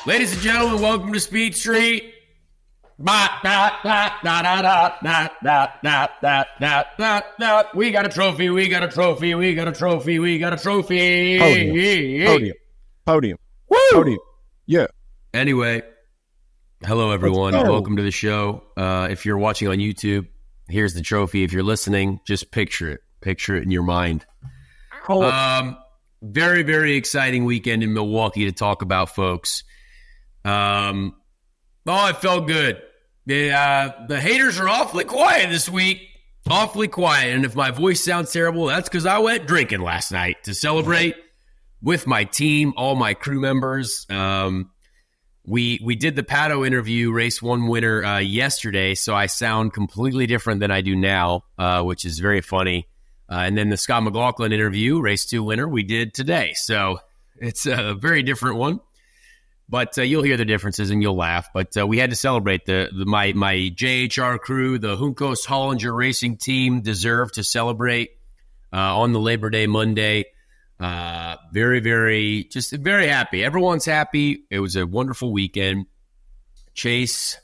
Ladies and gentlemen, welcome to Speed Street. We got a trophy, we got a trophy, we got a trophy, we got a trophy. Podium. Woo! Podium. Yeah. Anyway, hello everyone. Welcome to the show. If you're watching on YouTube, here's the trophy. If you're listening, just picture it. Picture it in your mind. Very, very exciting weekend in Milwaukee to talk about, folks. It felt good. The haters are awfully quiet this week. Awfully quiet. And if my voice sounds terrible, that's because I went drinking last night to celebrate with my team, all my crew members. We did the Pato interview, race one winner, yesterday, so I sound completely different than I do now, which is very funny. And then the Scott McLaughlin interview, race two winner, we did today. So it's a very different one. But you'll hear the differences and you'll laugh. But we had to celebrate my JHR crew, the Juncos Hollinger Racing Team deserved to celebrate on the Labor Day Monday. Very, very, just very happy. Everyone's happy. It was a wonderful weekend. Chase,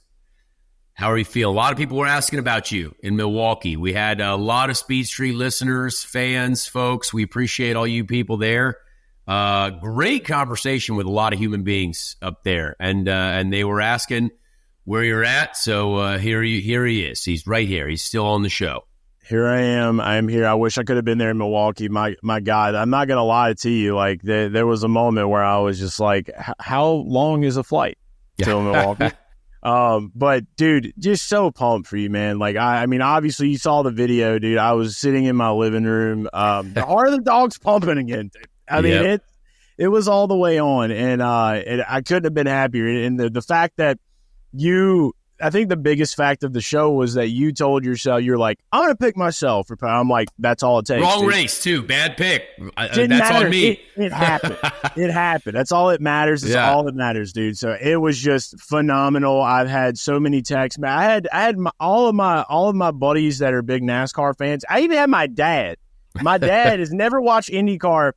how are you feeling? A lot of people were asking about you in Milwaukee. We had a lot of Speed Street listeners, fans, folks. We appreciate all you people there. Great conversation with a lot of human beings up there, and they were asking where you're at. So here he is. He's right here. He's still on the show. Here I am. I'm here. I wish I could have been there in Milwaukee. My God, I'm not gonna lie to you. Like there was a moment where I was just like, how long is a flight to Milwaukee? But dude, just so pumped for you, man. Like I mean, obviously you saw the video, dude. I was sitting in my living room. The heart of the dog's pumping again, dude. I mean, it was all the way on, and I couldn't have been happier. And the fact that I think the biggest fact of the show was that you told yourself, you're like, I'm going to pick myself. I'm like, that's all it takes. Wrong dude. Race, too. Bad pick. That's matter. on me. It happened. It happened. That's all it matters. It's all that matters, dude. So it was just phenomenal. I've had so many texts. I had all of my buddies that are big NASCAR fans. I even had my dad. My dad has never watched IndyCar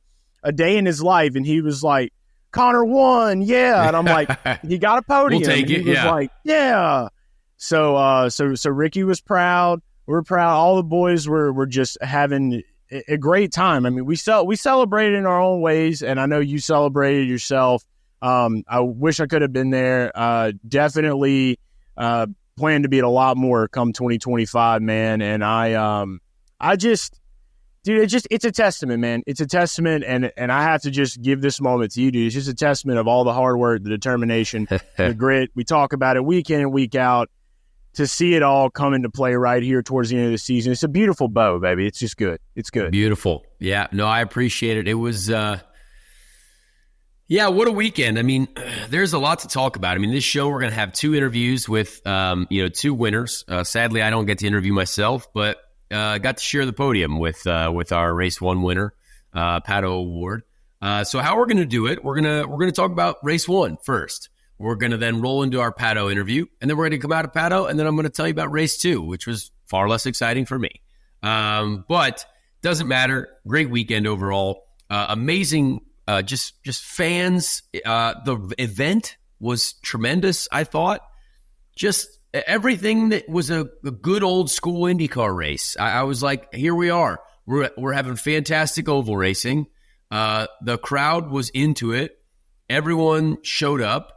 a day in his life, and he was like, Connor won, yeah. And I'm like, he got a podium. We'll take it, he was like, yeah. So Ricky was proud. We're proud. All the boys were just having a great time. I mean, we celebrated in our own ways, and I know you celebrated yourself. I wish I could have been there. Definitely plan to be at a lot more come 2025, man. And I just. Dude, it's a testament, man. It's a testament, and I have to just give this moment to you, dude. It's just a testament of all the hard work, the determination, the grit. We talk about it week in and week out. To see it all come into play right here towards the end of the season, it's a beautiful bow, baby. It's just good. It's good. Beautiful. Yeah, no, I appreciate it. It was, what a weekend. I mean, there's a lot to talk about. I mean, this show, we're going to have two interviews with, two winners. Sadly, I don't get to interview myself, but got to share the podium with our race one winner, Pato O'Ward. So how we're going to do it? We're gonna talk about race one first. We're going to then roll into our Pato interview, and then we're going to come out of Pato, and then I'm going to tell you about race two, which was far less exciting for me. But doesn't matter. Great weekend overall. Amazing. Just fans. The event was tremendous. I thought just. Everything that was a good old school IndyCar race. I was like, here we are. We're having fantastic oval racing. The crowd was into it. Everyone showed up.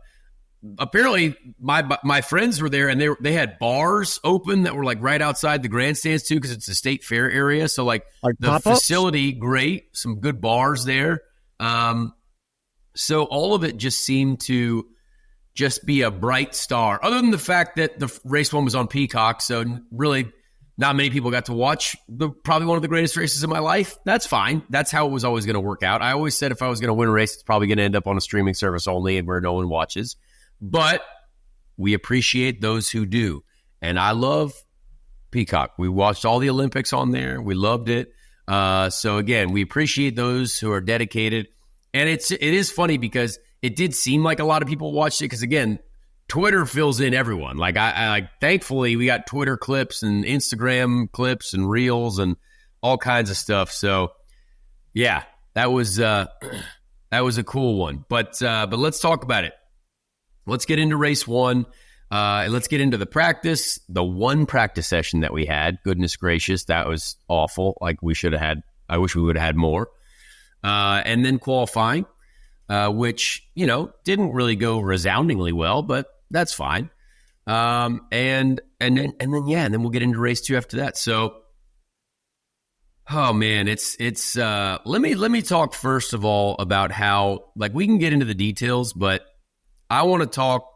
Apparently, my friends were there, and they had bars open that were like right outside the grandstands too, because it's a state fair area. So like the pop-ups? Facility, great. Some good bars there. So all of it just seemed to just be a bright star, other than the fact that the race one was on Peacock, so really not many people got to watch probably one of the greatest races of my life. That's fine. That's how it was always going to work out. I always said if I was going to win a race, it's probably going to end up on a streaming service only and where no one watches. But we appreciate those who do. And I love Peacock. We watched all the Olympics on there. We loved it. So again, we appreciate those who are dedicated. And it is funny because it did seem like a lot of people watched it because, again, Twitter fills in everyone. Like I thankfully we got Twitter clips and Instagram clips and reels and all kinds of stuff. So yeah, that was a cool one. But let's talk about it. let's get into race one. Let's get into the one practice session that we had. Goodness gracious, that was awful. Like I wish we would have had more. And then qualifying, which, didn't really go resoundingly well, but that's fine. And then we'll get into race two after that. So, oh man, it's let me talk first of all about how, like, we can get into the details, but I want to talk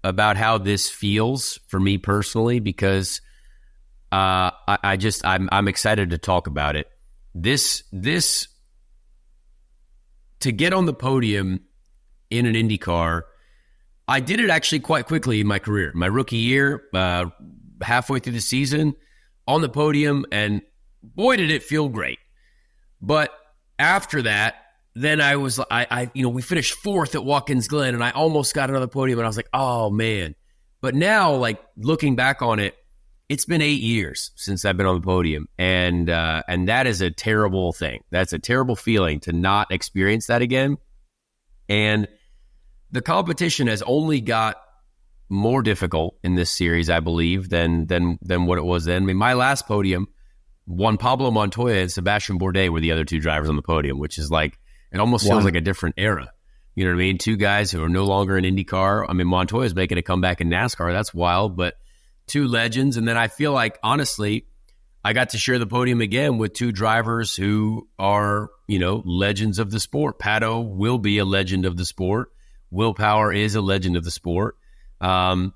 about how this feels for me personally, because I'm excited to talk about it. This to get on the podium in an IndyCar, I did it actually quite quickly in my career. My rookie year, halfway through the season, on the podium, and boy, did it feel great. But after that, then we finished fourth at Watkins Glen, and I almost got another podium, and I was like, oh man. But now, like, looking back on it, it's been 8 years since I've been on the podium, and that is a terrible thing. That's a terrible feeling to not experience that again. And the competition has only got more difficult in this series, I believe, than what it was then. I mean, my last podium, Juan Pablo Montoya and Sebastian Bourdais were the other two drivers on the podium, which is like, it almost feels like a different era. You know what I mean? Two guys who are no longer in IndyCar. I mean, Montoya's making a comeback in NASCAR. That's wild, but two legends. And then I feel like, honestly, I got to share the podium again with two drivers who are, legends of the sport. Pato will be a legend of the sport. Will Power is a legend of the sport. So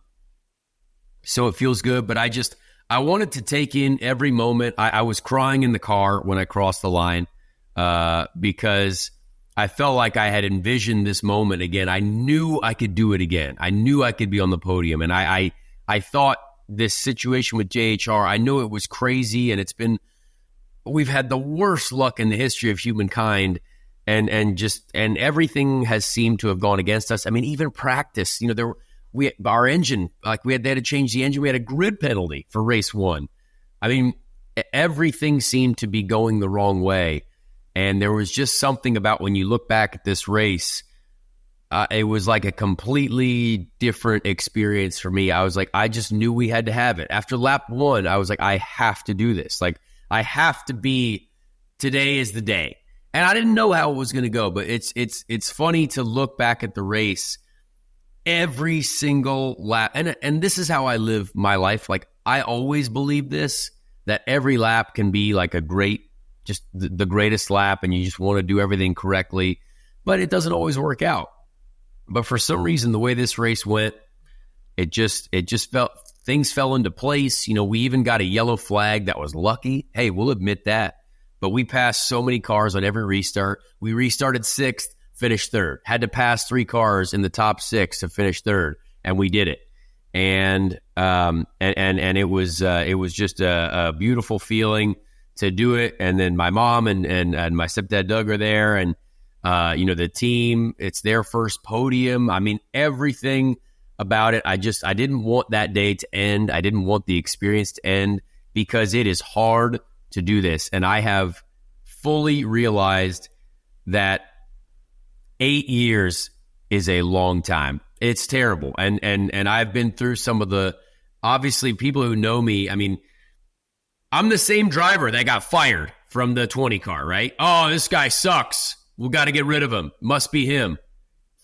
it feels good, but I wanted to take in every moment. I was crying in the car when I crossed the line because I felt like I had envisioned this moment again. I knew I could do it again. I knew I could be on the podium. And I thought this situation with JHR, I know it was crazy, and we've had the worst luck in the history of humankind, and everything has seemed to have gone against us. I mean, even practice, our engine, like they had to change the engine. We had a grid penalty for race one. I mean, everything seemed to be going the wrong way. And there was just something about when you look back at this race, it was like a completely different experience for me. I was like, I just knew we had to have it. After lap one, I was like, I have to do this. Like, I have to be, today is the day. And I didn't know how it was going to go, but it's funny to look back at the race. Every single lap, and this is how I live my life. Like, I always believe this, that every lap can be like just the greatest lap, and you just want to do everything correctly, but it doesn't always work out. But for some reason, the way this race went, it just felt, things fell into place. We even got a yellow flag that was lucky. Hey, we'll admit that. But we passed so many cars on every restart. We restarted sixth, finished third. Had to pass 3 cars in the top 6 to finish third, and we did it. And it was just a beautiful feeling to do it. And then my mom and my stepdad Doug are there, and the team, it's their first podium. I mean, everything about it. I didn't want that day to end. I didn't want the experience to end, because it is hard to do this. And I have fully realized that 8 years is a long time. It's terrible. And I've been through some of the, obviously, people who know me. I mean, I'm the same driver that got fired from the 20 car, right? Oh, this guy sucks. We got to get rid of him. Must be him.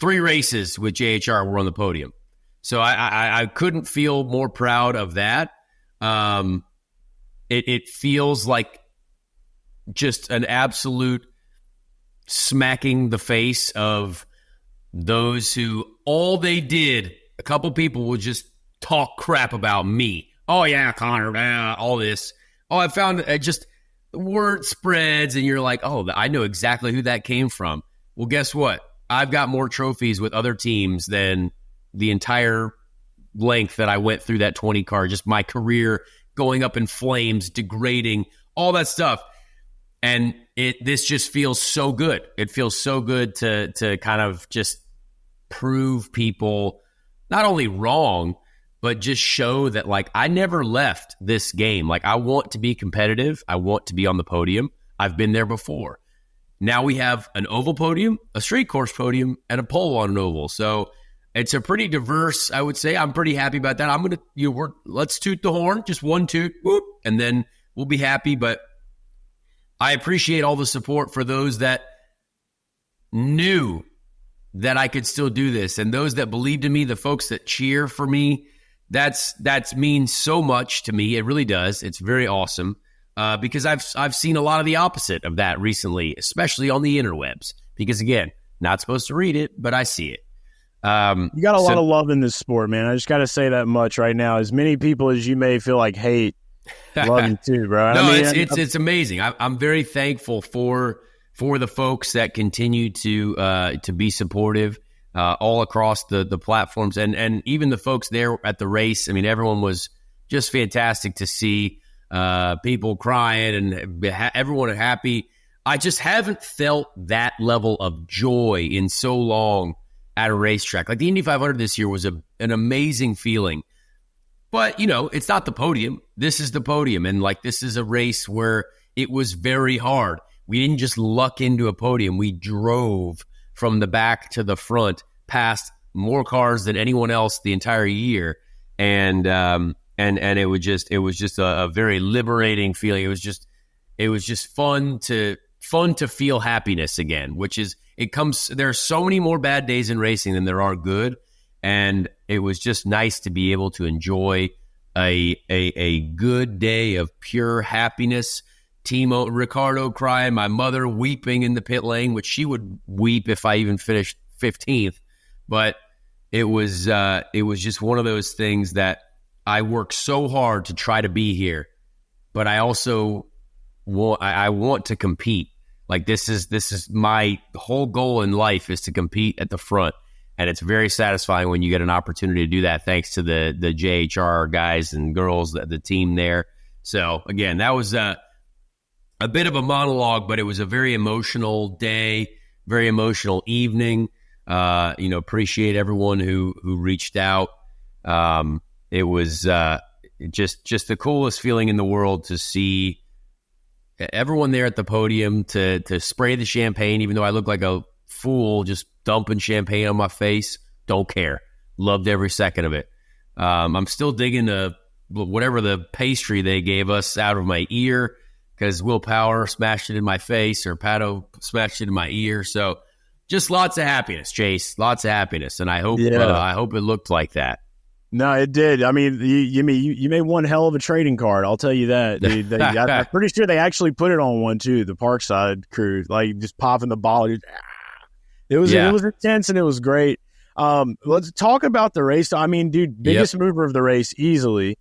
3 races with JHR were on the podium. So I couldn't feel more proud of that. It feels like just an absolute smacking the face of those who all they did, a couple people would just talk crap about me. Oh, yeah, Connor, all this. Oh, I found just word spreads, and you're like, oh, I know exactly who that came from. Well, guess what? I've got more trophies with other teams than the entire length that I went through that 20 car, just my career going up in flames, degrading, all that stuff. And this just feels so good. It feels so good to kind of just prove people not only wrong, but just show that, like, I never left this game. Like, I want to be competitive. I want to be on the podium. I've been there before. Now we have an oval podium, a straight course podium, and a pole on an oval. So it's a pretty diverse, I would say. I'm pretty happy about that. I'm going to, let's toot the horn, just one toot, whoop, and then we'll be happy. But I appreciate all the support for those that knew that I could still do this, and those that believed in me, the folks that cheer for me. That's means so much to me. It really does. It's very awesome because I've seen a lot of the opposite of that recently, especially on the interwebs. Because again, not supposed to read it, but I see it. You got a lot of love in this sport, man. I just got to say that much right now. As many people as you may feel like hate, love you too, bro. No, it's amazing. I'm very thankful for the folks that continue to be supportive all across the platforms, and even the folks there at the race. I mean, everyone was just fantastic to see. People crying and everyone happy. I just haven't felt that level of joy in so long at a racetrack. Like the Indy 500 this year was an amazing feeling. But, it's not the podium. This is the podium. And this is a race where it was very hard. We didn't just luck into a podium. We drove from the back to the front past more cars than anyone else the entire year. And it was just a very liberating feeling. It was just fun to feel happiness again, which is, there are so many more bad days in racing than there are good. And it was just nice to be able to enjoy a good day of pure happiness. Ricardo crying, my mother weeping in the pit lane, which she would weep if I even finished 15th. But it was just one of those things that I worked so hard to try to be here, but I also want to compete. This is my whole goal in life, is to compete at the front. And it's very satisfying when you get an opportunity to do that, thanks to the JHR guys and girls, the team there. So again, that was a bit of a monologue, but it was a very emotional day, very emotional evening. Appreciate everyone who reached out. It was just the coolest feeling in the world to see everyone there at the podium, to spray the champagne, even though I look like a fool just dumping champagne on my face. Don't care. Loved every second of it. I'm still digging whatever the pastry they gave us out of my ear, because Will Power smashed it in my face, or Pato smashed it in my ear. So just lots of happiness, Chase. Lots of happiness. And I hope it looked like that. No, it did. I mean, you made one hell of a trading card. I'll tell you that. Dude. I'm pretty sure they actually put it on one too. The Parkside crew, just popping the ball. Dude. It was intense and it was great. Let's talk about the race. I mean, dude, biggest mover of the race easily.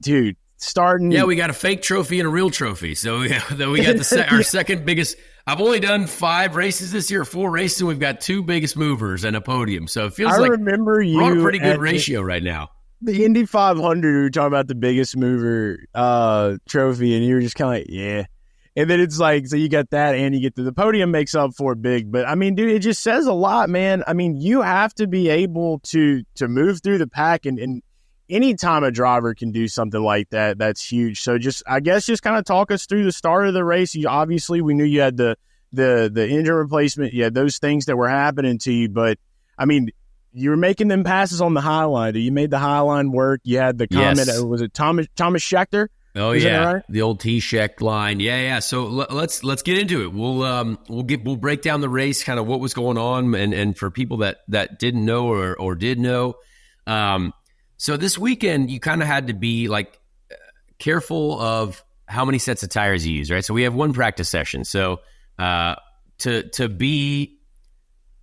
Dude, starting. Yeah, we got a fake trophy and a real trophy. So we got our second biggest. I've only done 5 races this year, 4 races, and we've got 2 biggest movers and a podium. So it feels like we're on a pretty good ratio right now. The Indy 500, we were talking about the biggest mover trophy, and you were just kind of like, yeah. And then it's so you get that, and you get the podium makes up for it big. But, I mean, dude, it just says a lot, man. I mean, you have to be able to move through the pack, and any time a driver can do something like that, that's huge. So I guess kind of talk us through the start of the race. Obviously, we knew you had the engine replacement. You had those things that were happening to you. But, I mean, you were making them passes on the high line. You made the high line work. You had the comment. Yes. Was it Thomas Schechter? Oh, yeah. Right? The old T-Scheck line. Yeah. So let's get into it. We'll break down the race, kind of what was going on, and for people that didn't know or did know. So this weekend, you kind of had to be careful of how many sets of tires you use, right? So we have one practice session. So to be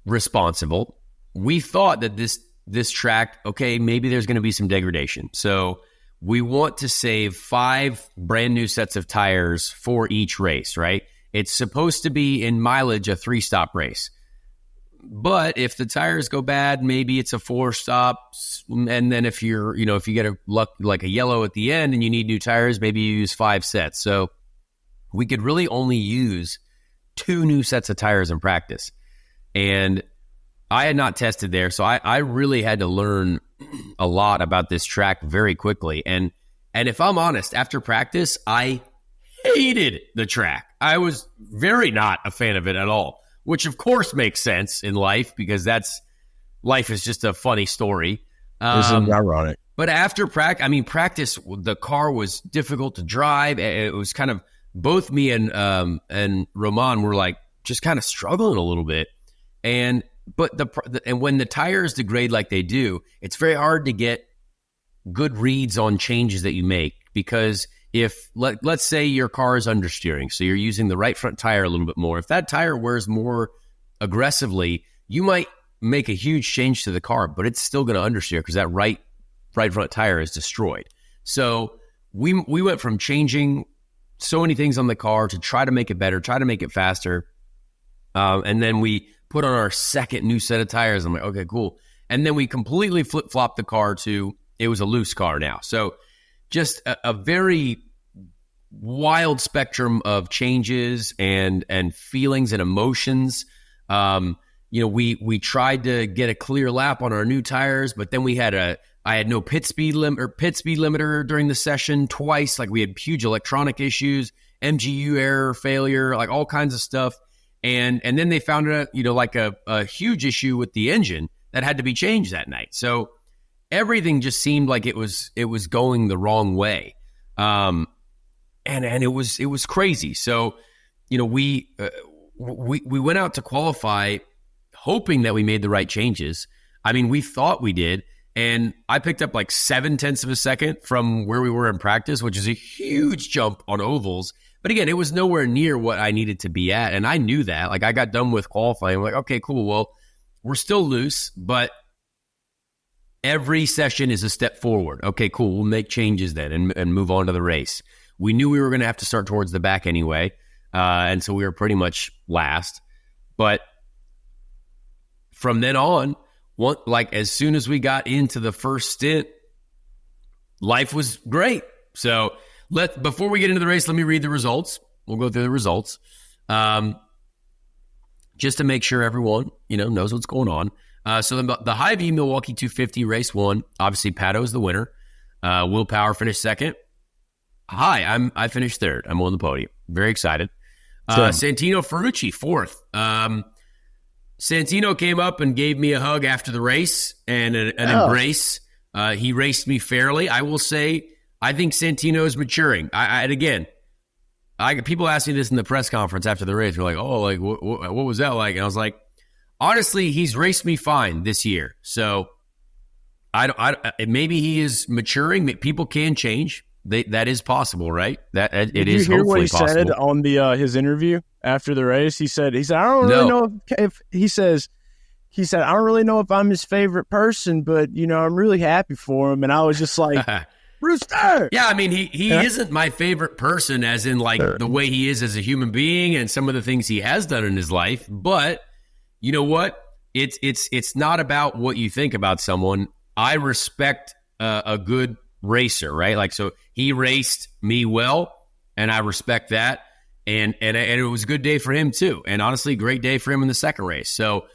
responsible, we thought that this track, okay, maybe there's going to be some degradation. So we want to save 5 brand new sets of tires for each race, right? It's supposed to be in mileage a 3-stop race. But if the tires go bad, maybe it's a 4-stop. And then if you get a yellow at the end and you need new tires, maybe you use 5 sets. So we could really only use 2 new sets of tires in practice. And I had not tested there, so I really had to learn a lot about this track very quickly. And if I'm honest, after practice, I hated the track. I was very not a fan of it at all, which of course makes sense in life, because that's life is just a funny story. This is ironic. But after practice, the car was difficult to drive. It was kind of, both me and Roman were like just kind of struggling a little bit. And when the tires degrade like they do, it's very hard to get good reads on changes that you make, because if let's say your car is understeering, so you're using the right front tire a little bit more. If that tire wears more aggressively, you might make a huge change to the car, but it's still going to understeer because that right front tire is destroyed. So we went from changing so many things on the car to try to make it better, try to make it faster. And then we put on our second new set of tires. I'm like, okay, cool. And then we completely flip-flopped the car to, it was a loose car now. So just a very wild spectrum of changes and feelings and emotions. We tried to get a clear lap on our new tires, but then I had no pit speed limiter during the session twice. Like, we had huge electronic issues, MGU error, failure, like all kinds of stuff. And then they found a huge issue with the engine that had to be changed that night. So everything just seemed like it was going the wrong way. And it was crazy. So, we went out to qualify hoping that we made the right changes. I mean, we thought we did. And I picked up like 0.7 of a second from where we were in practice, which is a huge jump on ovals. But again, it was nowhere near what I needed to be at. And I knew that. Like, I got done with qualifying. I'm like, okay, cool. Well, we're still loose, but every session is a step forward. Okay, cool. We'll make changes then and move on to the race. We knew we were going to have to start towards the back anyway. And so we were pretty much last. But from then on, as soon as we got into the first stint, life was great. So before we get into the race, let me read the results. We'll go through the results, just to make sure everyone knows what's going on. So the Hy-Vee Milwaukee 250 race 1, obviously Pato is the winner. Will Power finished second. I finished third. I'm on the podium. Very excited. Santino Ferrucci fourth. Santino came up and gave me a hug after the race and an embrace. He raced me fairly. I will say, I think Santino is maturing. People asked me this in the press conference after the race. They're like, oh, like what was that like? And I was like, honestly, he's raced me fine this year. So maybe he is maturing. People can change. That is possible, right? It is hopefully possible. Did you hear what he said on his interview after the race? He said, I don't really know if he said, I don't really know if I'm his favorite person, but I'm really happy for him. And I was just like, Rooster. Yeah, I mean, he isn't my favorite person, as in like the way he is as a human being and some of the things he has done in his life. But you know what? It's not about what you think about someone. I respect a good racer, right? Like, so he raced me well, and I respect that. And it was a good day for him too. And honestly, great day for him in the second race. So,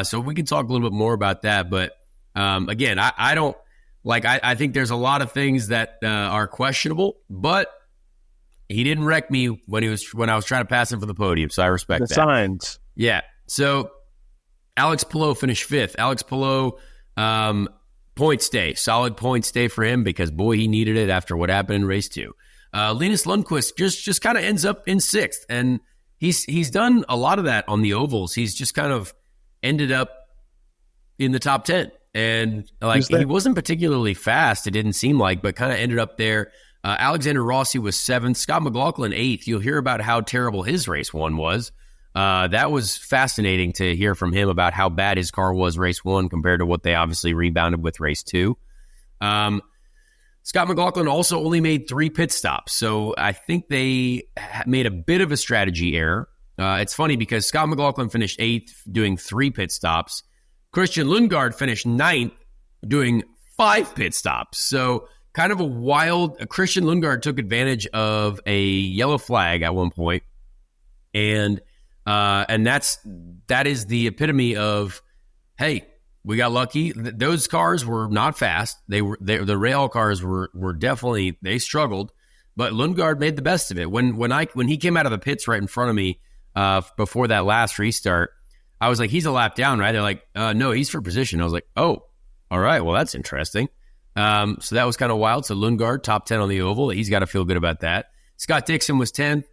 so we can talk a little bit more about that. But again, I don't like. I think there's a lot of things that are questionable, but he didn't wreck me when I was trying to pass him for the podium. So I respect that. Signs. Yeah. So Alex Palou finished fifth. Alex Palou, points day, solid points day for him, because boy, he needed it after what happened in race 2. Linus Lundqvist just kind of ends up in sixth, and he's done a lot of that on the ovals. He's just kind of ended up in the top 10, and like he wasn't particularly fast, it didn't seem like, but kind of ended up there. Alexander Rossi was 7th, Scott McLaughlin 8th. You'll hear about how terrible his race 1 was. That was fascinating to hear from him about how bad his car was race 1 compared to what they obviously rebounded with race 2. Scott McLaughlin also only made 3 pit stops, so I think they made a bit of a strategy error. It's funny because Scott McLaughlin finished 8th doing 3 pit stops. Christian Lundgaard finished 9th doing 5 pit stops. So kind of a wild... Christian Lundgaard took advantage of a yellow flag at one point, and that is the epitome of, hey, we got lucky. Those cars were not fast. The rail cars were definitely, they struggled, but Lundgaard made the best of it. When he came out of the pits right in front of me before that last restart, I was like, he's a lap down, right? They're like, no, he's for position. I was like, oh, all right, well, that's interesting. So that was kind of wild. So Lundgaard, top 10 on the oval. He's got to feel good about that. Scott Dixon was 10th.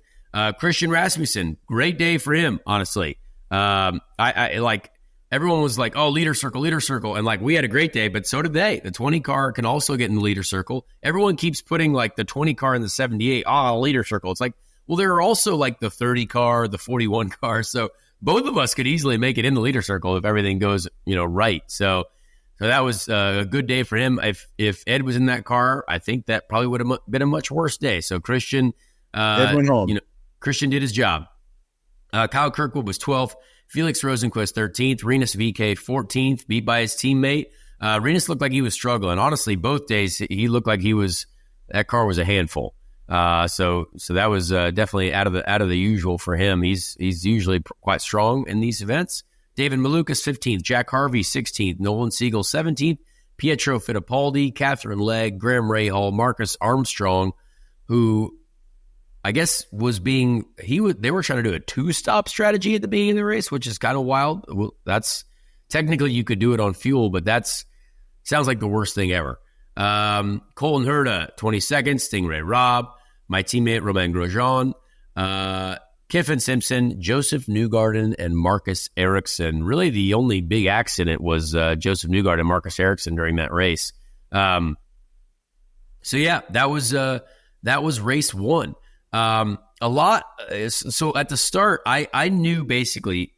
Christian Rasmussen, great day for him, honestly. I like, everyone was like, oh, leader circle. And like, we had a great day, but so did they. The 20 car can also get in the leader circle. Everyone keeps putting like the 20 car and the 78, leader circle. It's like, well, there are also like the 30 car, the 41 car. So both of us could easily make it in the leader circle if everything goes, right. So that was a good day for him. If Ed was in that car, I think that probably would have been a much worse day. So Christian, Ed went home. Christian did his job. Kyle Kirkwood was 12th. Felix Rosenquist 13th. Rinus VeeKay 14th, beat by his teammate. Rinus looked like he was struggling. Honestly, both days he looked like that car was a handful. So that was definitely out of the usual for him. He's usually quite strong in these events. David Malukas 15th, Jack Harvey 16th, Nolan Siegel 17th, Pietro Fittipaldi, Catherine Legg, Graham Rahal, Marcus Armstrong, who I guess they were trying to do a 2-stop strategy at the beginning of the race, which is kind of wild. Well, that's technically you could do it on fuel, but sounds like the worst thing ever. Colin Herta, 22nd, Stingray Robb, my teammate Romain Grosjean, Kiffin Simpson, Joseph Newgarden, and Marcus Ericsson. Really, the only big accident was Joseph Newgarden and Marcus Ericsson during that race. So yeah, that was race 1. So at the start, I knew basically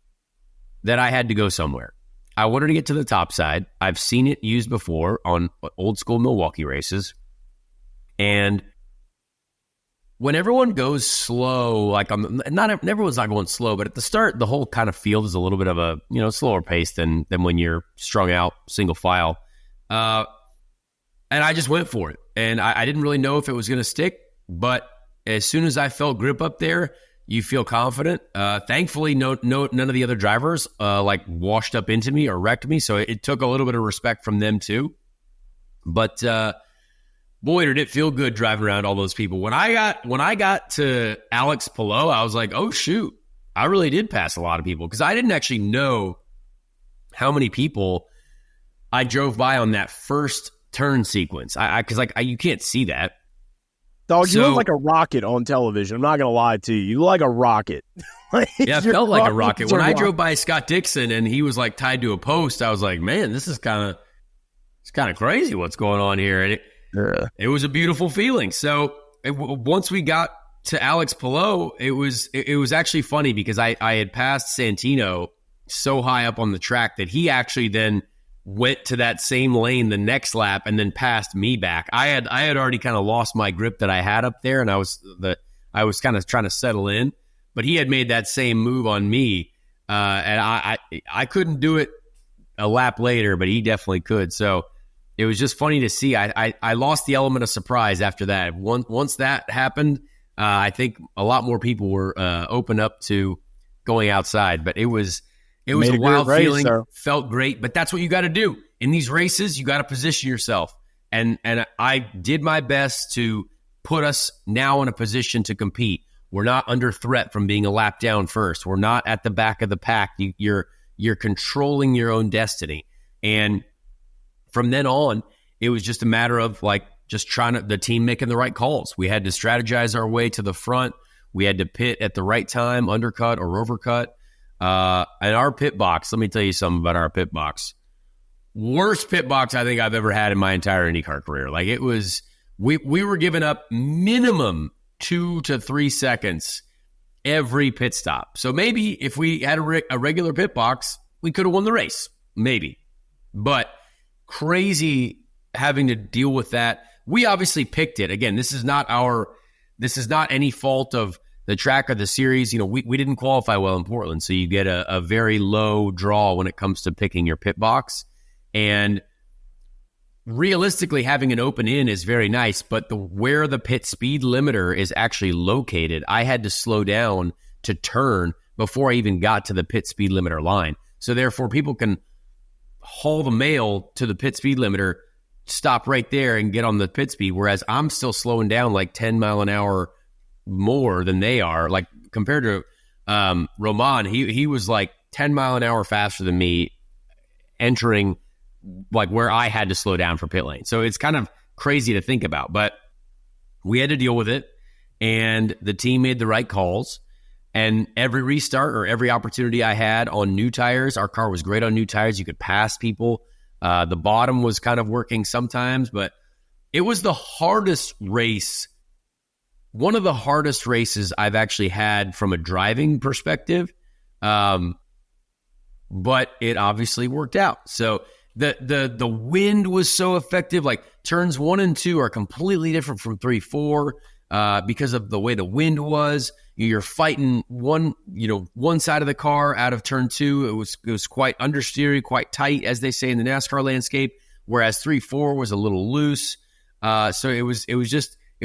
that I had to go somewhere. I wanted to get to the top side. I've seen it used before on old school Milwaukee races. And when everyone goes slow, like everyone's not going slow, but at the start, the whole kind of field is a little bit of a, slower pace than when you're strung out single file. And I just went for it. And I didn't really know if it was going to stick, but as soon as I felt grip up there, you feel confident. Thankfully, none of the other drivers washed up into me or wrecked me, so it took a little bit of respect from them too. But boy, did it feel good driving around all those people. When I got to Alex Palou, I was like, oh shoot, I really did pass a lot of people because I didn't actually know how many people I drove by on that first turn sequence. Because you can't see that. Dog, you look like a rocket on television. I'm not going to lie to you. You look like a rocket. Yeah, it felt like a rocket. When I drove by Scott Dixon and he was like tied to a post, I was like, man, this is kind of crazy what's going on here. And it was a beautiful feeling. So once we got to Alex Palou, it was actually funny because I had passed Santino so high up on the track that he actually then went to that same lane the next lap and then passed me back. I had already kind of lost my grip that I had up there, and I was kind of trying to settle in, but he had made that same move on me, and I couldn't do it a lap later, but he definitely could. So it was just funny to see. I lost the element of surprise after that. Once that happened, I think a lot more people were open up to going outside, but it was a wild feeling. Felt great, but that's what you got to do in these races. You got to position yourself, and I did my best to put us now in a position to compete. We're not under threat from being a lap down first. We're not at the back of the pack. You're controlling your own destiny, and from then on, it was just a matter of just the team making the right calls. We had to strategize our way to the front. We had to pit at the right time, undercut or overcut. And our pit box, let me tell you something about our pit box. Worst pit box I think I've ever had in my entire IndyCar career. Like it was, we were giving up minimum 2 to 3 seconds every pit stop. So maybe if we had a regular pit box, we could have won the race. Maybe. But crazy having to deal with that. We obviously picked it. Again, this is not any fault of the track or the series. We didn't qualify well in Portland, so you get a very low draw when it comes to picking your pit box. And realistically, having an open in is very nice, but where the pit speed limiter is actually located, I had to slow down to turn before I even got to the pit speed limiter line. So therefore, people can haul the mail to the pit speed limiter, stop right there and get on the pit speed, whereas I'm still slowing down like 10 mile an hour more than they are. Like compared to Roman, he was like 10 mile an hour faster than me entering like where I had to slow down for pit lane. So it's kind of crazy to think about, but we had to deal with it, and the team made the right calls. And every restart or every opportunity I had on new tires, our car was great on new tires. You could pass people. The bottom was kind of working sometimes, but it was the hardest race. One of the hardest races I've actually had from a driving perspective. But it obviously worked out. So the wind was so effective. Like turns 1 and 2 are completely different from 3, 4, because of the way the wind was. You're fighting one side of the car out of turn 2. It was quite understeery, quite tight, as they say in the NASCAR landscape. Whereas 3, 4 was a little loose. So it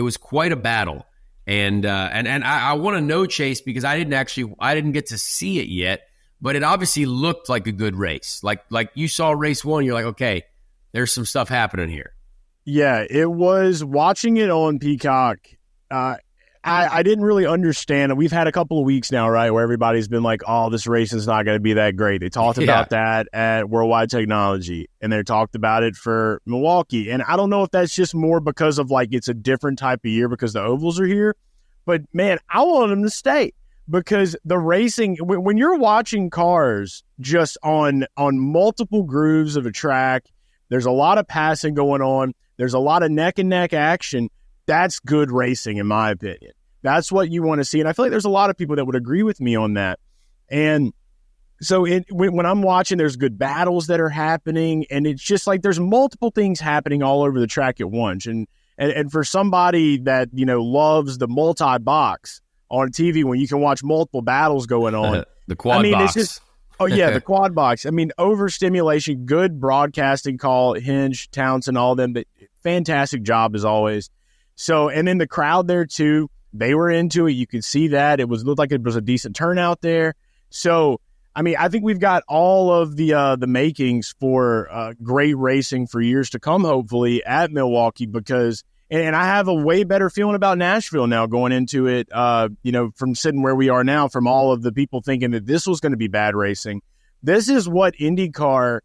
was quite a battle. And I want to know, Chase, because I didn't get to see it yet, but it obviously looked like a good race. Like you saw race 1, you're like, okay, there's some stuff happening here. Yeah, it was watching it on Peacock. I didn't really understand. We've had a couple of weeks now, right, where everybody's been like, oh, this race is not going to be that great. They talked about that at Worldwide Technology, and they talked about it for Milwaukee. And I don't know if that's just more because of, like, it's a different type of year because the ovals are here. But, man, I want them to stay because the racing, when you're watching cars just on multiple grooves of a track, there's a lot of passing going on. There's a lot of neck-and-neck action. That's good racing, in my opinion. That's what you want to see. And I feel like there's a lot of people that would agree with me on that. And so when I'm watching, there's good battles that are happening. And it's just like there's multiple things happening all over the track at once. And for somebody that, loves the multi-box on TV when you can watch multiple battles going on. The quad box. It's just, the quad box. Overstimulation, good broadcasting call, Hinge, Townsend, all of them. But fantastic job as always. So, and then the crowd there too, they were into it. You could see that. Looked like it was a decent turnout there. So, I think we've got all of the makings for great racing for years to come, hopefully, at Milwaukee, because, and I have a way better feeling about Nashville now going into it, from sitting where we are now, from all of the people thinking that this was going to be bad racing. This is what IndyCar,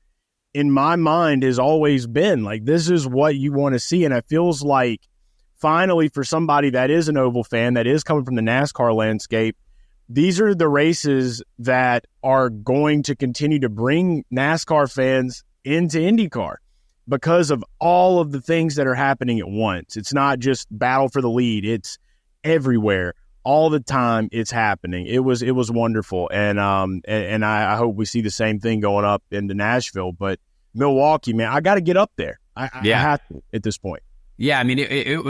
in my mind, has always been. Like, this is what you want to see. And it feels like, finally, for somebody that is an oval fan, that is coming from the NASCAR landscape, these are the races that are going to continue to bring NASCAR fans into IndyCar because of all of the things that are happening at once. It's not just battle for the lead. It's everywhere. All the time it's happening. It was wonderful. And I hope we see the same thing going up into Nashville. But Milwaukee, man, I got to get up there. I have to at this point. Yeah, it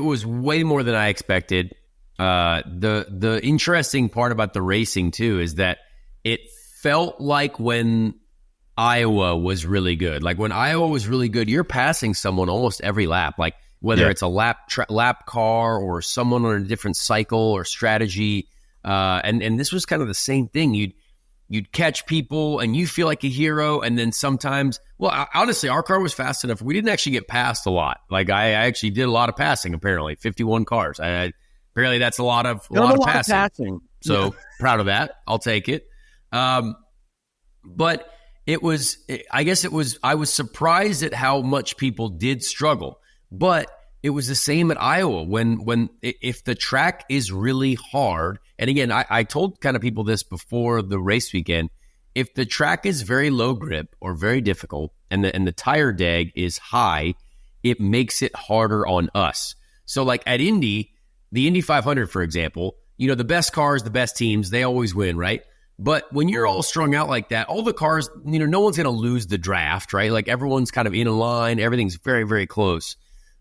was way more than I expected. The interesting part about the racing too is that it felt like when Iowa was really good. Like when Iowa was really good, you're passing someone almost every lap. Like whether it's a lap car or someone on a different cycle or strategy. And this was kind of the same thing. You'd catch people and you feel like a hero. And then sometimes, honestly, our car was fast enough. We didn't actually get passed a lot. Like I actually did a lot of passing, apparently 51 cars. Apparently that's a lot of passing. So proud of that. I'll take it. But I was surprised at how much people did struggle, but it was the same at Iowa if the track is really hard. And again, I told kind of people this before the race weekend. If the track is very low grip or very difficult and the tire deg is high, it makes it harder on us. So like at Indy, the Indy 500, for example, the best cars, the best teams, they always win, right? But when you're all strung out like that, all the cars, no one's going to lose the draft, right? Like everyone's kind of in a line. Everything's very, very close.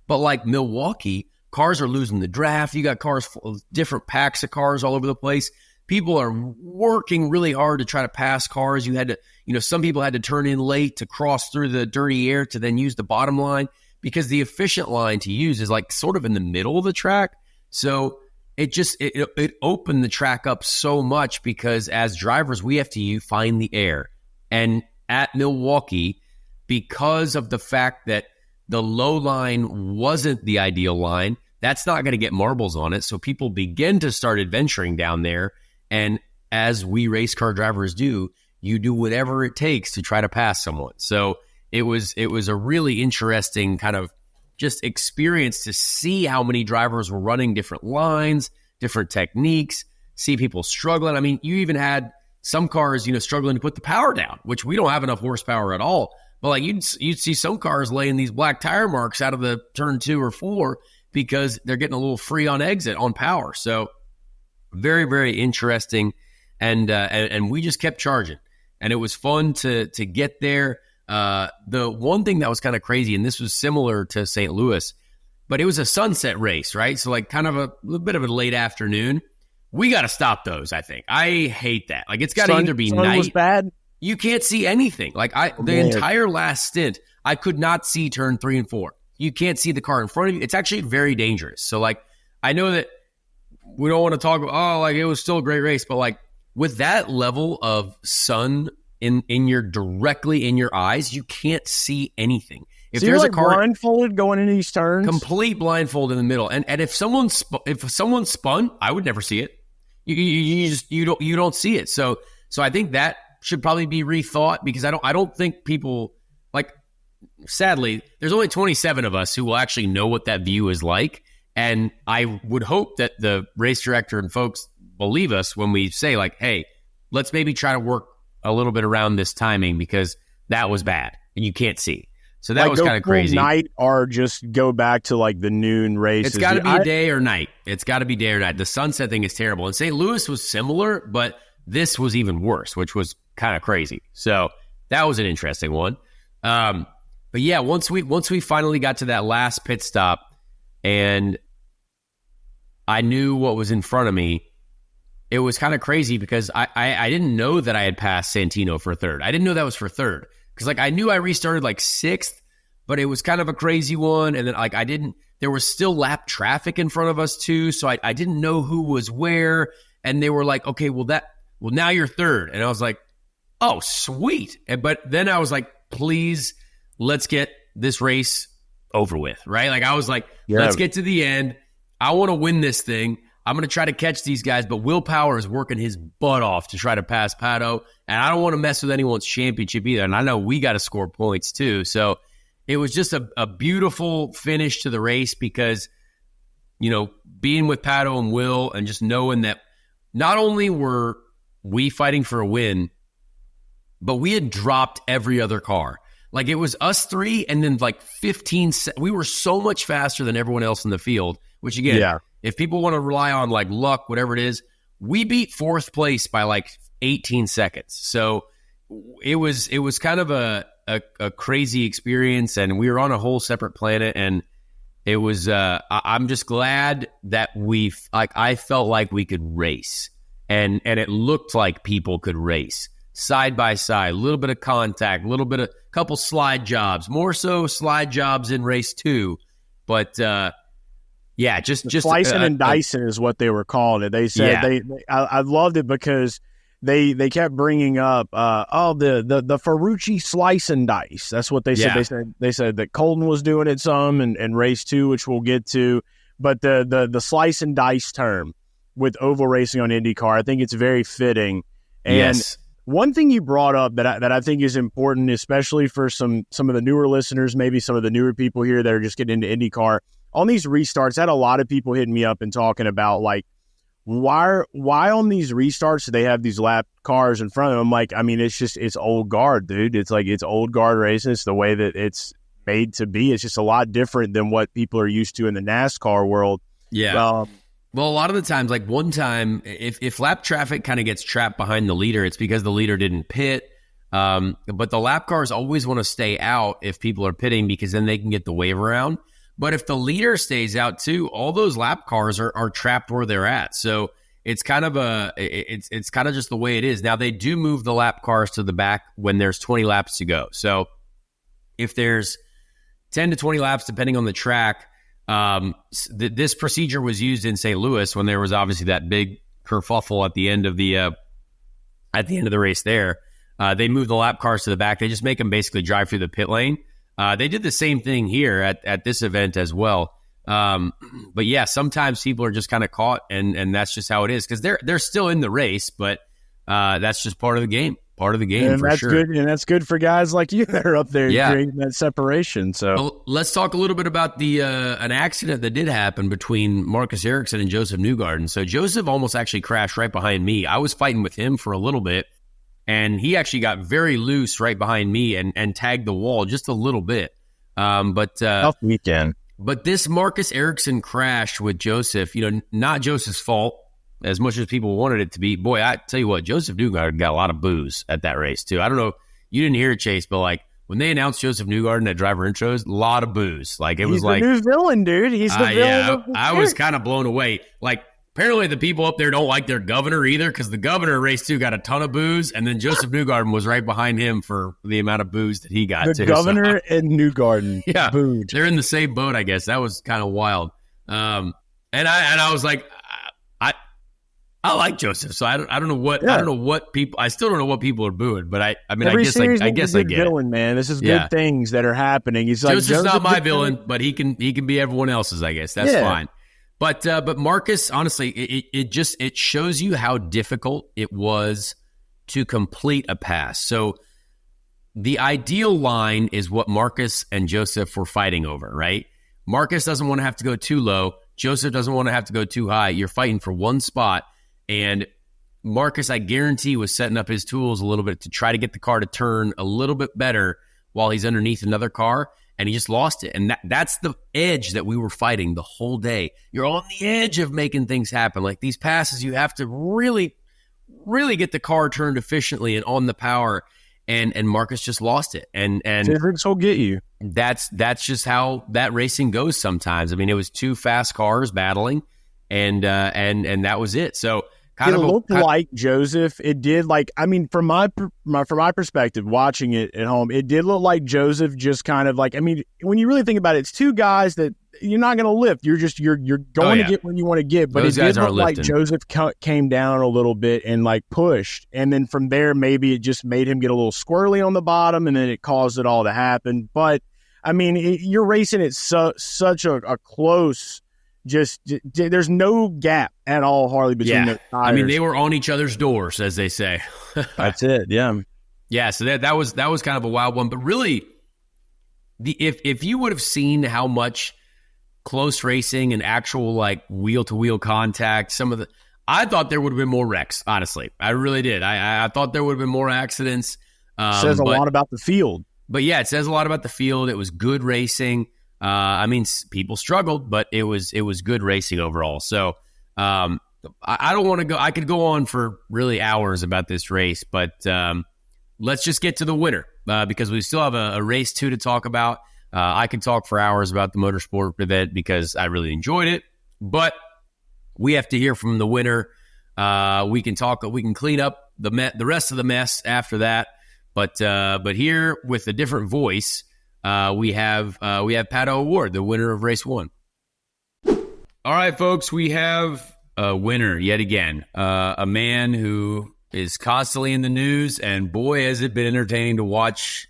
But like Milwaukee, cars are losing the draft. You got cars, different packs of cars all over the place. People are working really hard to try to pass cars. You had to, some people had to turn in late to cross through the dirty air to then use the bottom line because the efficient line to use is like sort of in the middle of the track. So it opened the track up so much because as drivers, we have to find the air. And at Milwaukee, because of the fact that the low line wasn't the ideal line, that's not going to get marbles on it. So people begin to start adventuring down there. And as we race car drivers do, you do whatever it takes to try to pass someone. So it was a really interesting kind of just experience to see how many drivers were running different lines, different techniques, see people struggling. I mean, you even had some cars, struggling to put the power down, which we don't have enough horsepower at all. But like you'd see some cars laying these black tire marks out of the turn 2 or 4 because they're getting a little free on exit on power. So very, very interesting. And we just kept charging. And it was fun to get there. The one thing that was kind of crazy, and this was similar to St. Louis, but it was a sunset race, right? So like kind of a little bit of a late afternoon. We got to stop those, I think. I hate that. Like it's got to either be night. Was bad. You can't see anything. Like the entire last stint, I could not see turn 3 and 4. You can't see the car in front of you. It's actually very dangerous. So like, I know that we don't want to talk about, like it was still a great race, but like with that level of sun directly in your eyes, you can't see anything. If there's a car blindfolded going into these turns, complete blindfold in the middle, and if someone spun, I would never see it. You don't see it. So I think that should probably be rethought because I don't think people like. Sadly, there's only 27 of us who will actually know what that view is like, and I would hope that the race director and folks believe us when we say like, "Hey, let's maybe try to work a little bit around this timing because that was bad and you can't see." So that was kind of crazy. Night or just go back to like the noon races. It's got to be day or night. It's got to be day or night. The sunset thing is terrible. And St. Louis was similar, but this was even worse, which was kind of crazy. So that was an interesting one. But yeah, once we finally got to that last pit stop and I knew what was in front of me, it was kind of crazy because I didn't know that I had passed Santino for third. I didn't know that was for third. Because like I knew I restarted like 6th, but it was kind of a crazy one. And then like there was still lap traffic in front of us too. So I didn't know who was where. And they were like, okay, well now you're third. And I was like, oh, sweet. But then I was like, please, let's get this race over with, right? Like I was like, let's get to the end. I want to win this thing. I'm going to try to catch these guys, but Will Power is working his butt off to try to pass Pato, and I don't want to mess with anyone's championship either, and I know we got to score points too. So it was just a beautiful finish to the race because, being with Pato and Will and just knowing that not only were we fighting for a win, but we had dropped every other car. Like it was us 3 and then like 15 we were so much faster than everyone else in the field, which again, if people want to rely on like luck, whatever it is, we beat 4th place by like 18 seconds. So it was kind of a crazy experience, and we were on a whole separate planet. And it was, I'm just glad that I felt like we could race, and it looked like people could race side by side, a little bit of contact, a little bit of couple slide jobs, more so slide jobs in race 2, but just slicing and dicing is what they were calling it. They said I loved it because they kept bringing up the Ferrucci slice and dice. That's what they said. They said that Colton was doing it some in race 2, which we'll get to, but the slice and dice term with oval racing on IndyCar, I think it's very fitting. And one thing you brought up that I think is important, especially for some of the newer listeners, maybe some of the newer people here that are just getting into IndyCar, on these restarts, I had a lot of people hitting me up and talking about like, why on these restarts do they have these lap cars in front of them? I'm like, I mean, it's old guard, dude. It's like, it's old guard racing. It's the way that it's made to be. It's just a lot different than what people are used to in the NASCAR world. Yeah. Well, a lot of the times, like one time, if lap traffic kind of gets trapped behind the leader, it's because the leader didn't pit. But the lap cars always want to stay out if people are pitting because then they can get the wave around. But if the leader stays out too, all those lap cars are trapped where they're at. So it's kind of it's kind of just the way it is. Now they do move the lap cars to the back when there's 20 laps to go. So if there's 10 to 20 laps, depending on the track, this procedure was used in St. Louis when there was obviously that big kerfuffle at the end of the race there. They move the lap cars to the back. They just make them basically drive through the pit lane. They did the same thing here at this event as well. But yeah, sometimes people are just kind of caught, and that's just how it is because they're still in the race, but that's just part of the game. part of the game, and for that's sure. good, and that's good for guys like you that are up there Yeah. creating that separation. So well, let's talk a little bit about the an accident that did happen between Marcus Ericsson and Joseph Newgarden. So Joseph almost actually crashed right behind me. I was fighting with him for a little bit, and he actually got very loose right behind me and tagged the wall just a little bit. Tough weekend. But this Marcus Ericsson crash with Joseph, not Joseph's fault as much as people wanted it to be. Boy, I tell you what, Joseph Newgarden got a lot of boos at that race too. I don't know, you didn't hear it, Chase, but like when they announced Joseph Newgarden at driver intros, a lot of boos. Like it was like the new villain, dude. He's the villain. Yeah, I was kind of blown away. Like apparently the people up there don't like their governor either, because the governor at race 2 got a ton of boos, and then Joseph Newgarden was right behind him for the amount of boos that he got. The governor and Newgarden, yeah, booed. They're in the same boat, I guess. That was kind of wild. And I was like, I like Joseph, so I don't know what people. I still don't know what people are booing, but I mean, Every I guess I get villain, it. man. This is good things that are happening. He's like, Joseph's not my villain, but he can be everyone else's. I guess that's fine. But Marcus, honestly, it shows you how difficult it was to complete a pass. So the ideal line is what Marcus and Joseph were fighting over, right? Marcus doesn't want to have to go too low. Joseph doesn't want to have to go too high. You're fighting for one spot. And Marcus, I guarantee, was setting up his tools a little bit to try to get the car to turn a little bit better while he's underneath another car, and he just lost it. And that's the edge that we were fighting the whole day. You're on the edge of making things happen. Like these passes, you have to really, really get the car turned efficiently and on the power. And Marcus just lost it. And physics will get you. That's just how that racing goes sometimes. I mean, it was two fast cars battling, and that was it. So looked like Joseph. It did, like, I mean, from my perspective, watching it at home, it did look like Joseph just kind of like, I mean, when you really think about it, it's two guys that you're not going to lift. You're going to get what you want to get. But those it guys did aren't look like lifting. Joseph came down a little bit and like pushed, and then from there maybe it just made him get a little squirrely on the bottom, and then it caused it all to happen. But I mean, you're racing at such a close. There's no gap at all hardly between the tires. I mean, they were on each other's doors, as they say. That's it. Yeah. Yeah. So that was kind of a wild one, but really, if you would have seen how much close racing and actual like wheel to wheel contact, I thought there would have been more wrecks. Honestly, I really did. I thought there would have been more accidents. Says a lot about the field. But yeah, it says a lot about the field. It was good racing. I mean, people struggled, but it was good racing overall. So I don't want to go. I could go on for really hours about this race, but let's just get to the winner because we still have a race 2 to talk about. I could talk for hours about the motorsport event because I really enjoyed it, but we have to hear from the winner. We can clean up the rest of the mess after that. But here with a different voice. We have Pato O'Ward, the winner of race 1. All right, folks, we have a winner yet again. A man who is constantly in the news, and boy, has it been entertaining to watch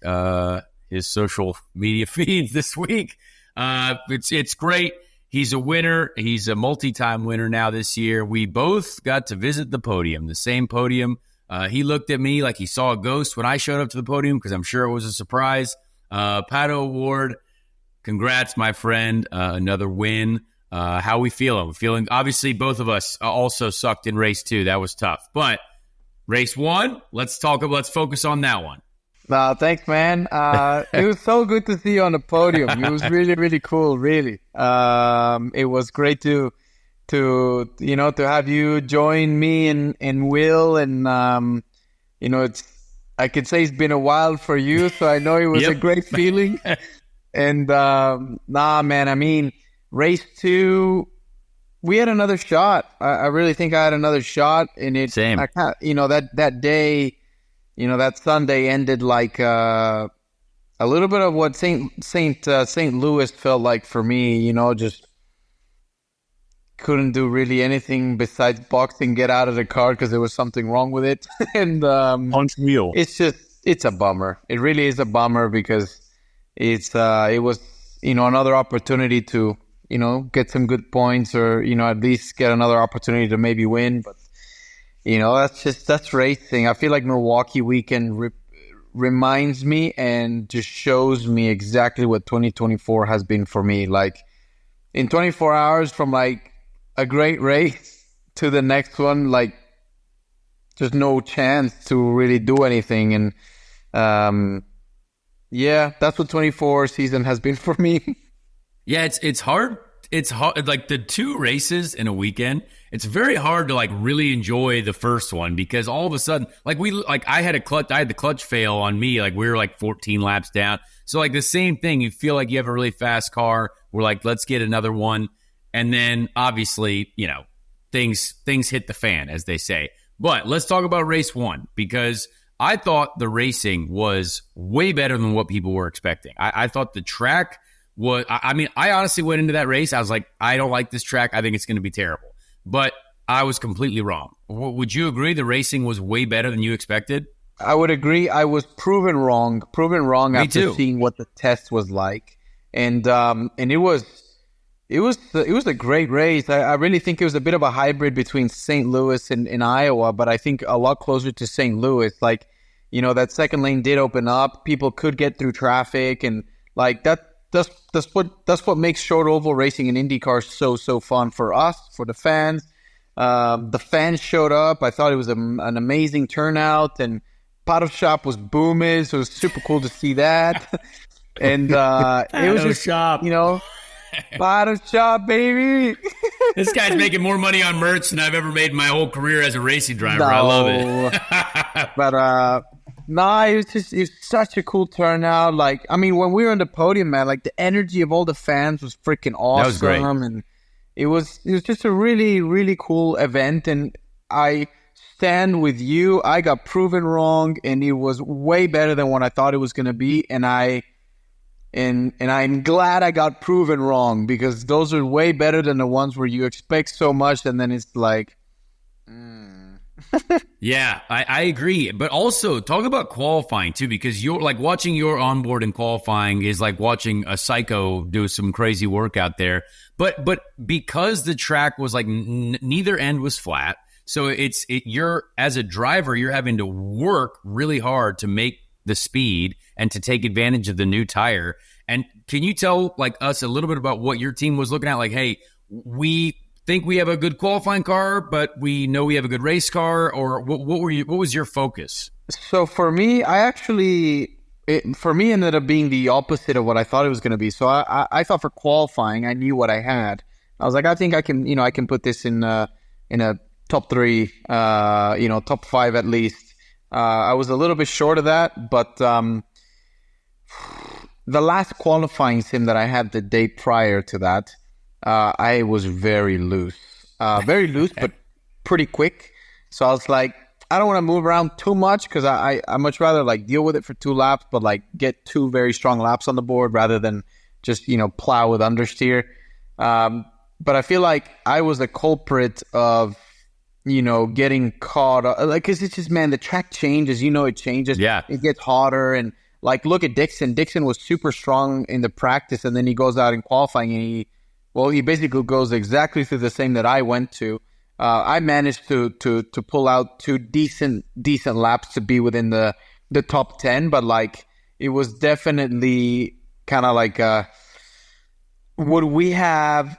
his social media feeds this week. It's great. He's a winner. He's a multi-time winner now this year. We both got to visit the podium, the same podium. He looked at me like he saw a ghost when I showed up to the podium because I'm sure it was a surprise. Pato O'Ward, congrats, my friend. Another win. How we feeling? Feeling, obviously, both of us also sucked in race 2. That was tough. But race 1, let's focus on that one. Thanks, man. It was so good to see you on the podium. It was really, really cool, really. It was great to have you join me and Will, and I could say it's been a while for you, so I know it was a great feeling. And man, I mean, race 2, we had another shot. I really think I had another shot, and it. Same. That day, that Sunday ended like a little bit of what St. Louis felt like for me. Just couldn't do really anything besides box and get out of the car because there was something wrong with it. And punch wheel. It's a bummer. It really is a bummer because it was another opportunity to get some good points or at least get another opportunity to maybe win. But that's racing. I feel like Milwaukee weekend reminds me and just shows me exactly what 2024 has been for me. Like in 24 hours from like a great race to the next one, like there's no chance to really do anything. And that's what 24 season has been for me. Yeah, it's hard. It's hard. Like the 2 races in a weekend, it's very hard to like really enjoy the first one because all of a sudden, I had the clutch fail on me. Like we were like 14 laps down. So like the same thing, you feel like you have a really fast car. We're like, let's get another one. And then obviously, things hit the fan, as they say. But let's talk about race 1 because I thought the racing was way better than what people were expecting. I thought the track was, I honestly went into that race. I was like, I don't like this track. I think it's going to be terrible. But I was completely wrong. Would you agree the racing was way better than you expected? I would agree. I was proven wrong Me after too. seeing what the test was like. And it was a great race. I really think it was a bit of a hybrid between St. Louis and Iowa, but I think a lot closer to St. Louis. Like, that second lane did open up. People could get through traffic, and like that's what makes short oval racing in IndyCar so fun for us, for the fans. The fans showed up. I thought it was an amazing turnout, and Pato shop was booming, so it was super cool to see that. And it was just shop. Pato shop, baby. This guy's making more money on merch than I've ever made in my whole career as a racing driver. I love it. But it was such a cool turnout. Like, I mean, when we were on the podium, man, like the energy of all the fans was freaking awesome. That was great. And it was just a really, really cool event. And I stand with you. I got proven wrong, and it was way better than what I thought it was going to be. And I'm glad I got proven wrong, because those are way better than the ones where you expect so much and then it's like, Yeah, I agree. But also talk about qualifying too, because you're like watching your onboard in qualifying is like watching a psycho do some crazy work out there. But because the track was like neither end was flat, so you're as a driver, you're having to work really hard to make the speed and to take advantage of the new tire. And can you tell like us a little bit about what your team was looking at? Like, hey, we think we have a good qualifying car, but we know we have a good race car, or what was your focus? So for me, it ended up being the opposite of what I thought it was going to be. So I thought for qualifying, I knew what I had. I was like, I think I can put this in a top 3, top 5 at least. I was a little bit short of that, but the last qualifying sim that I had the day prior to that, I was very loose, but pretty quick. So I was like, I don't want to move around too much, because I much rather like deal with it for 2 laps, but like get 2 very strong laps on the board rather than just, plow with understeer. But I feel like I was a culprit of, getting caught up. Like, cause it's just, man, the track changes, it changes. Yeah. It gets hotter. And like, look at Dixon. Dixon was super strong in the practice, and then he goes out in qualifying and he basically goes exactly through the same that I went to. I managed to pull out 2 decent laps to be within the top 10, but like, it was definitely kind of like, would we have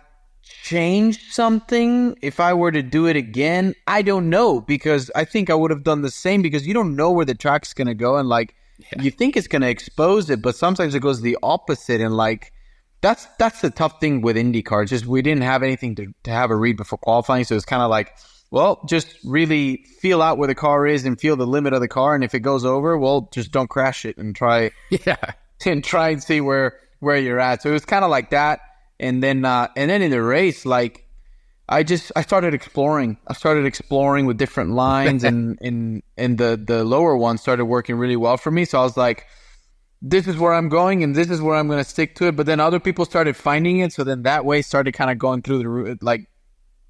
changed something if I were to do it again? I don't know, because I think I would have done the same, because you don't know where the track's going to go, and like, you think it's going to expose it, but sometimes it goes the opposite. And like, that's the tough thing with IndyCar. Just we didn't have anything to have a read before qualifying, so it's kind of like, well, just really feel out where the car is and feel the limit of the car, and if it goes over, well, just don't crash it and try and see where you're at. So it was kind of like that. And then in the race, like, I started exploring. I started exploring with different lines, and the lower one started working really well for me. So I was like, this is where I'm going, and this is where I'm going to stick to it. But then other people started finding it, so then that way started kind of going through the route, like,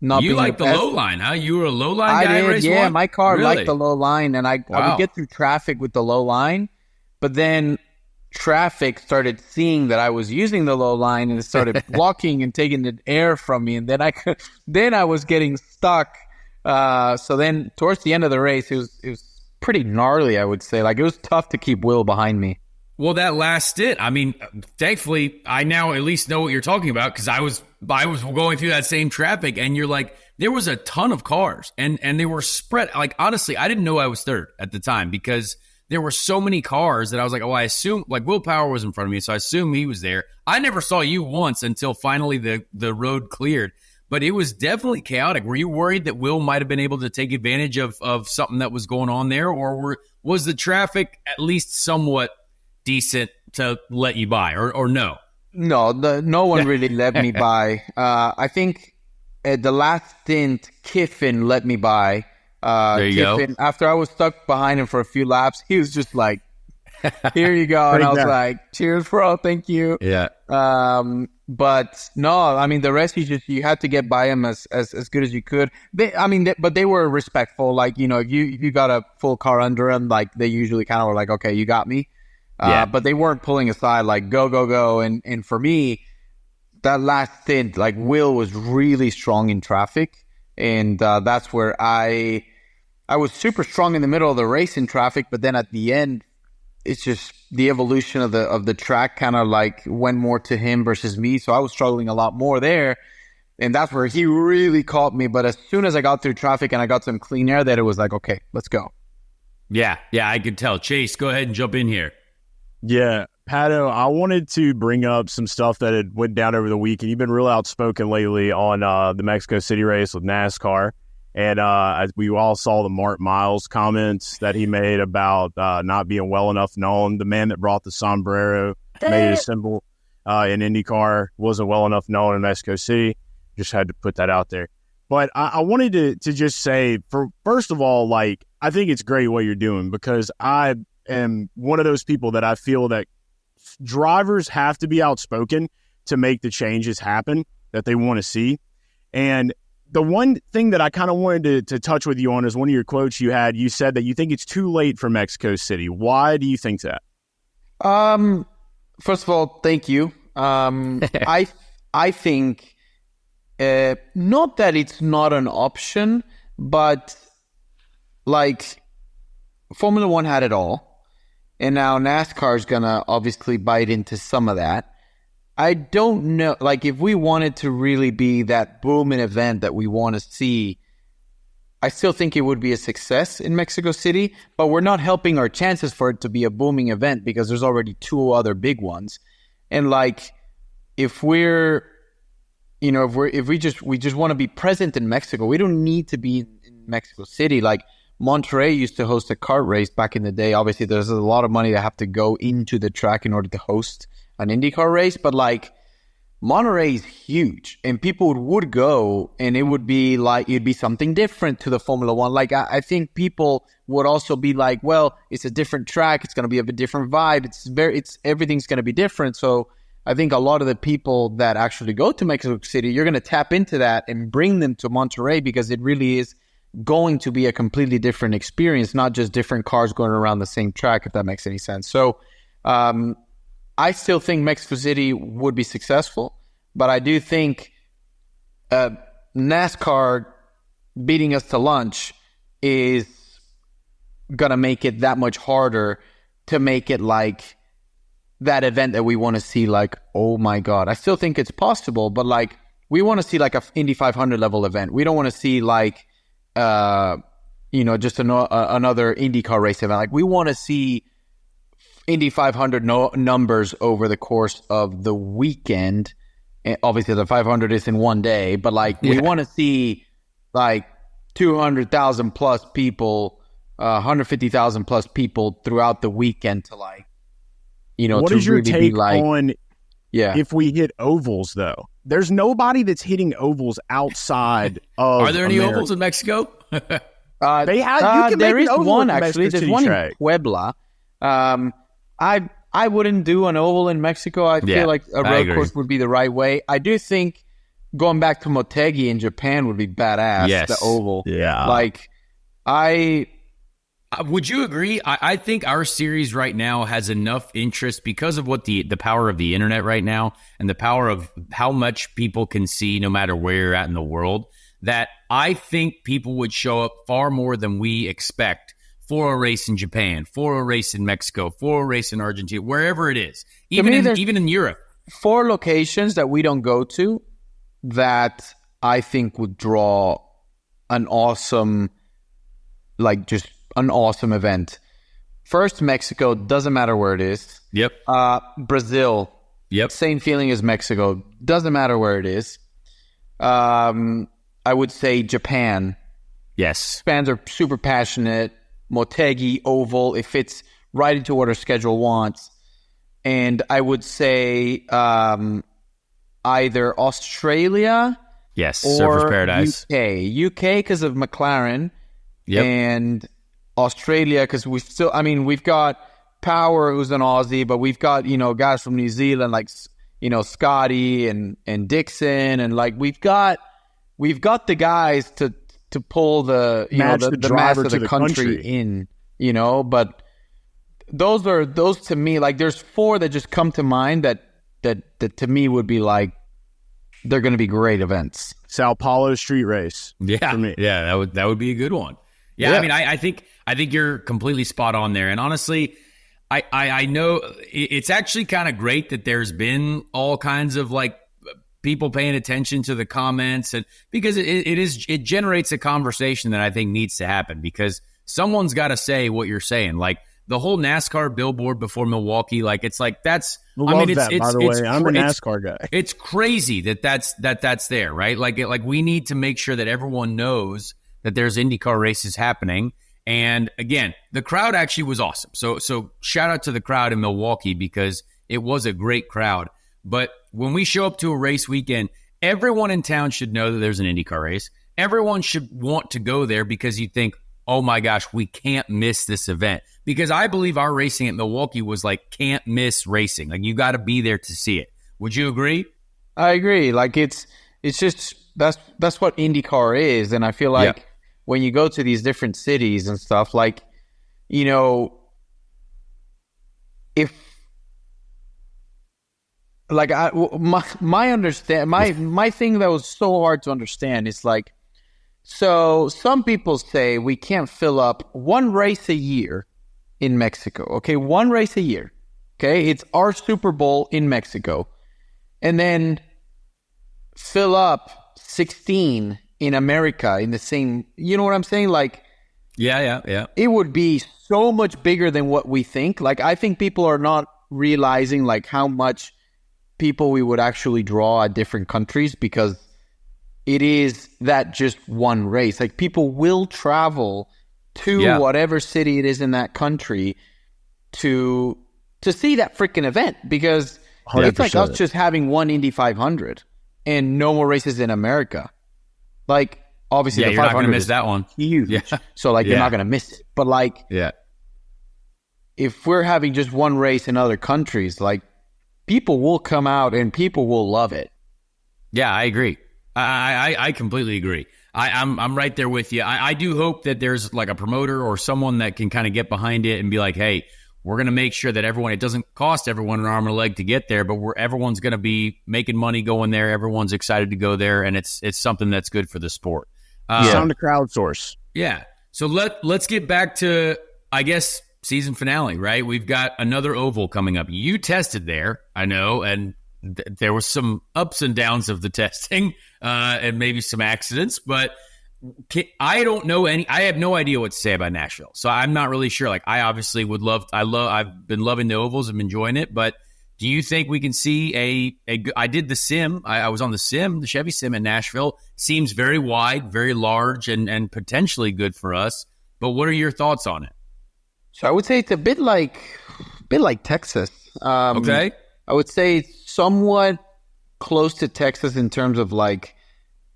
not you being like the best. low line, huh? You were a low line guy. I did, yeah. One? My car Really? liked the low line, and I would get through traffic with the low line, but then traffic started seeing that I was using the low line, and it started blocking and taking the air from me, and then I was getting stuck So then towards the end of the race, it was pretty gnarly, I would say. Like, it was tough to keep Will behind me. Well, that last stint, I mean, thankfully, I now at least know what you're talking about, because I was going through that same traffic, and you're like, there was a ton of cars, and they were spread. Like, honestly, I didn't know I was third at the time, because there were so many cars that I was like, oh, I assume, like, Will Power was in front of me, so I assume he was there. I never saw you once until finally the road cleared, but it was definitely chaotic. Were you worried that Will might have been able to take advantage of something that was going on there, or was the traffic at least somewhat decent to let you by, or no? No, no one really let me by. I think at the last stint, Kiffin let me by. There you Kiffin, go. after I was stuck behind him for a few laps, he was just like, here you go. And I was like, cheers, bro. Thank you. Yeah. But no, I mean, the rest, you had to get by him as good as you could. But they were respectful. Like, if you got a full car under him, like, they usually kind of were like, okay, you got me. But they weren't pulling aside, like, go, go, go. And for me, that last stint, like, Will was really strong in traffic. And that's where I was super strong in the middle of the race in traffic. But then at the end, it's just the evolution of the track kind of like went more to him versus me. So I was struggling a lot more there. And that's where he really caught me. But as soon as I got through traffic and I got some clean air, that it was like, okay, let's go. Yeah, I could tell. Chase, go ahead and jump in here. Yeah, Pato, I wanted to bring up some stuff that had went down over the week, and you've been real outspoken lately on the Mexico City race with NASCAR. And as we all saw the Mark Miles comments that he made about not being well enough known. The man that brought the sombrero, made it a symbol in IndyCar, wasn't well enough known in Mexico City. Just had to put that out there. But I wanted to just say, first of all, like, I think it's great what you're doing, because I am one of those people that I feel that drivers have to be outspoken to make the changes happen that they want to see. And the one thing that I kind of wanted to touch with you on is one of your quotes you had. You said that you think it's too late for Mexico City. Why do you think that? First of all, thank you. I think not that it's not an option, but like Formula One had it all. And now NASCAR is going to obviously bite into some of that. I don't know. Like, if we wanted to really be that booming event that we want to see, I still think it would be a success in Mexico City, but we're not helping our chances for it to be a booming event because there's already two other big ones. And like, if we just want to be present in Mexico, we don't need to be in Mexico City. Like, Monterrey used to host a kart race back in the day. Obviously, there's a lot of money that have to go into the track in order to host an IndyCar race. But like, Monterrey is huge, and people would go, and it would be like, it'd be something different to the Formula One. Like, I think people would also be like, well, it's a different track. It's going to be a bit different vibe. Everything's going to be different. So I think a lot of the people that actually go to Mexico City, you're going to tap into that and bring them to Monterrey, because it really is going to be a completely different experience, not just different cars going around the same track, if that makes any sense. So I still think Mexico City would be successful, but I do think NASCAR beating us to lunch is going to make it that much harder to make it like that event that we want to see. Like, oh my God, I still think it's possible, but like, we want to see like a Indy 500 level event. We don't want to see like, just another IndyCar race event. Like, we want to see Indy 500 numbers over the course of the weekend. And obviously, the 500 is in one day, but like, we want to see like 200,000 plus people, 150,000 plus people throughout the weekend to like, what to is your really take be like, on if we hit ovals though? There's nobody that's hitting ovals outside of Are there any America. ovals in Mexico? They have. You can there make is an oval one at the actually. Mexico There's City one track. in Puebla. I wouldn't do an oval in Mexico. I feel like a road course would be the right way. I do think going back to Motegi in Japan would be badass. Yes. The oval. Yeah. Like, would you agree? I think our series right now has enough interest because of what the power of the internet right now and the power of how much people can see no matter where you're at in the world, that I think people would show up far more than we expect for a race in Japan, for a race in Mexico, for a race in Argentina, wherever it is, even in Europe. 4 locations that we don't go to that I think would draw an awesome event. First, Mexico, doesn't matter where it is. Yep. Brazil. Yep. Same feeling as Mexico. Doesn't matter where it is. I would say Japan. Yes. Fans are super passionate. Motegi, Oval, it fits right into what our schedule wants. And I would say either Australia, yes, or Surfers Paradise. UK because of McLaren, yep. And Australia because we've got Power, who's an Aussie, but we've got guys from New Zealand like Scotty and Dixon, and like we've got the guys to pull the mass of the country in, but those to me, like there's 4 that just come to mind that to me would be like they're going to be great events. Sao Paulo street race. Yeah. For me. Yeah, that would be a good one. Yeah. I mean, I think you're completely spot on there. And honestly, I know it's actually kind of great that there's been all kinds of like people paying attention to the comments, and because it generates a conversation that I think needs to happen, because someone's got to say what you're saying. Like the whole NASCAR billboard before Milwaukee, like it's like that's. By the way, I'm a NASCAR guy. It's crazy that's there, right? Like we need to make sure that everyone knows that there's IndyCar races happening. And again, the crowd actually was awesome. So shout out to the crowd in Milwaukee, because it was a great crowd. But when we show up to a race weekend, everyone in town should know that there's an IndyCar race. Everyone should want to go there because you think, oh my gosh, we can't miss this event. Because I believe our racing at Milwaukee was like can't miss racing. Like you got to be there to see it. Would you agree? I agree. Like it's just that's what IndyCar is, and I feel like when you go to these different cities and stuff, like if like my thing that was so hard to understand is like, so some people say we can't fill up one race a year in Mexico. Okay, one race a year. Okay, it's our Super Bowl in Mexico, and then fill up 16 in America in the same. You know what I'm saying? Like, yeah. It would be so much bigger than what we think. Like, I think people are not realizing like how much people we would actually draw at different countries, because it is that just one race. Like people will travel to whatever city it is in that country to see that freaking event, because 100%. It's like us just having one Indy 500 and no more races in America. Like obviously the 500 miss that one. Huge. Yeah. So like you're not going to miss it. But like if we're having just one race in other countries, like people will come out and people will love it. Yeah, I agree. I completely agree. I'm right there with you. I do hope that there's like a promoter or someone that can kind of get behind it and be like, hey, we're going to make sure that everyone, it doesn't cost everyone an arm and a leg to get there, but everyone's going to be making money going there. Everyone's excited to go there, and it's something that's good for the sport. Time to crowdsource. Yeah. So let's get back to, I guess, season finale, right? We've got another oval coming up. You tested there, I know, and there was some ups and downs of the testing and maybe some accidents, but I don't know I have no idea what to say about Nashville. So I'm not really sure. Like I obviously I've been loving the ovals. I'm enjoying it, but do you think we can see I did the sim. I was on the Chevy sim in Nashville. Seems very wide, very large, and potentially good for us. But what are your thoughts on it? So I would say it's a bit like Texas. Okay. I would say it's somewhat close to Texas in terms of like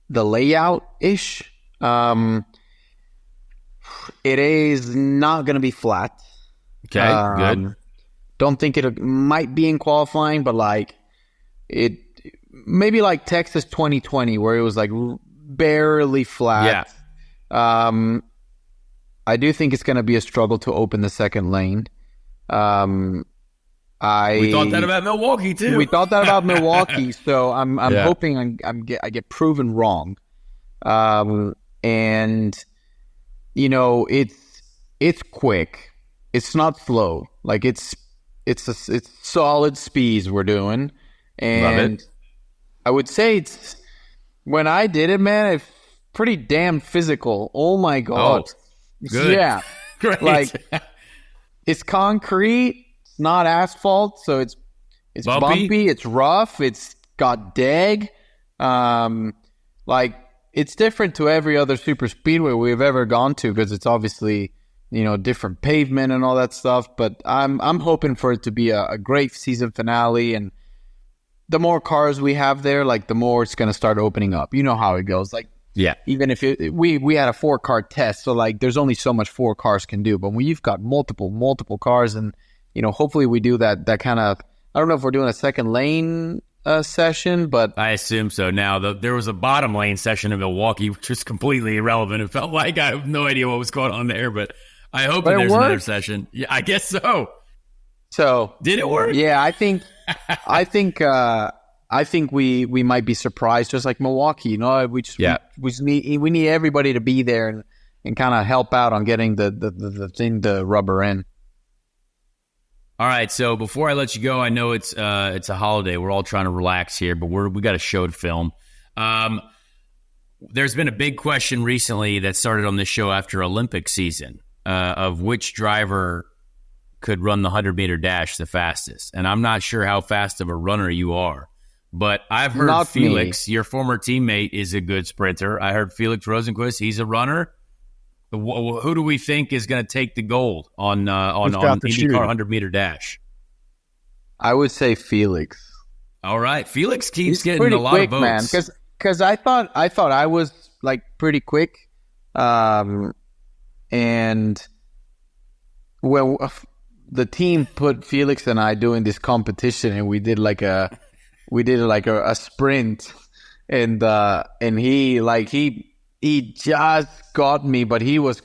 the layout ish. It is not going to be flat. Okay, good. Don't think it might be in qualifying, but like it maybe like Texas 2020 where it was like barely flat. Yeah. I do think it's going to be a struggle to open the second lane. We thought that about Milwaukee too. We thought that about Milwaukee, so I'm hoping I get proven wrong. And it's quick. It's not slow. Like it's solid speeds we're doing. And love it. I would say when I did it, man, it's pretty damn physical. Oh my God. Oh, good. Yeah. Great. Like it's concrete. It's not asphalt. So it's bumpy. It's rough. It's got dag. Like it's different to every other super speedway we've ever gone to because it's obviously, different pavement and all that stuff. But I'm hoping for it to be a great season finale. And the more cars we have there, like the more it's going to start opening up. You know how it goes. Like, yeah, even if we had a 4-car test, so like there's only so much 4 cars can do. But when you've got multiple cars, and hopefully we do that kind of. I don't know if we're doing a second lane session, but I assume so. Now there was a bottom lane session in Milwaukee, which was completely irrelevant. It felt like I have no idea what was going on there, but I hope that there's another session. Yeah, I guess so. So did it work? Yeah, I think we might be surprised, just like Milwaukee. We need everybody to be there and kind of help out on getting the thing to rubber in. All right, so before I let you go, I know it's a holiday. We're all trying to relax here, but we got a show to film. There's been a big question recently that started on this show after Olympic season of which driver could run the 100-meter dash the fastest. And I'm not sure how fast of a runner you are, but I've heard Not Felix, me. your former teammate, is a good sprinter. I heard Felix Rosenquist, he's a runner. Who do we think is going to take the gold on IndyCar 100-meter dash? I would say Felix. All right, Felix keeps He's getting pretty a lot quick, of votes, man. Because I thought I was like pretty quick, and when the team put Felix and I doing this competition, and we did like a sprint, and he just got me, but he was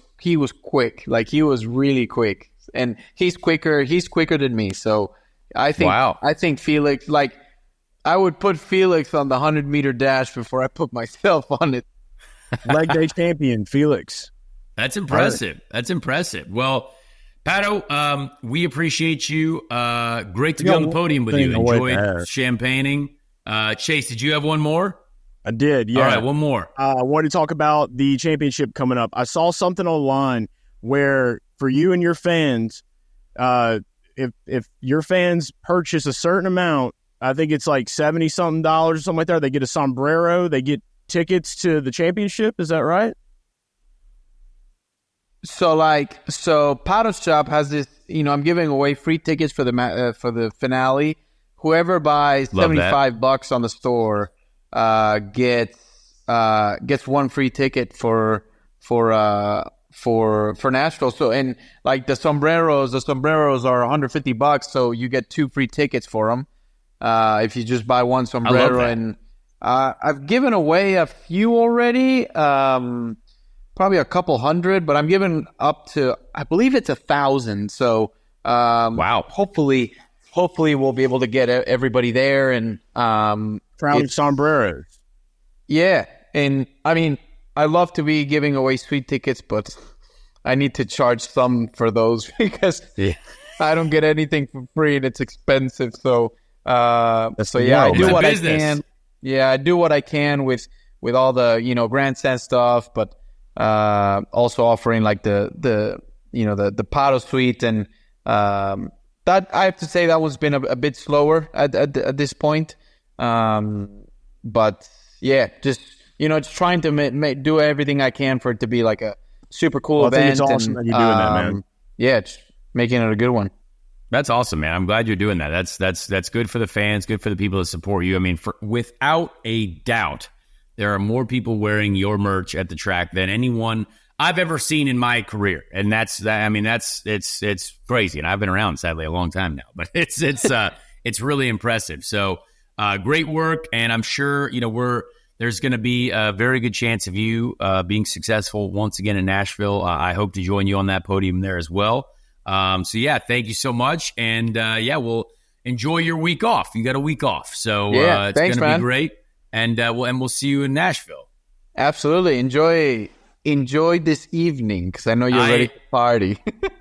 quick. Like he was really quick, and he's quicker than me. So I think Felix, like I would put Felix on the 100-meter dash before I put myself on it. Leg day champion Felix. That's impressive. That's impressive. Well, Pato, we appreciate you. Great to be on the podium with you. Enjoyed champagning. Chase, did you have one more? I did, yeah. All right, one more. I wanted to talk about the championship coming up. I saw something online where for you and your fans, if your fans purchase a certain amount, I think it's like $70-something or something like that, they get a sombrero, they get tickets to the championship. Is that right? So Pato's shop has this, I'm giving away free tickets for the finale. Whoever buys $75 on the store gets one free ticket for Nashville. So, and like the sombreros are $150, so you get 2 free tickets for them if you just buy one sombrero. And I've given away a few already. Probably a couple hundred, but I'm giving up to, I believe it's 1,000. So, wow. Hopefully we'll be able to get everybody there and, Crown sombreros. Yeah. And I mean, I love to be giving away sweet tickets, but I need to charge some for those because I don't get anything for free and it's expensive. So, I do what I can. Yeah. I do what I can with all the, grandstand stuff, but, also offering like the Pato suite, and that I have to say that one's been a bit slower at this point. But yeah, just just trying to do everything I can for it to be like a super cool event. I think it's awesome that you're doing that, man. Yeah, just making it a good one. That's awesome, man. I'm glad you're doing that. That's good for the fans, good for the people that support you. I mean, without a doubt, there are more people wearing your merch at the track than anyone I've ever seen in my career, and it's crazy. And I've been around, sadly, a long time now, but it's really impressive. So great work, and I'm sure there's going to be a very good chance of you being successful once again in Nashville. I hope to join you on that podium there as well. Thank you so much, and we'll enjoy your week off. You got a week off, so it's going to be great. And we'll see you in Nashville. Absolutely. Enjoy this evening because I know you're ready to party.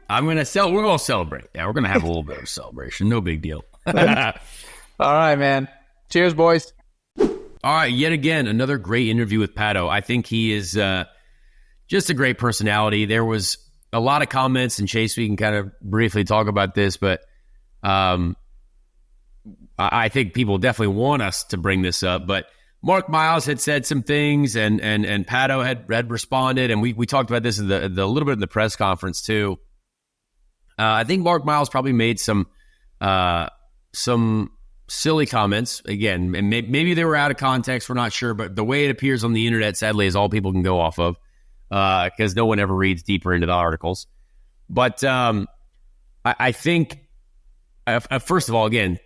We're going to celebrate. Yeah, we're going to have a little bit of celebration. No big deal. All right, man. Cheers, boys. All right, yet again, another great interview with Pato. I think he is just a great personality. There was a lot of comments, and Chase, we can kind of briefly talk about this, but I think people definitely want us to bring this up. But Mark Miles had said some things, and Pato had responded, and we talked about this in the little bit in the press conference too. I think Mark Miles probably made some silly comments again, and maybe they were out of context. We're not sure, but the way it appears on the internet, sadly, is all people can go off of because no one ever reads deeper into the articles. But I think first of all, again,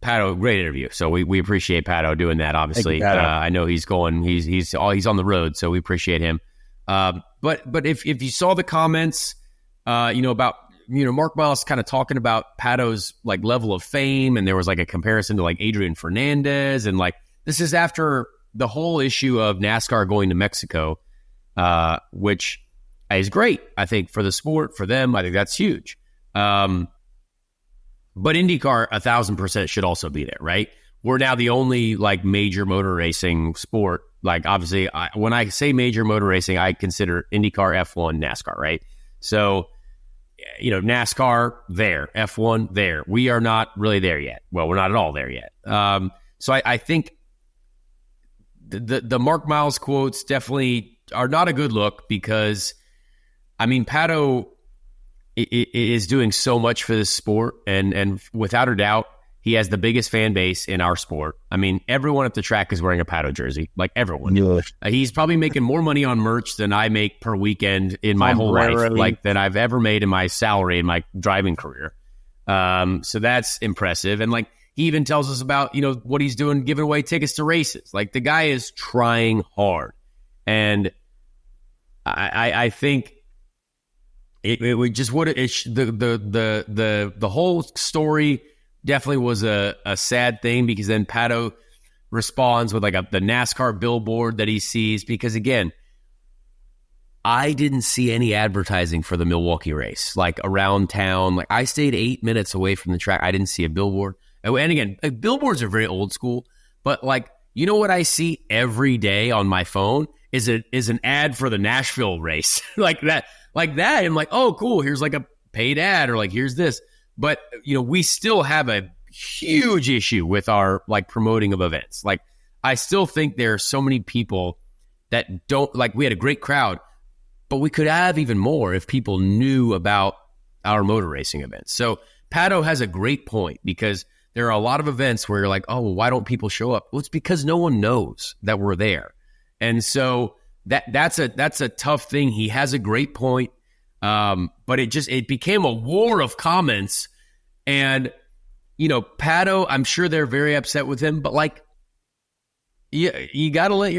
Pato, great interview. So we appreciate Pato doing that. Obviously, I know he's on the road, so we appreciate him. But if you saw the comments, about Mark Miles kind of talking about Pato's like level of fame, and there was like a comparison to like Adrian Fernandez, and like this is after the whole issue of NASCAR going to Mexico, which is great. I think for the sport, for them, I think that's huge. But IndyCar 1,000% should also be there, right? We're now the only like major motor racing sport. Like obviously, when I say major motor racing, I consider IndyCar, F1, NASCAR, right? So, NASCAR there, F1 there. We are not really there yet. Well, we're not at all there yet. So I think the Mark Miles quotes definitely are not a good look because, Pato is doing so much for this sport, and without a doubt, he has the biggest fan base in our sport. Everyone at the track is wearing a Pato jersey, like everyone. Yeah. He's probably making more money on merch than I make per weekend in my whole life, like that I've ever made in my salary in my driving career. So that's impressive. And like he even tells us about, what he's doing, giving away tickets to races. Like the guy is trying hard. And I think it would just the whole story definitely was a sad thing, because then Pato responds with like the NASCAR billboard that he sees, because again, I didn't see any advertising for the Milwaukee race like around town. Like I stayed 8 minutes away from the track. I didn't see a billboard. And again, billboards are very old school, but like, what I see every day on my phone is an ad for the Nashville race. like that. I'm like, oh, cool. Here's like a paid ad, or like, here's this. But, we still have a huge issue with our like promoting of events. Like, I still think there are so many people that don't like, we had a great crowd, but we could have even more if people knew about our motor racing events. So Pato has a great point, because there are a lot of events where you're like, oh, well, why don't people show up? Well, it's because no one knows that we're there. And so that's a tough thing. He has a great point. But it became a war of comments, and, Pato, I'm sure they're very upset with him, but like, you got to let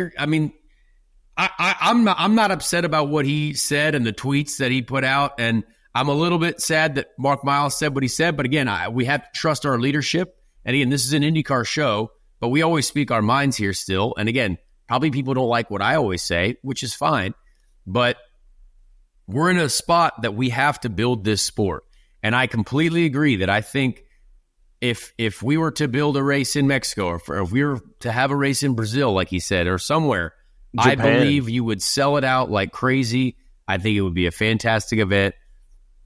I'm not upset about what he said and the tweets that he put out. And I'm a little bit sad that Mark Miles said what he said, but again, we have to trust our leadership. And again, this is an IndyCar show, but we always speak our minds here still. And again, probably people don't like what I always say, which is fine, but we're in a spot that we have to build this sport. And I completely agree that I think if we were to build a race in Mexico, or if we were to have a race in Brazil, like he said, or somewhere, Japan, I believe you would sell it out like crazy. I think it would be a fantastic event,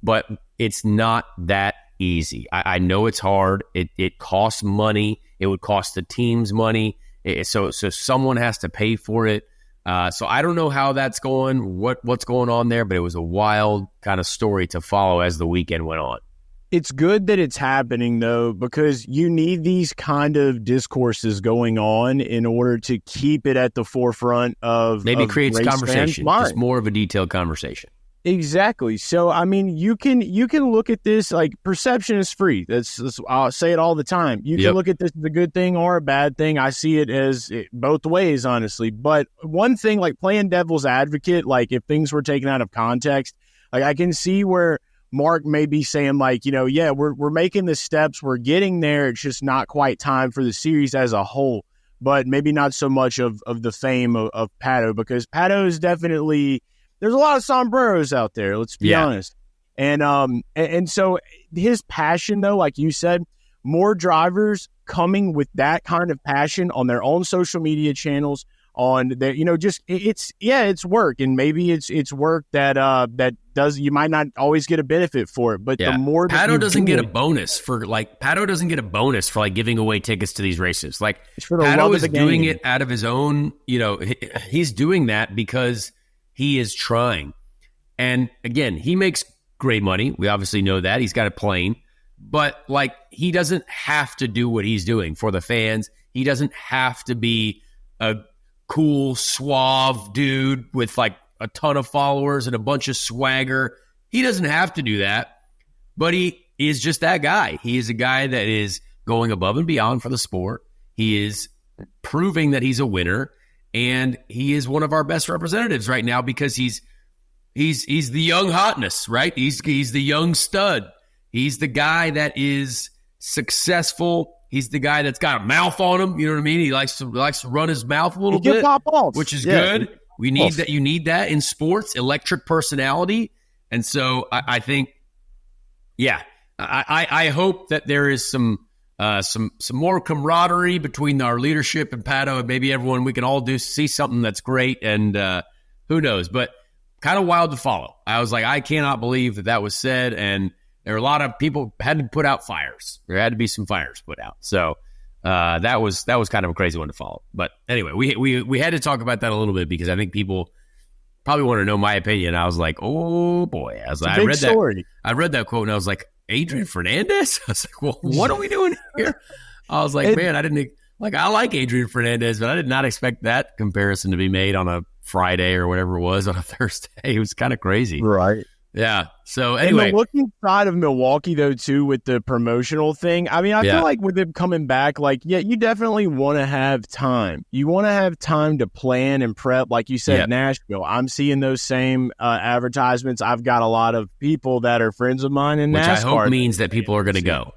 but it's not that easy. I know it's hard. It costs money. It would cost the teams money. So someone has to pay for it. So I don't know how that's going, what's going on there, but it was a wild kind of story to follow as the weekend went on. It's good that it's happening, though, because you need these kind of discourses going on in order to keep it at the forefront of maybe creates conversation, just more of a detailed conversation. Exactly. So, you can look at this like perception is free. That's I'll say it all the time. You can look at this as a good thing or a bad thing. I see it as both ways, honestly. But one thing, like playing devil's advocate, like if things were taken out of context, like I can see where Mark may be saying like, we're making the steps, we're getting there. It's just not quite time for the series as a whole. but maybe not so much of the fame of Pato, because Pato is definitely, there's a lot of sombreros out there. Let's be honest. And so his passion, though, like you said, more drivers coming with that kind of passion on their own social media channels, on their, just it's work, and maybe it's work that does, you might not always get a benefit for it, but the more that Pato doesn't get a bonus for giving away tickets to these races. Like, Pato is doing it out of his own, he's doing that because he is trying. And again, he makes great money. We obviously know that. He's got a plane. But, like, he doesn't have to do what he's doing for the fans. He doesn't have to be a cool, suave dude with, like, a ton of followers and a bunch of swagger. He doesn't have to do that. But he is just that guy. He is a guy that is going above and beyond for the sport. He is proving that he's a winner. And he is one of our best representatives right now because he's the young hotness, right? He's the young stud. He's the guy that is successful. He's the guy that's got a mouth on him. You know what I mean? He likes to run his mouth a little bit, which is good. We need that. You need that in sports, electric personality. And so I think, I hope that there is some more camaraderie between our leadership and Pato, and maybe everyone, we can all see something that's great. And who knows? But kind of wild to follow. I was like, I cannot believe that was said, and there were a lot of people had to put out fires. There had to be some fires put out. So that was kind of a crazy one to follow. But anyway, we had to talk about that a little bit because I think people probably want to know my opinion. I was like, oh boy, I read that quote and I was like, Adrian Fernandez? I was like, well, what are we doing here? I was like, man, I like Adrian Fernandez, but I did not expect that comparison to be made on a Friday or whatever it was on a Thursday. It was kind of crazy. Right. Yeah. So anyway, and the looking side of Milwaukee, though, too, with the promotional thing. I mean, I feel like with them coming back, you definitely want to have time. You want to have time to plan and prep. Like you said, Nashville. I'm seeing those same advertisements. I've got a lot of people that are friends of mine in NASCAR. Which I hope means that people are going to go.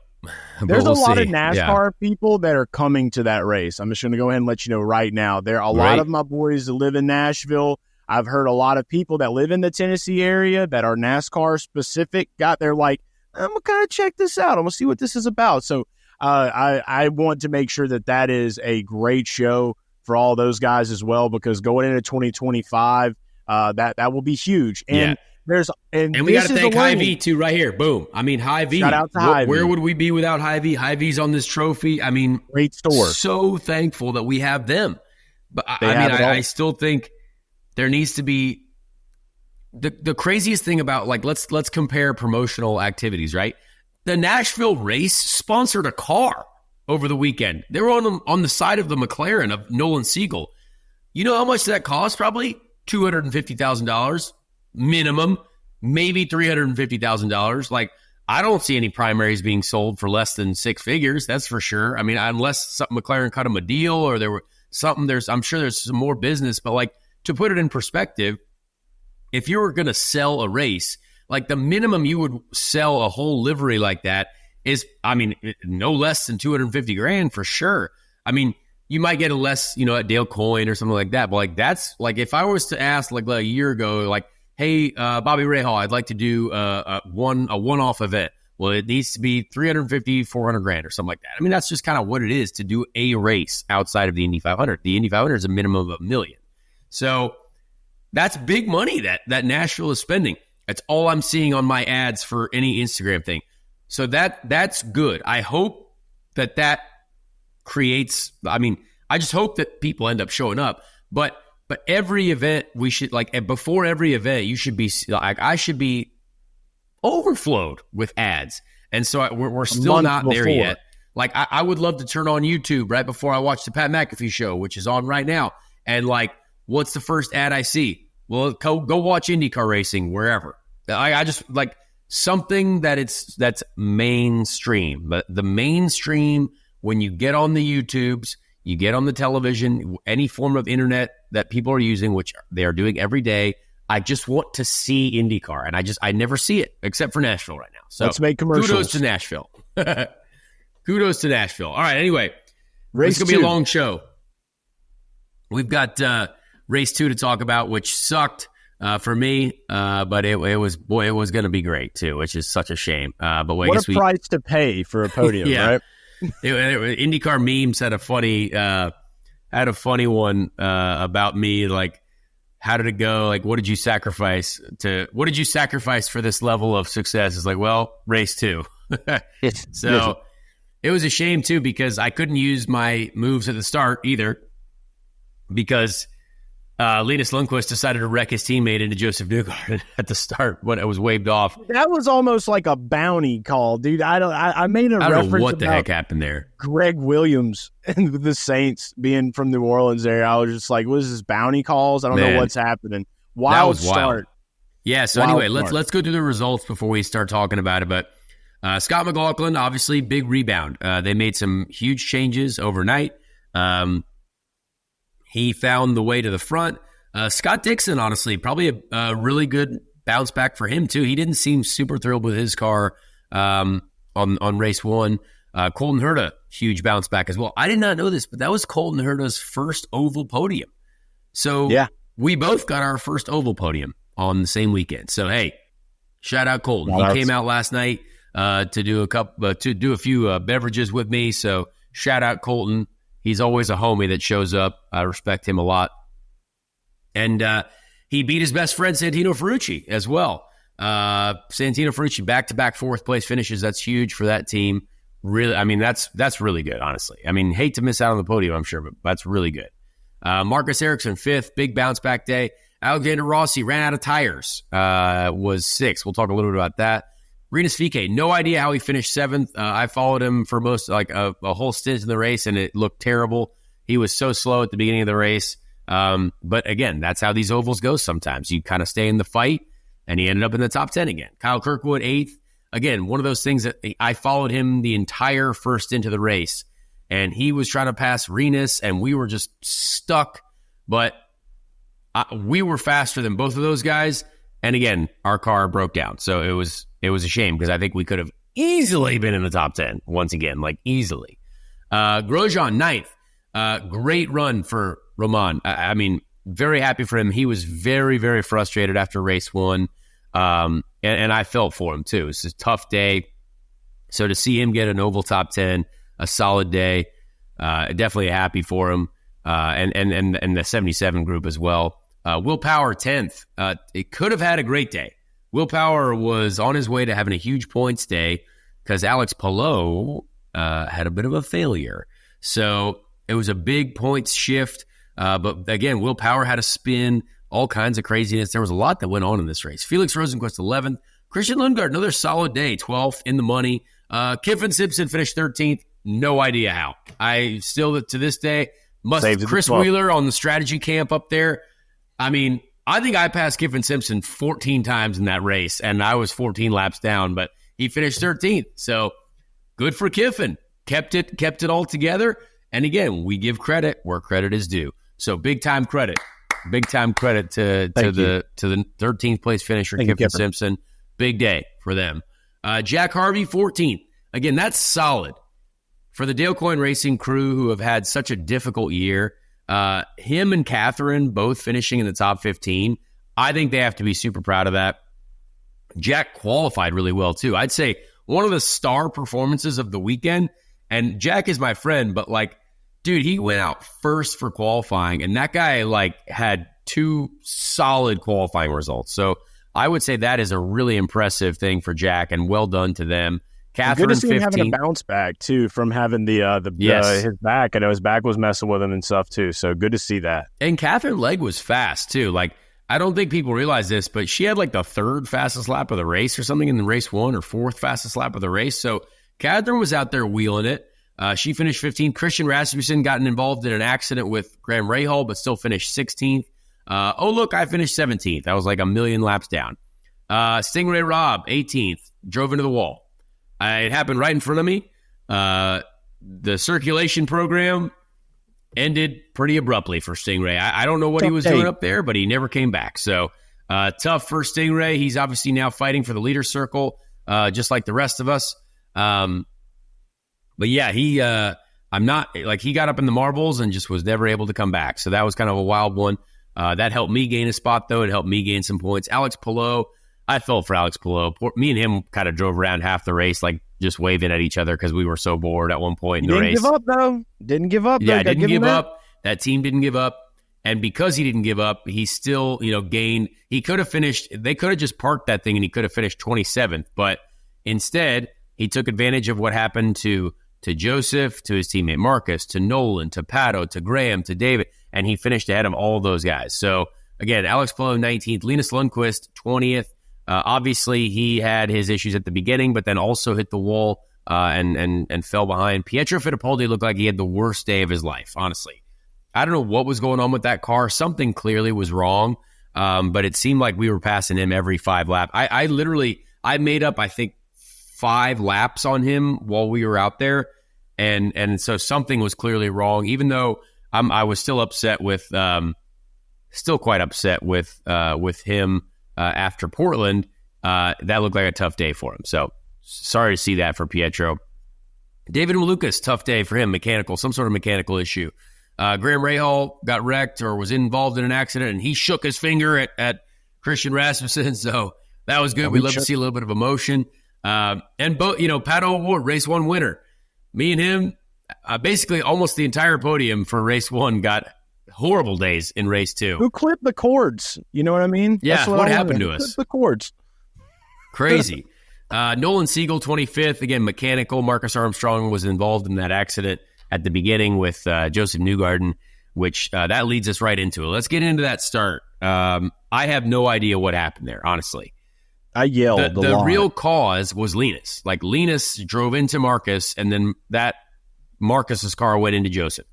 There's a lot of NASCAR people that are coming to that race. I'm just going to go ahead and let you know right now. There are a lot of my boys that live in Nashville. I've heard a lot of people that live in the Tennessee area that are NASCAR specific. They're like, I'm going to kind of check this out. I'm going to see what this is about. So I want to make sure that is a great show for all those guys as well, because going into 2025, that will be huge. And and we got to thank Hy-Vee too, right here. Boom. I mean, Hy-Vee. Shout out to Hy-Vee. Where would we be without Hy-Vee? Hy-Vee's on this trophy. I mean, great store. So thankful that we have them. But I still think there needs to be the craziest thing about, like, let's compare promotional activities, right? The Nashville race sponsored a car over the weekend. They were on the side of the McLaren of Nolan Siegel. You know how much that cost? Probably $250,000 minimum, maybe $350,000. Like, I don't see any primaries being sold for less than six figures. That's for sure. I mean, unless McLaren cut them a deal or there were something. I'm sure there's some more business, but like, to put it in perspective, if you were going to sell a race, like, the minimum you would sell a whole livery like that is, I mean, no less than $250,000 for sure. I mean, you might get a less, at Dale Coyne or something like that. But like, that's like, if I was to ask like a year ago, like, hey, Bobby Rahal, I'd like to do a one-off event. Well, it needs to be $350,000, $400,000 or something like that. I mean, that's just kind of what it is to do a race outside of the Indy 500. The Indy 500 is a minimum of $1 million. So that's big money that Nashville is spending. That's all I'm seeing on my ads for any Instagram thing. So that's good. I hope that creates, I mean, I just hope that people end up showing up. But every event, we should, like, before every event, you should be, like, I should be overflowed with ads. And so we're still not there yet. Like, I would love to turn on YouTube right before I watch the Pat McAfee show, which is on right now. And like, what's the first ad I see? Well, go watch IndyCar racing wherever. I just like something that's mainstream. But the mainstream, when you get on the YouTubes, you get on the television, any form of internet that people are using, which they are doing every day, I just want to see IndyCar, and I never see it except for Nashville right now. So let's make commercials. Kudos to Nashville. Kudos to Nashville. All right. Anyway, it's gonna be a long show. we've got race 2 to talk about, which sucked for me, but it was going to be great too, which is such a shame. But I what guess a price to pay for a podium, right? IndyCar memes had a funny one about me, like, how did it go? Like, what did you sacrifice for this level of success? It's like, well, race 2. So it was a shame too, because I couldn't use my moves at the start either, because Linus Lundqvist decided to wreck his teammate into Joseph Newgarden at the start when it was waved off. That was almost like a bounty call, dude. I made a reference. I don't know what the heck happened there. Greg Williams and the Saints being from New Orleans area. I was just like, what is this, bounty calls? I don't know what's happening. Wild start. Yeah, so anyway, let's go through the results before we start talking about it. But Scott McLaughlin, obviously, big rebound. They made some huge changes overnight. He found the way to the front. Scott Dixon, honestly, probably a really good bounce back for him, too. He didn't seem super thrilled with his car on race 1. Colton Herta, huge bounce back as well. I did not know this, but that was Colton Herta's first oval podium. So we both got our first oval podium on the same weekend. So, hey, shout out Colton. He came out last night to do a few beverages with me. So shout out Colton. He's always a homie that shows up. I respect him a lot. And he beat his best friend, Santino Ferrucci, as well. Santino Ferrucci, back-to-back fourth place finishes. That's huge for that team. Really, I mean, that's really good, honestly. I mean, hate to miss out on the podium, I'm sure, but that's really good. Marcus Ericsson, 5th, big bounce-back day. Alexander Rossi ran out of tires, was 6th. We'll talk a little bit about that. Rinus VeeKay, no idea how he finished 7th. I followed him for most, like a whole stint in the race, and it looked terrible. He was so slow at the beginning of the race. But again, that's how these ovals go sometimes. You kind of stay in the fight, and he ended up in the top 10 again. Kyle Kirkwood, 8th. Again, one of those things that I followed him the entire first into the race, and he was trying to pass Rinus, and we were just stuck. But we were faster than both of those guys. And again, our car broke down. So it was a shame, because I think we could have easily been in the top 10 once again, like easily. Grosjean, 9th. Great run for Roman. I mean, very happy for him. He was very, very frustrated after race 1. And I felt for him too. It's a tough day. So to see him get an oval top 10, a solid day, definitely happy for him. And the 77 group as well. Will Power, 10th. It could have had a great day. Will Power was on his way to having a huge points day, because Alex Palou had a bit of a failure. So it was a big points shift. But again, Will Power had a spin, all kinds of craziness. There was a lot that went on in this race. Felix Rosenqvist, 11th. Christian Lundgaard, another solid day, 12th, in the money. Kiffin Simpson finished 13th. No idea how. I still, to this day, Chris Wheeler on the strategy camp up there. I mean, I think I passed Kiffin Simpson 14 times in that race, and I was 14 laps down, but he finished 13th. So good for Kiffin. Kept it all together. And again, we give credit where credit is due. So big time credit to the 13th place finisher, Kiffin Simpson. Big day for them. Jack Harvey, 14th. Again, that's solid for the Dale Coyne Racing crew, who have had such a difficult year. Him and Catherine both finishing in the top 15. I think they have to be super proud of that. Jack qualified really well too. I'd say one of the star performances of the weekend. And Jack is my friend, but like, dude, he went out first for qualifying, and that guy like had 2 solid qualifying results. So I would say that is a really impressive thing for Jack, and well done to them. Catherine, good to see 15th. him having a bounce back too from having his back. I know his back was messing with him and stuff too. So good to see that. And Catherine leg was fast too. Like, I don't think people realize this, but she had like the 3rd fastest lap of the race or something in the race 1, or 4th fastest lap of the race. So Catherine was out there wheeling it. She finished 15th. Christian Rasmussen gotten involved in an accident with Graham Rahal, but still finished 16th. I finished 17th. I was like a million laps down. Stingray Robb, 18th. Drove into the wall. It happened right in front of me. The circulation program ended pretty abruptly for Stingray. I don't know what he was doing up there, but he never came back. So tough for Stingray. He's obviously now fighting for the leader circle, just like the rest of us. But yeah, I'm not like he got up in the marbles and just was never able to come back. So that was kind of a wild one. That helped me gain a spot, though. It helped me gain some points. Alex Palou, I felt for Alex Palou. Me and him kind of drove around half the race, like just waving at each other because we were so bored at one point in the race. Didn't give up, though. Didn't give up. Yeah, didn't give up. That team didn't give up. And because he didn't give up, he still, gained. He could have finished. They could have just parked that thing and he could have finished 27th. But instead, he took advantage of what happened to Joseph, to his teammate Marcus, to Nolan, to Pato, to Graham, to David, and he finished ahead of all those guys. So, again, Alex Palou, 19th. Linus Lundqvist, 20th. Obviously, he had his issues at the beginning, but then also hit the wall and fell behind. Pietro Fittipaldi looked like he had the worst day of his life, honestly. I don't know what was going on with that car. Something clearly was wrong, but it seemed like we were passing him every 5 laps. I made up, I think, 5 laps on him while we were out there, and so something was clearly wrong. Even though I was still upset with, still quite upset with him after Portland. That looked like a tough day for him. So sorry to see that for Pietro. David Malukas, tough day for him. Some sort of mechanical issue. Graham Rahal got wrecked or was involved in an accident, and he shook his finger at Christian Rasmussen. So that was good. We love to see a little bit of emotion. And both, Pato O'Ward, race 1 winner. Me and him, basically almost the entire podium for race 1 got horrible days in race 2. Who clipped the cords? You know what I mean? Yeah, That's what happened to us? Clipped the cords. Crazy. Nolan Siegel, 25th. Again, mechanical. Marcus Armstrong was involved in that accident at the beginning with Joseph Newgarden, which that leads us right into it. Let's get into that start. I have no idea what happened there, honestly. I yelled. The real cause was Linus. Like, Linus drove into Marcus, and then that Marcus's car went into Joseph.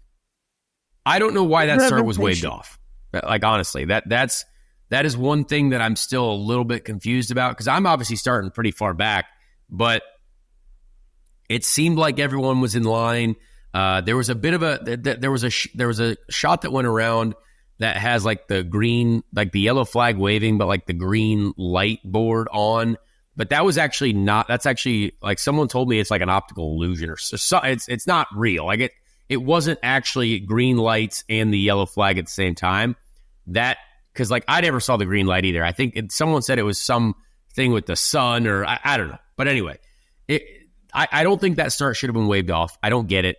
I don't know why that start was waved off. Like, honestly, that is one thing that I'm still a little bit confused about, because I'm obviously starting pretty far back, but it seemed like everyone was in line. There was a bit of there was a shot that went around that has like the green, like the yellow flag waving, but like the green light board on. But that was actually not. That's actually, like, someone told me it's like an optical illusion, or so. It's not real. Like it wasn't actually green lights and the yellow flag at the same time. Because like I never saw the green light either. I think someone said it was some thing with the sun, or I don't know. But anyway, I don't think that start should have been waved off. I don't get it.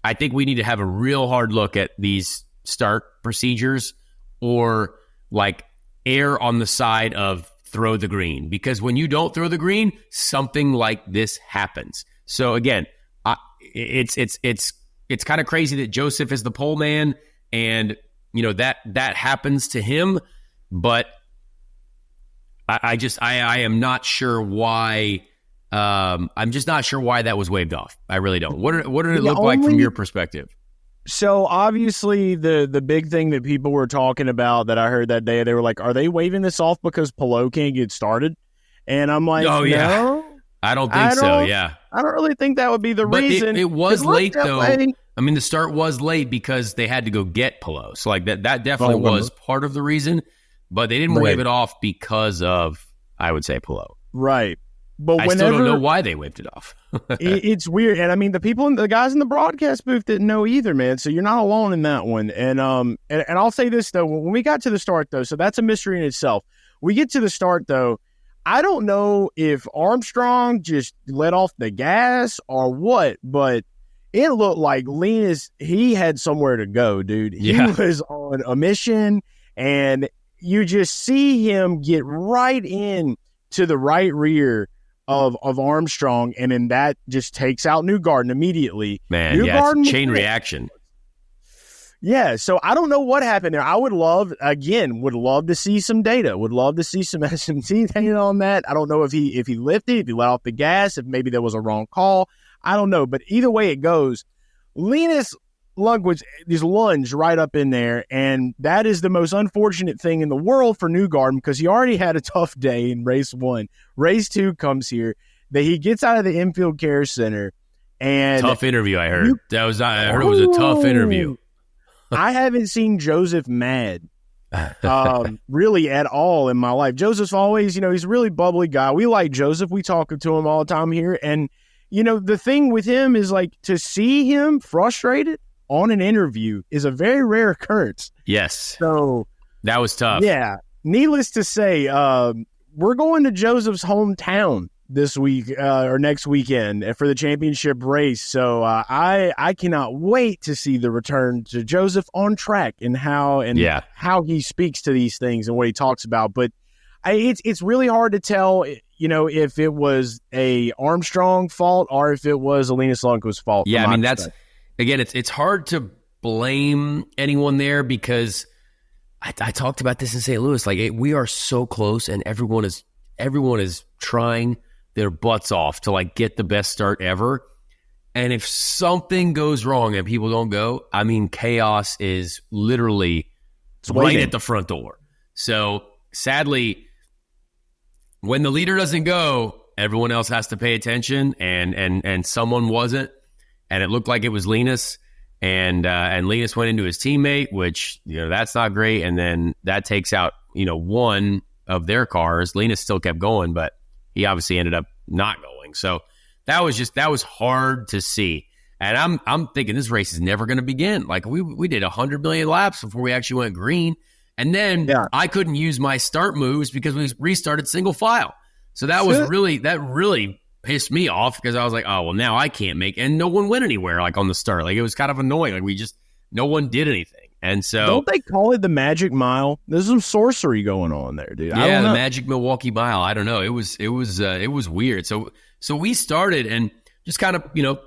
I think we need to have a real hard look at these start procedures, or like err on the side of throw the green, because when you don't throw the green, something like this happens. So again, it's kind of crazy that Joseph is the pole man, and that happens to him, but I am not sure why. I'm just not sure why that was waved off. I really don't. What did it look like from your perspective? So obviously the big thing that people were talking about that I heard that day, they were like, are they waving this off because Palou can't get started? And I'm like, oh, yeah. No, I don't think so, yeah. I don't really think that would be the reason. It was late, though. I mean, the start was late because they had to go get Palou. So like that definitely was part of the reason, but they didn't wave it off because of, I would say, Palou. Right. But I still don't know why they waved it off. It's weird. And I mean, the guys in the broadcast booth didn't know either, man. So you're not alone in that one. And I'll say this, though. When we got to the start, though, so that's a mystery in itself. We get to the start, though. I don't know if Armstrong just let off the gas or what, but it looked like Linus, he had somewhere to go, dude. He was on a mission, and you just see him get right in to the right rear of Armstrong, and then that just takes out Newgarden immediately. Man, Newgarden, it's a chain reaction. Yeah, so I don't know what happened there. I would love to see some data. Would love to see some SMT data on that. I don't know if he lifted, if he let off the gas, if maybe there was a wrong call. I don't know, but either way it goes, Linus Lundqvist just lunged right up in there, and that is the most unfortunate thing in the world for Newgarden, because he already had a tough day in race 1. Race 2 comes here, that he gets out of the infield care center, and tough interview. I heard I heard it was a tough interview. I haven't seen Joseph mad really at all in my life. Joseph's always, he's a really bubbly guy. We like Joseph. We talk to him all the time here, and the thing with him is like to see him frustrated on an interview is a very rare occurrence. Yes. So that was tough. Yeah. Needless to say, we're going to Joseph's hometown this week or next weekend for the championship race. So I cannot wait to see the return to Joseph on track and how he speaks to these things and what he talks about. But it's really hard to tell, if it was a Armstrong fault or if it was Linus Lundqvist's fault. Yeah, I mean, it's hard to blame anyone there because I talked about this in St. Louis. Like, we are so close, and everyone is trying their butts off to like get the best start ever. And if something goes wrong and people don't go, I mean, chaos is literally right at the front door. So sadly, when the leader doesn't go, everyone else has to pay attention, and someone wasn't, and it looked like it was Linus, and Linus went into his teammate, which that's not great, and then that takes out one of their cars. Linus still kept going, but he obviously ended up not going. So that was hard to see, and I'm thinking this race is never going to begin. Like we did 100 million laps before we actually went green. And then I couldn't use my start moves because we restarted single file. So that really pissed me off because I was like, oh, well, now I can't make, and no one went anywhere like on the start. Like it was kind of annoying. Like no one did anything. And so don't they call it the Magic Mile? There's some sorcery going on there, dude. Yeah, the Magic Milwaukee Mile. I don't know. It was weird. So we started and just kind of,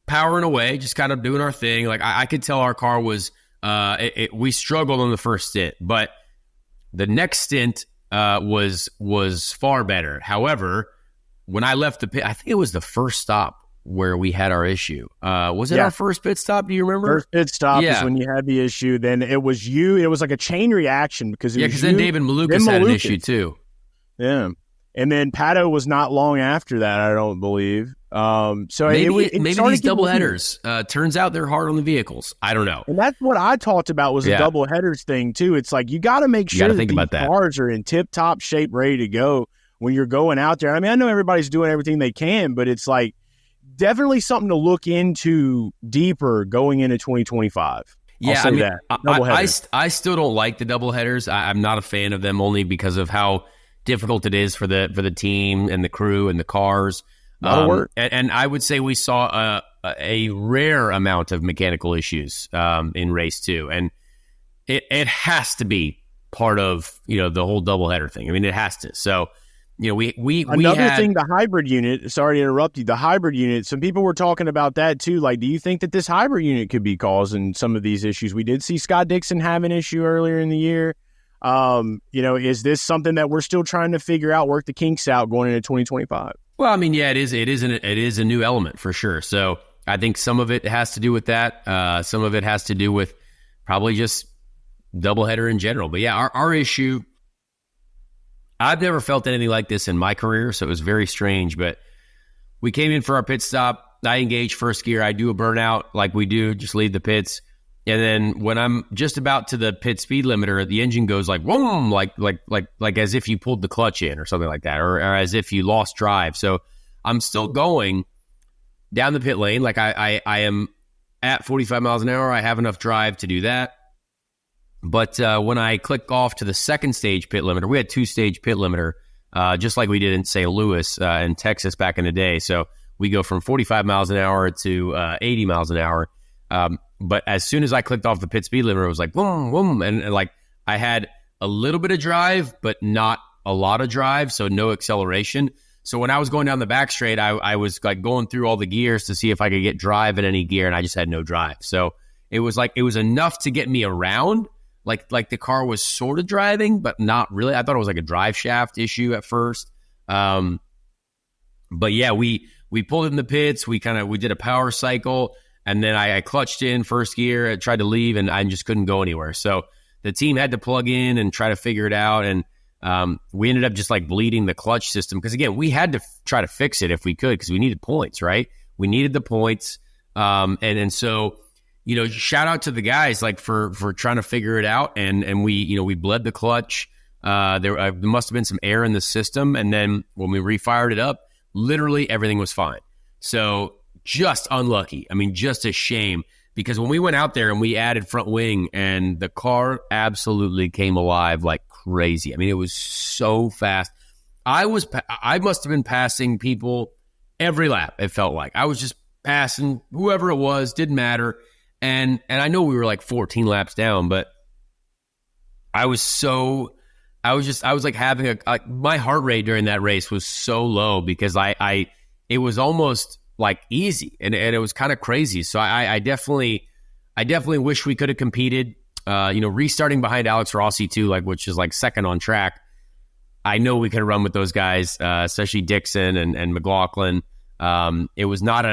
powering away, just kind of doing our thing. Like I could tell our car was, we struggled on the first stint, but the next stint was far better. However, when I left the pit, I think it was the first stop where we had our issue. Was it our first pit stop? Do you remember? First pit stop is when you had the issue. Then it was you. It was like a chain reaction because then David Malukas had an issue too. Yeah. And then Pato was not long after that, I don't believe. So maybe these double headers. Turns out they're hard on the vehicles. I don't know. And that's what I talked about was the double headers thing too. It's like you got to make sure that these cars are in tip top shape, ready to go when you're going out there. I mean, I know everybody's doing everything they can, but it's like definitely something to look into deeper going into 2025. Yeah, I still don't like the double headers. I'm not a fan of them only because of how difficult it is for the team and the crew and the cars. And I would say we saw a rare amount of mechanical issues in race 2, and it has to be part of the whole doubleheader thing. I mean, it has to. So we had thing, the hybrid unit. Sorry to interrupt you. The hybrid unit. Some people were talking about that too. Like, do you think that this hybrid unit could be causing some of these issues? We did see Scott Dixon have an issue earlier in the year. Is this something that we're still trying to figure out, work the kinks out going into 2025? Well, I mean, yeah, it is a new element for sure. So I think some of it has to do with that. Some of it has to do with probably just doubleheader in general. But yeah, our issue, I've never felt anything like this in my career, so it was very strange. But we came in for our pit stop. I engage first gear. I do a burnout like we do, just leave the pits. And then when I'm just about to the pit speed limiter, the engine goes like, whoom, like as if you pulled the clutch in or something like that, or as if you lost drive. So I'm still going down the pit lane. Like I am at 45 miles an hour. I have enough drive to do that. But when I click off to the second stage pit limiter, we had 2-stage pit limiter, just like we did in St. Louis in Texas back in the day. So we go from 45 miles an hour to 80 miles an hour. But as soon as I clicked off the pit speed limiter, it was like, boom, boom. And like I had a little bit of drive, but not a lot of drive. So no acceleration. So when I was going down the back straight, I was like going through all the gears to see if I could get drive in any gear. And I just had no drive. So it was enough to get me around. Like the car was sort of driving, but not really. I thought it was like a drive shaft issue at first. But yeah, we pulled in the pits. We did a power cycle. And then I clutched in first gear. I tried to leave, and I just couldn't go anywhere. So the team had to plug in and try to figure it out. And we ended up just like bleeding the clutch system. Because, again, we had to try to fix it if we could because we needed points, right? We needed the points. And so, shout out to the guys like for trying to figure it out. And we bled the clutch. There must have been some air in the system. And then when we refired it up, literally everything was fine. So just unlucky. I mean, just a shame, because when we went out there and we added front wing, and the car absolutely came alive like crazy. I mean, it was so fast. I must have been passing people every lap. It felt like I was just passing whoever it was, didn't matter. And I know we were like 14 laps down, but I was like having my heart rate during that race was so low, because it was almost like easy, and it was kind of crazy. So I definitely wish we could have competed, restarting behind Alex Rossi too, like, which is like second on track. I know we could have run with those guys, especially Dixon and McLaughlin. It was not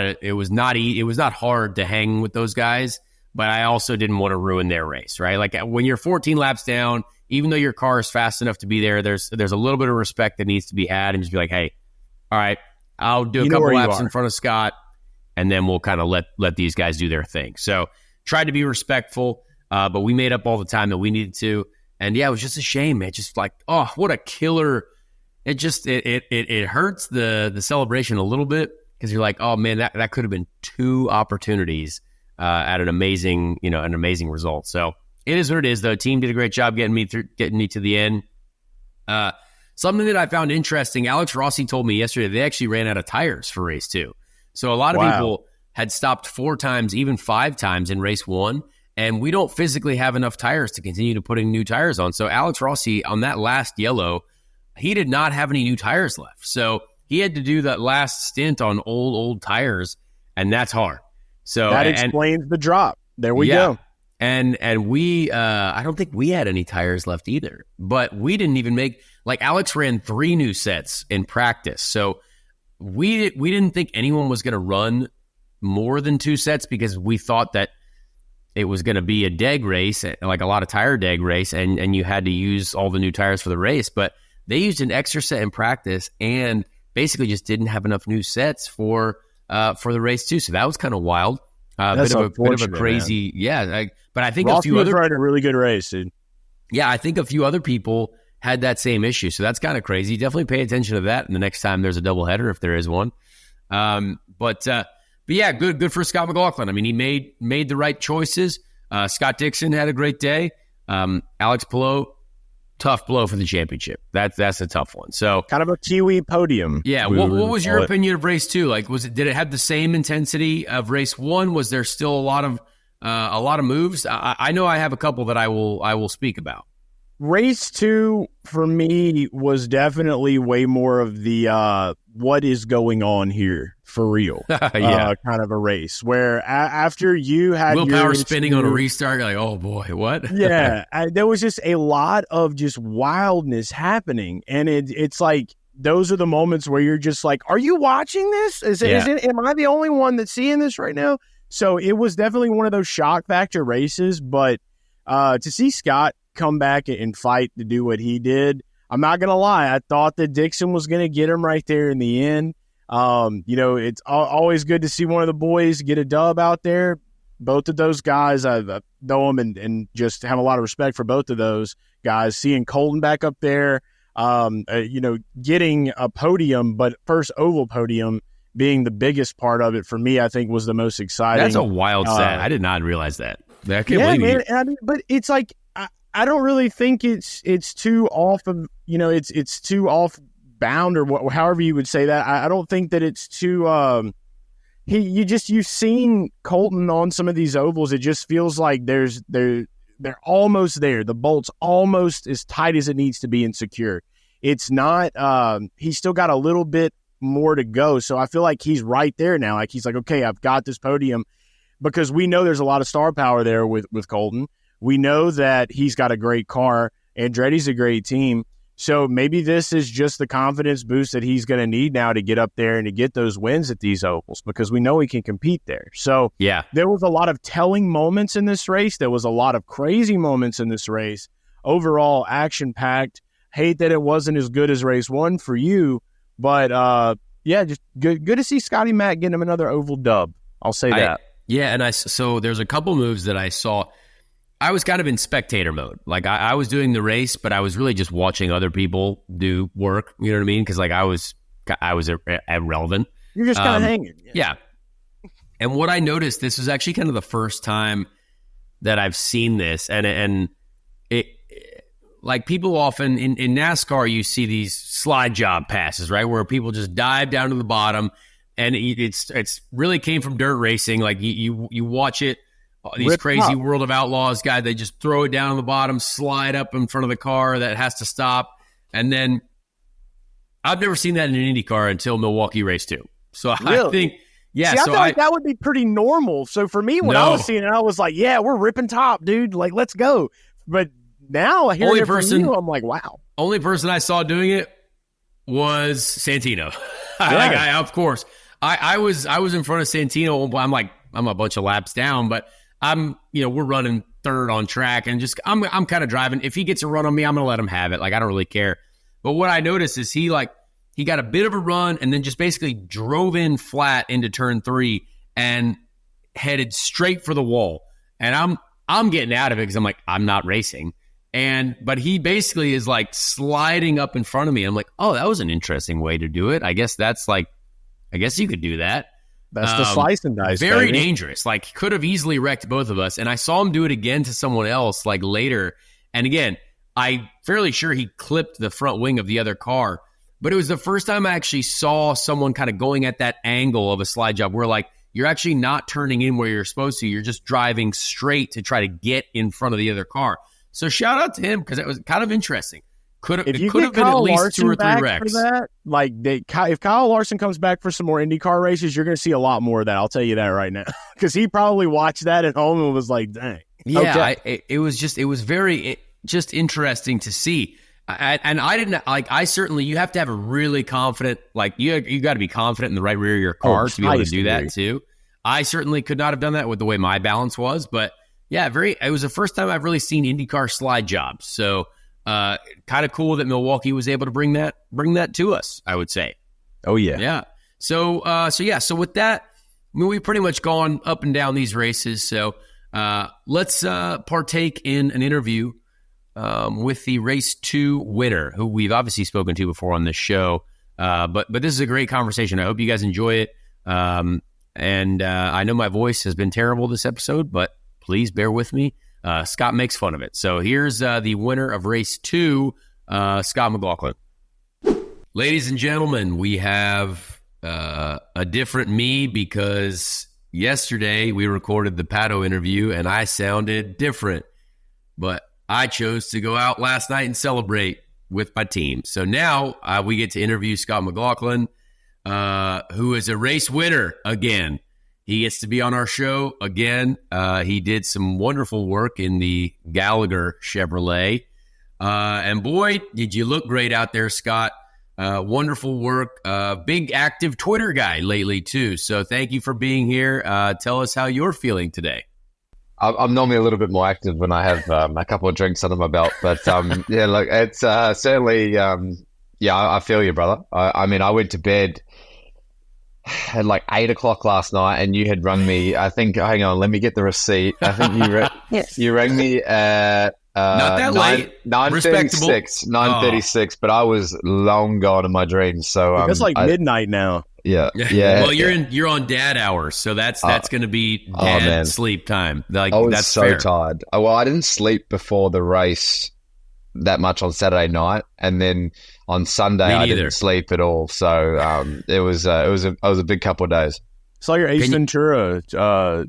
hard to hang with those guys, but I also didn't want to ruin their race, right? Like, when you're 14 laps down, even though your car is fast enough to be there, there's a little bit of respect that needs to be had, and just be like, hey, all right, I'll do a couple laps in front of Scott, and then we'll kind of let these guys do their thing. So tried to be respectful, but we made up all the time that we needed to. And yeah, it was just a shame, man. Just like, oh, what a killer. It just, it hurts the celebration a little bit, because you're like, oh man, that could have been 2 opportunities at an amazing result. So it is what it is, though. Team did a great job getting me to the end. Something that I found interesting, Alex Rossi told me yesterday, they actually ran out of tires for race 2. So a lot of people had stopped 4 times, even 5 times in race 1. And we don't physically have enough tires to continue to putting new tires on. So Alex Rossi, on that last yellow, he did not have any new tires left. So he had to do that last stint on old tires, and that's hard. So that explains the drop. There we go. And we, I don't think we had any tires left either. But we didn't even make, like, Alex ran 3 new sets in practice. So we didn't think anyone was going to run more than 2 sets, because we thought that it was going to be a deg race, like a lot of tire deg race, and you had to use all the new tires for the race. But they used an extra set in practice, and basically just didn't have enough new sets for the race too. So that was kind of wild. Bit of a crazy, man. But I think Rossi a few other riding a really good race, dude. Yeah, I think a few other people had that same issue. So that's kind of crazy. Definitely pay attention to that the next time there's a doubleheader, if there is one. But yeah, good for Scott McLaughlin. I mean, he made the right choices. Scott Dixon had a great day. Alex Palou, tough blow for the championship. That's a tough one. So kind of a Kiwi podium. Yeah. What was your opinion of race 2? Like, did it have the same intensity of race 1? Was there still a lot of moves? I know I have a couple that I will speak about. Race 2 for me was definitely way more of the what is going on here for real kind of a race, where after you had willpower spinning on a restart, you're like, oh boy, what? Yeah, there was just a lot of just wildness happening, and it's like those are the moments where you're just like, are you watching this? Am I the only one that's seeing this right now? So it was definitely one of those shock factor races, but to see Scott come back and fight to do what he did, I'm not going to lie, I thought that Dixon was going to get him right there in the end. It's always good to see one of the boys get a dub out there. Both of those guys, I know them and just have a lot of respect for both of those guys. Seeing Colton back up there, getting a podium, but first oval podium being the biggest part of it for me, I think was the most exciting. That's a wild set. I did not realize that. I can't believe man. I mean, but it's like, I don't really think it's too off of, it's too off bound or however you would say that. I don't think that it's too, you've seen Colton on some of these ovals. It just feels like they're almost there. The bolt's almost as tight as it needs to be and secure. It's not, he's still got a little bit more to go. So I feel like he's right there now. Like he's like, okay, I've got this podium, because we know there's a lot of star power there with Colton. We know that he's got a great car. Andretti's a great team. So maybe this is just the confidence boost that he's going to need now to get up there and to get those wins at these ovals, because we know he can compete there. So yeah, there was a lot of telling moments in this race. There was a lot of crazy moments in this race. Overall, action-packed. Hate that it wasn't as good as race 1 for you, but just good to see Scotty Mac getting him another oval dub. I'll say that. So there's a couple moves that I saw. I was kind of in spectator mode. Like I was doing the race, but I was really just watching other people do work. You know what I mean? Because like I was irrelevant. You're just kind of hanging. Yeah. And what I noticed, this was actually kind of the first time that I've seen this, and it like people often in NASCAR, you see these slide job passes, right, where people just dive down to the bottom, and it's really came from dirt racing. Like you watch it, these Rip crazy up. World of Outlaws guy, they just throw it down on the bottom, slide up in front of the car that has to stop, and then I've never seen that in an IndyCar until Milwaukee race 2. So Really? I think. Yeah, See, I so feel like that would be pretty normal. So for me, when I was seeing it, I was like, yeah, we're ripping top, dude. Like, let's go. But now hearing it from you, I'm like, wow. Only person I saw doing it was Santino. Yeah. Of course. I was in front of Santino. I'm a bunch of laps down, but we're running third on track, and just I'm kind of driving. If he gets a run on me, I'm gonna let him have it. Like, I don't really care. But what I noticed is he got a bit of a run and then just basically drove in flat into turn 3 and headed straight for the wall. And I'm getting out of it because I'm like, I'm not racing. But he basically is like sliding up in front of me. I'm like, oh, that was an interesting way to do it. I guess you could do that. That's the slice and dice. Very baby. dangerous. Like, could have easily wrecked both of us. And I saw him do it again to someone else like later. And again, I'm fairly sure he clipped the front wing of the other car. But it was the first time I actually saw someone kind of going at that angle of a slide job where, like, you're actually not turning in where you're supposed to. You're just driving straight to try to get in front of the other car. So shout out to him because it was kind of interesting. It could have been at least 2 or 3 wrecks. For that, like if Kyle Larson comes back for some more IndyCar races, you're going to see a lot more of that. I'll tell you that right now, because he probably watched that at home and was like, "Dang." Yeah, okay. it was very interesting to see. I didn't like. I certainly, you have to have a really confident, like you got to be confident in the right rear of your car to be able to do that too. I certainly could not have done that with the way my balance was, but yeah, it was the first time I've really seen IndyCar slide jobs. So kind of cool that Milwaukee was able to bring that to us, I would say. Oh yeah. Yeah. So with that, I mean, we've pretty much gone up and down these races. So let's partake in an interview with the race 2 winner, who we've obviously spoken to before on this show. But this is a great conversation. I hope you guys enjoy it. And I know my voice has been terrible this episode, but please bear with me. Scott makes fun of it. So here's the winner of race 2, Scott McLaughlin. Ladies and gentlemen, we have a different me because yesterday we recorded the Pato interview and I sounded different. But I chose to go out last night and celebrate with my team. So now we get to interview Scott McLaughlin, who is a race winner again. He gets to be on our show again. He did some wonderful work in the Gallagher Chevrolet. And boy, did you look great out there, Scott. Wonderful work. Big active Twitter guy lately too. So thank you for being here. Tell us how you're feeling today. I'm normally a little bit more active when I have a couple of drinks under my belt, but yeah, look, it's certainly, I feel you, brother. I mean, I went to bed at like 8 o'clock last night, and you had rung me. I think, hang on, let me get the receipt. I think you rang me at not that late, 9:36, but I was long gone in my dreams. So it's like midnight now. Yeah. Well, you're on dad hours, so that's going to be dad sleep time. Like, I was that's so fair. tired. Well, I didn't sleep before the race that much on Saturday night, and then on Sunday I didn't sleep at all. So it was a big couple of days. Saw your Ace Ventura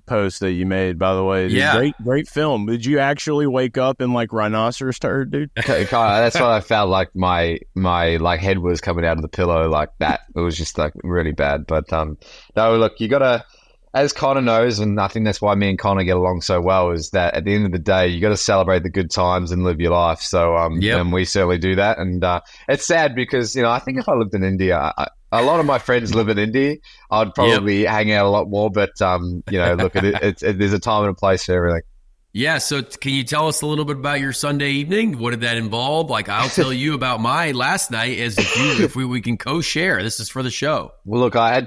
post that you made, by the way. Dude, yeah, great film. Did you actually wake up in like rhinoceros turd, dude? That's what I felt like. My like head was coming out of the pillow like that. It was just like really bad. But no, look, you gotta, as Connor knows, and I think that's why me and Connor get along so well, is that at the end of the day, you got to celebrate the good times and live your life. So and we certainly do that. And it's sad because I think if I lived in India, a lot of my friends live in Indy. I'd probably hang out a lot more, but look, there's a time and a place for everything. Yeah. So can you tell us a little bit about your Sunday evening? What did that involve? Like, I'll tell you about my last night as if we can co-share. This is for the show. Well, look, I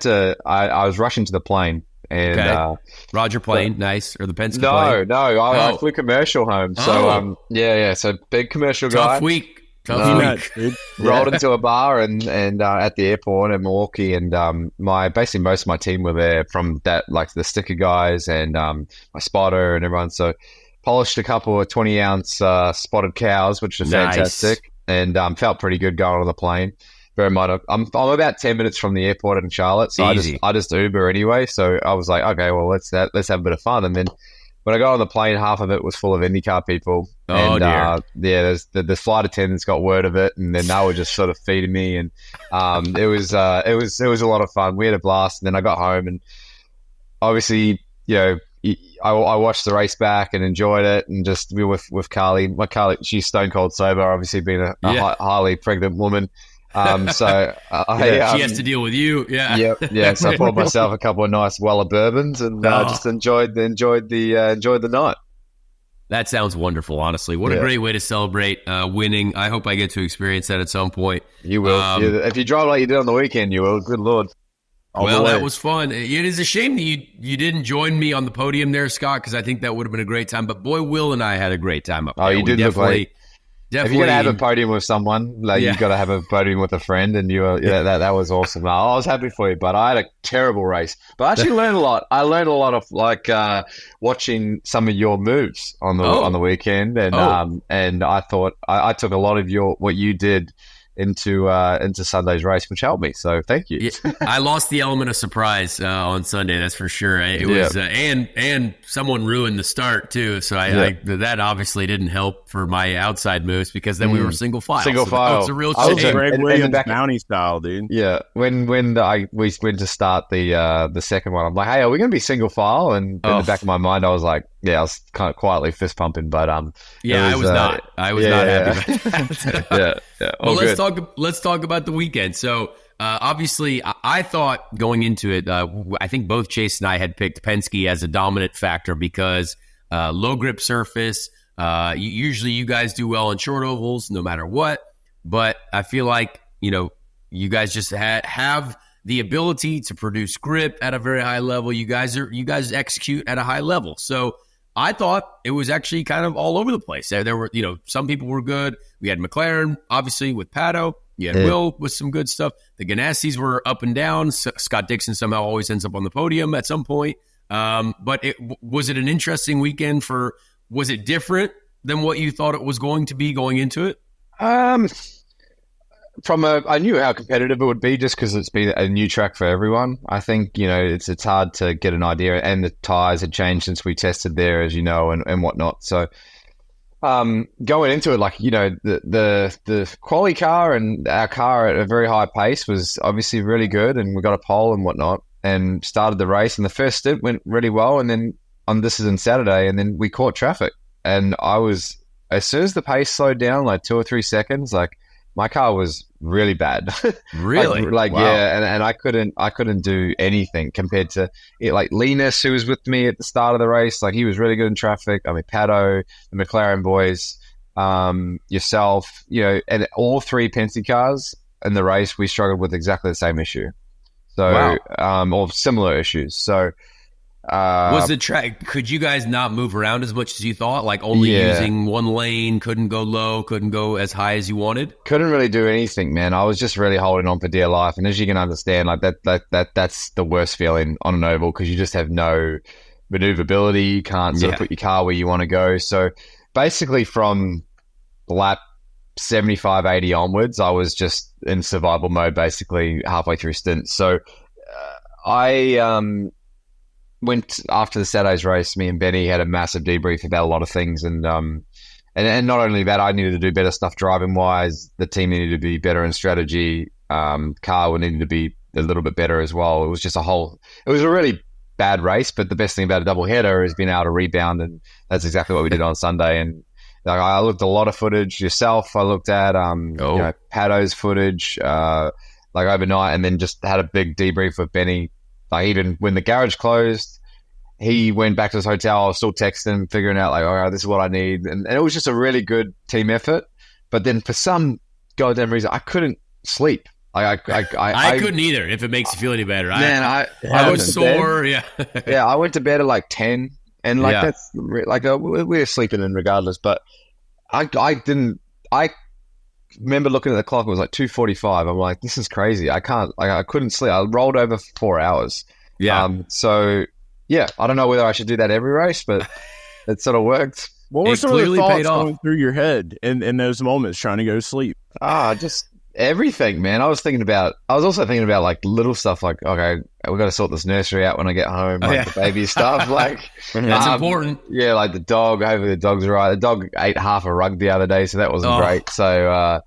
was rushing to the plane. And Roger plane, nice, or the Penske plane? No, I flew commercial home. So so big commercial guy. Tough Peanuts, week. dude. rolled into a bar and at the airport in Milwaukee, and basically most of my team were there from that, like the sticker guys and my spotter and everyone. So polished a couple of 20-ounce spotted cows, which are Nice. fantastic, and felt pretty good going on the plane. Very much. I'm about 10 minutes from the airport in Charlotte, so Easy. I just Uber anyway. So I was like, okay, well let's have a bit of fun. And then when I got on the plane, half of it was full of IndyCar people. Oh, and, dear. there's the flight attendants got word of it, and then they were just sort of feeding me, and it was a lot of fun. We had a blast, and then I got home, and obviously, I watched the race back and enjoyed it, and just we were with Carly. My Carly, she's stone cold sober, obviously being a highly pregnant woman. So She has to deal with you. Yeah. yeah. So I poured myself a couple of nice Weller bourbons and just enjoyed the night. That sounds wonderful, honestly. What a great way to celebrate winning. I hope I get to experience that at some point. You will. If you drive like you did on the weekend, you will. Good Lord. Well, that was fun. It is a shame that you didn't join me on the podium there, Scott, because I think that would have been a great time. But boy, Will and I had a great time up there. You did look like... If you're Definitely. gonna have a podium with someone, you've got to have a podium with a friend, and that was awesome. I was happy for you, but I had a terrible race. But I actually learned a lot. I learned a lot of watching some of your moves on the weekend, and I thought I took a lot of what you did into Sunday's race, which helped me. So thank you. I lost the element of surprise on Sunday. That's for sure. It was and someone ruined the start too. So that obviously didn't help for my outside moves, because then we were single file. Single so file. It's a real I was shame. Greg Williams bounty style, dude. Yeah, when we went to start the second one, I'm like, hey, are we going to be single file? And in the back of my mind, I was like, I was kind of quietly fist pumping, but I was not. I was not happy about that. Well, let's talk about the weekend. So obviously, I thought going into it, I think both Chase and I had picked Penske as a dominant factor because low grip surface. Usually, you guys do well on short ovals, no matter what. But I feel like you guys just have the ability to produce grip at a very high level. You guys execute at a high level. So I thought it was actually kind of all over the place. There were, some people were good. We had McLaren, obviously, with Pato. You had Will with some good stuff. The Ganassis were up and down. Scott Dixon somehow always ends up on the podium at some point. But was it an interesting weekend was it different than what you thought it was going to be going into it? I knew how competitive it would be just because it's been a new track for everyone. I think, it's hard to get an idea, and the tyres had changed since we tested there, as you know, and whatnot. So going into it, the quali car and our car at a very high pace was obviously really good, and we got a pole and whatnot and started the race. And the first stint went really well, and then this is on Saturday, and then we caught traffic. And as soon as the pace slowed down, like 2 or 3 seconds, my car was really bad. Really? Wow. Yeah, and I couldn't do anything compared to it. Like Linus, who was with me at the start of the race, he was really good in traffic. I mean, Pato, the McLaren boys, yourself, and all 3 Penske cars in the race, we struggled with exactly the same issue. So, or similar issues. So, was the track? Could you guys not move around as much as you thought? Only using one lane, couldn't go low, couldn't go as high as you wanted. Couldn't really do anything, man. I was just really holding on for dear life. And as you can understand, that's the worst feeling on an oval, because you just have no maneuverability. You can't sort of put your car where you want to go. So basically, from lap 75, 80 onwards, I was just in survival mode, basically halfway through stints. So I went after the Saturday's race. Me and Benny had a massive debrief about a lot of things, and not only that, I needed to do better stuff driving wise. The team needed to be better in strategy. Car needed to be a little bit better as well. It was just it was a really bad race, but the best thing about a double header is being able to rebound, and that's exactly what we did on Sunday. And I looked at a lot of footage. Yourself, I looked at Pato's footage overnight, and then just had a big debrief with Benny. Even when the garage closed, he went back to his hotel. I was still texting him, figuring out this is what I need, and it was just a really good team effort. But then for some goddamn reason, I couldn't sleep. I couldn't either. If it makes you feel any better, I was sore. I went to bed at 10, and that's we were sleeping in regardless. But I remember looking at the clock. It was like 2:45. I'm like, this is crazy. I couldn't sleep. I rolled over for 4 hours. Yeah. So yeah, I don't know whether I should do that every race, but it sort of worked. What were It some of the clearly thoughts paid off. going through your head in those moments trying to go to sleep? Just everything, man. I was also thinking about like little stuff like, okay, we got to sort this nursery out when I get home, like the baby stuff. Like That's important. Yeah, like the dog. Hopefully the dog's all right. The dog ate half a rug the other day, so that wasn't great. So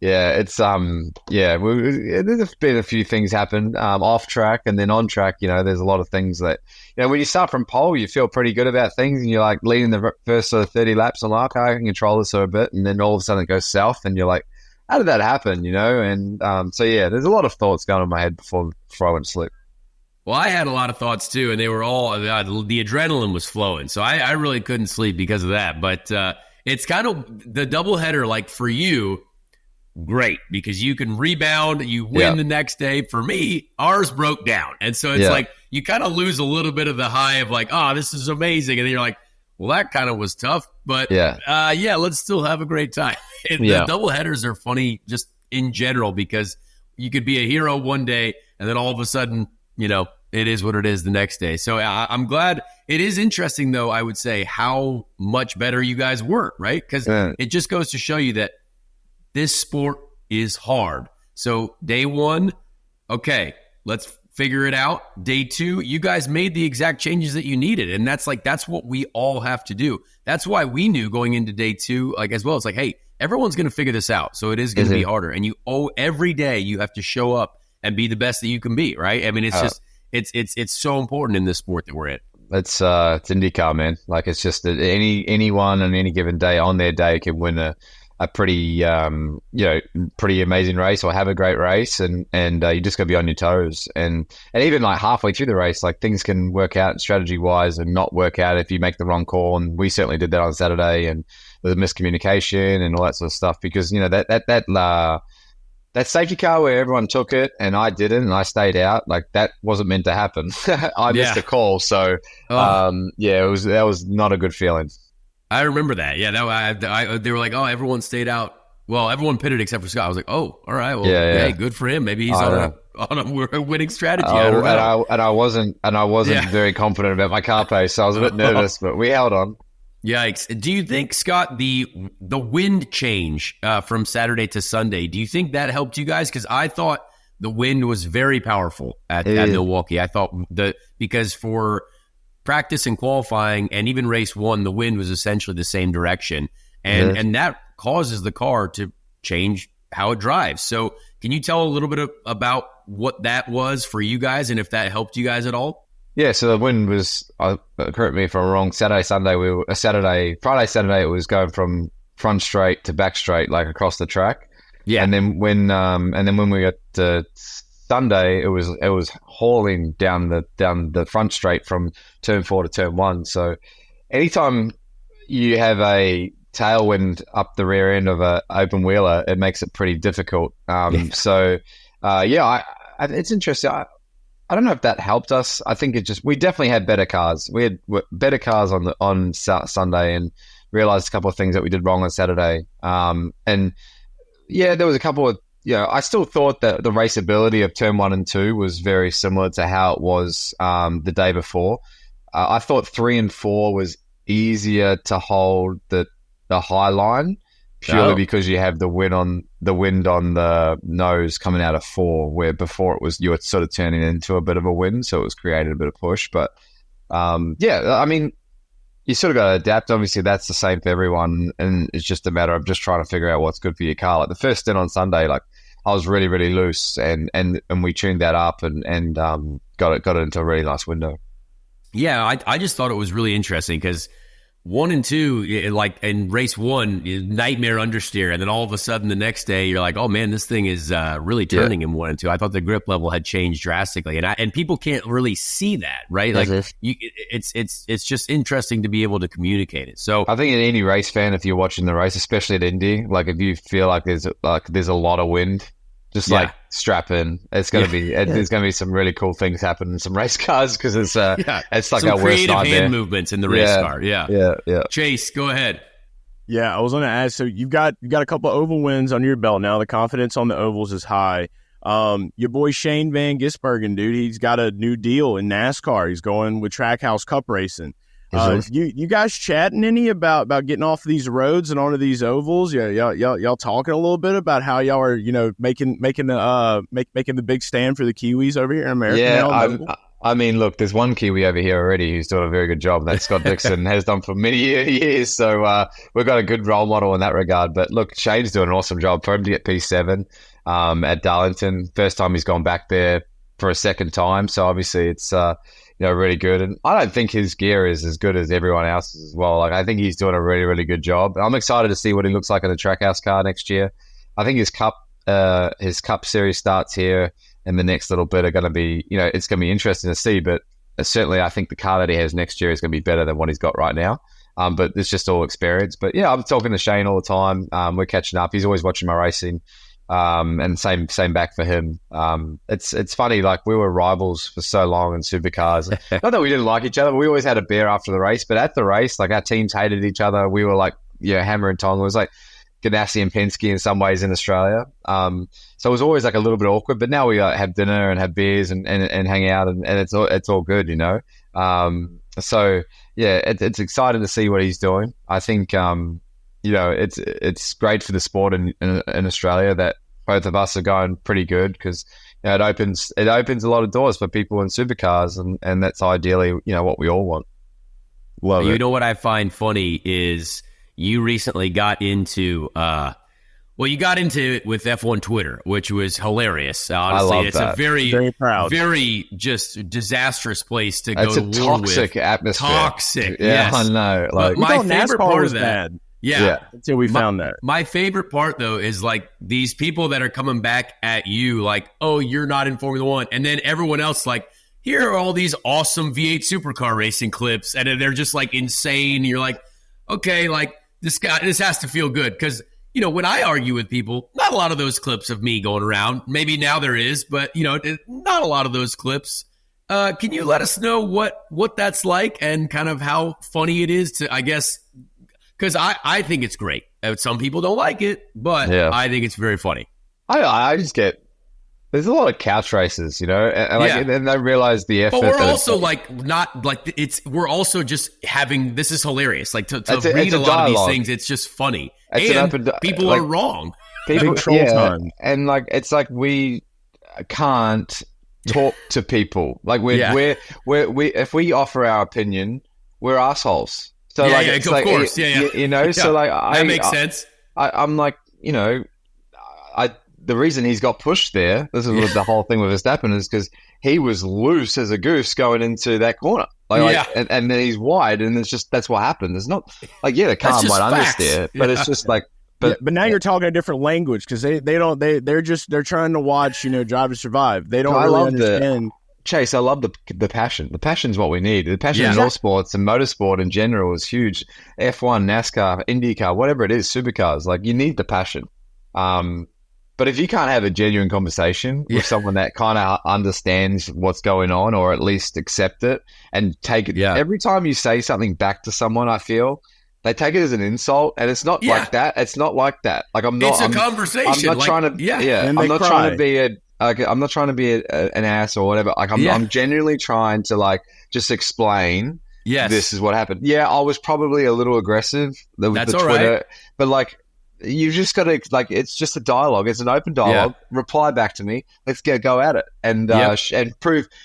yeah, it's there's been a few things happen off track and then on track. You know, there's a lot of things that, you know, when you start from pole, you feel pretty good about things, and you're like leading the first sort of 30 laps. I'm like, okay, I can control this for a bit, and then all of a sudden it goes south, and you're like, how did that happen? You know, and so yeah, there's a lot of thoughts going on in my head before I went to sleep. Well, I had a lot of thoughts too, and they were all the adrenaline was flowing, so I really couldn't sleep because of that. But it's kind of the doubleheader, like for you. Great, because you can rebound, you win the next day. For me, ours broke down. And so it's like you kind of lose a little bit of the high of like, oh, this is amazing. And then you're like, well, that kind of was tough. But let's still have a great time. The double headers are funny just in general because you could be a hero one day and then all of a sudden, you know, it is what it is the next day. So I'm glad. It is interesting, though, I would say, how much better you guys were, right? Because it just goes to show you that this sport is hard. So day one, okay, let's figure it out. Day two, you guys made the exact changes that you needed. And that's what we all have to do. That's why we knew going into day two, like as well, it's like, hey, everyone's going to figure this out. So it is going to be harder. And every day you have to show up and be the best that you can be, right? I mean, it's just, it's so important in this sport that we're in. It's IndyCar, man. Like it's just that anyone on any given day on their day can win a pretty pretty amazing race or have a great race, and you just got to be on your toes, and even like halfway through the race, like things can work out strategy wise and not work out if you make the wrong call, and we certainly did that on Saturday, and there was miscommunication and all that sort of stuff because you know that safety car where everyone took it and I didn't and I stayed out, like that wasn't meant to happen. I missed a call, so that was not a good feeling. I remember that. Yeah, they were like, oh, everyone stayed out. Well, everyone pitted except for Scott. I was like, oh, all right. Well, hey, good for him. Maybe he's on a winning strategy. I don't know. And I wasn't very confident about my car pace, so I was a bit nervous, but we held on. Yikes. Do you think, Scott, the wind change from Saturday to Sunday, do you think that helped you guys? Because I thought the wind was very powerful at Milwaukee. I thought because for practice and qualifying and even race one, the wind was essentially the same direction. And that causes the car to change how it drives. So can you tell a little bit about what that was for you guys and if that helped you guys at all? Yeah, so the wind was, correct me if I'm wrong, Friday, Saturday, it was going from front straight to back straight, like across the track. Yeah. And then when we got to Sunday, it was hauling down the front straight from turn 4 to turn 1. So anytime you have a tailwind up the rear end of a open wheeler, it makes it pretty difficult. It's interesting. I don't know if that helped us. I think we definitely had better cars. We had better cars on Sunday and realized a couple of things that we did wrong on Saturday. There was a couple of, I still thought that the raceability of turn 1 and 2 was very similar to how it was the day before. I thought 3 and 4 was easier to hold the high line purely because you have the wind on the nose coming out of 4, where before you were sort of turning into a bit of a wind, so it was creating a bit of push. But I mean, you sort of got to adapt. Obviously, that's the same for everyone, and it's just a matter of just trying to figure out what's good for your car. Like the first stint on Sunday, like I was really, really loose, and we tuned that up and got it into a really nice window. Yeah, I just thought it was really interesting because 1 and 2, like in race 1, nightmare understeer, and then all of a sudden the next day you're like, oh man, this thing is really turning in 1 and 2. I thought the grip level had changed drastically, and people can't really see that, right? Like it's just interesting to be able to communicate it. So I think any race fan, if you're watching the race, especially at Indy, like if you feel like there's a lot of wind, just like strap in. It's going to be there's going to be some really cool things happen in some race cars because it's like some our worst creative nightmare. Hand movements in the race car. Yeah. Yeah. Chase, go ahead. Yeah, I was going to ask. So you got a couple of oval wins under your belt now. The confidence on the ovals is high. Your boy Shane Van Gisbergen, dude, he's got a new deal in NASCAR. He's going with Trackhouse Cup racing. You guys chatting any about getting off these roads and onto these ovals? Yeah, y'all talking a little bit about how y'all are, making the big stand for the Kiwis over here in America. Yeah, I mean, look, there's one Kiwi over here already who's doing a very good job. That's Scott Dixon, has done for many years. So we've got a good role model in that regard. But look, Shane's doing an awesome job for him to get P7 at Darlington. First time he's gone back there for a second time. So obviously it's really good. And I don't think his gear is as good as everyone else's as well. Like, I think he's doing a really, really good job. I'm excited to see what he looks like in the Trackhouse car next year. I think his Cup Series starts here, and the next little bit are going to be, it's going to be interesting to see. But certainly, I think the car that he has next year is going to be better than what he's got right now. But it's just all experience. But yeah, I'm talking to Shane all the time. We're catching up. He's always watching my racing. And same back for him. It's funny, like, we were rivals for so long in supercars. Not that we didn't like each other, but we always had a beer after the race. But at the race, like, our teams hated each other. We were like, hammer and tong. It was like Ganassi and Penske in some ways in Australia. So it was always like a little bit awkward. But now we have dinner and have beers and hang out, and it's all good, So yeah, it's exciting to see what he's doing. I think it's great for the sport in Australia that both of us are going pretty good, because it opens a lot of doors for people in supercars, and that's ideally what we all want. Love it. You know what I find funny is you recently got into you got into it with F1 Twitter, which was hilarious. Honestly, I love it's that. a very, very proud, very just disastrous place to it's go a to war toxic with. atmosphere. Toxic, Yeah, yes. I know. But Like, my favorite part of that, bad. yeah, until we found that. My favorite part, though, is like these people that are coming back at you like, oh, you're not in Formula One. And then everyone else like, here are all these awesome V8 supercar racing clips. And they're just like insane. And you're like, okay, like this has to feel good. Because, when I argue with people, not a lot of those clips of me going around. Maybe now there is, but, not a lot of those clips. Can you let us know what that's like and kind of how funny it is to, I guess, because I think it's great. Some people don't like it, but yeah. I think it's very funny. I just get, there's a lot of couch races, and then they realize the effort. But we're also we're also just having, this is hilarious. Like to read a lot of these things, it's just funny. People are wrong. Big troll time. And like, it's like we can't talk to people. Like we if we offer our opinion, we're assholes. So of course. So like, that makes sense. I'm like, the reason he's got pushed there, this is what the whole thing with Verstappen is, because he was loose as a goose going into that corner. And then he's wide, and it's just, that's what happened. There's not, like, the car might understeer, but it's just like, but now you're talking a different language, because they're trying to watch, Drive to Survive. They don't really understand. Chase, I love the passion. The passion's what we need. The passion in all sports and motorsport in general is huge. F1, NASCAR, Indycar, whatever it is, supercars. Like, you need the passion. But if you can't have a genuine conversation with someone that kind of understands what's going on, or at least accept it and take it, every time you say something back to someone, I feel they take it as an insult, and it's not like that. It's not like that. Like, it's a conversation. I'm not trying to. I'm not trying to be I'm not trying to be an ass or whatever. Like, I'm genuinely trying to, like, just explain. Yes, this is what happened. Yeah, I was probably a little aggressive. That's the all Twitter, right. But like, you just got to, like, it's just a dialogue. It's an open dialogue. Reply back to me. Let's go at it and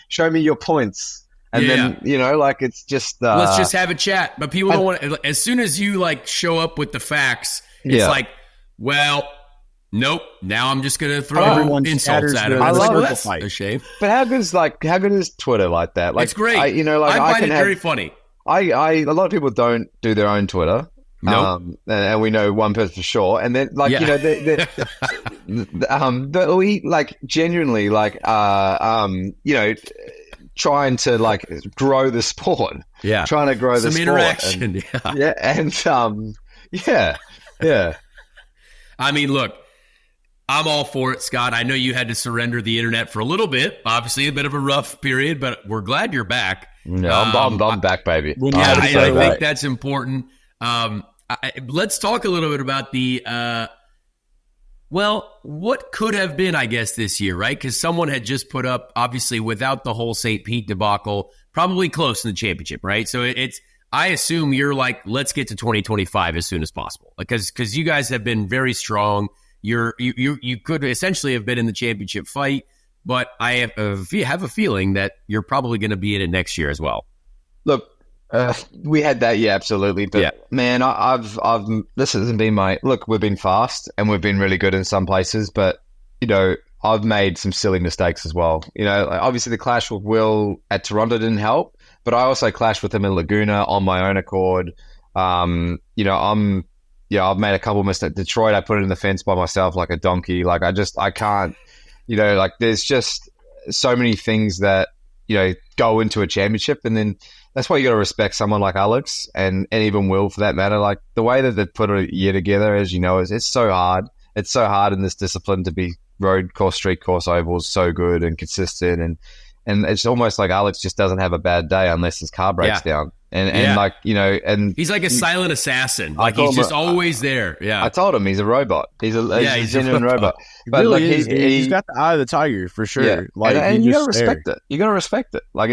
show me your points. And then, like, it's just let's just have a chat. But people don't want, as soon as you like show up with the facts, it's like, well, nope. Now I'm just gonna throw insults at him. I love that's a shame. But how good is Twitter like that? Like, it's great. I find it very funny. A lot of people don't do their own Twitter. Nope. And we know one person for sure. And then, like, we, like, genuinely, like, trying to, like, grow the sport. Yeah. Trying to grow the sport. Some interaction. I mean, look, I'm all for it, Scott. I know you had to surrender the internet for a little bit. Obviously, a bit of a rough period, but we're glad you're back. Yeah, I'm back, baby. I think that's important. let's talk a little bit about the what could have been, I guess, this year, right? Because someone had just put up, obviously, without the whole St. Pete debacle, probably close in the championship, right? So it's, I assume you're like, let's get to 2025 as soon as possible, because you guys have been very strong. You could essentially have been in the championship fight, but I have a feeling that you're probably going to be in it next year as well. Look, we had that, yeah, absolutely. But man, I've this hasn't been look. We've been fast and we've been really good in some places, but I've made some silly mistakes as well. Obviously the clash with Will at Toronto didn't help, but I also clashed with him in Laguna on my own accord. I've made a couple of mistakes. Detroit, I put it in the fence by myself like a donkey. Like I can't. There's just so many things that go into a championship, and then. That's why you got to respect someone like Alex and even Will for that matter. Like the way that they put a year together, as you know, it's so hard. It's so hard in this discipline to be road course, street course, ovals, so good and consistent. And it's almost like Alex just doesn't have a bad day unless his car breaks down. And he's like a silent assassin. Like he's just always there. Yeah. I told him he's a robot. He's a genuine robot. But really is. He's got the eye of the tiger for sure. Yeah. Like, and you gotta respect it. You gotta respect it. Like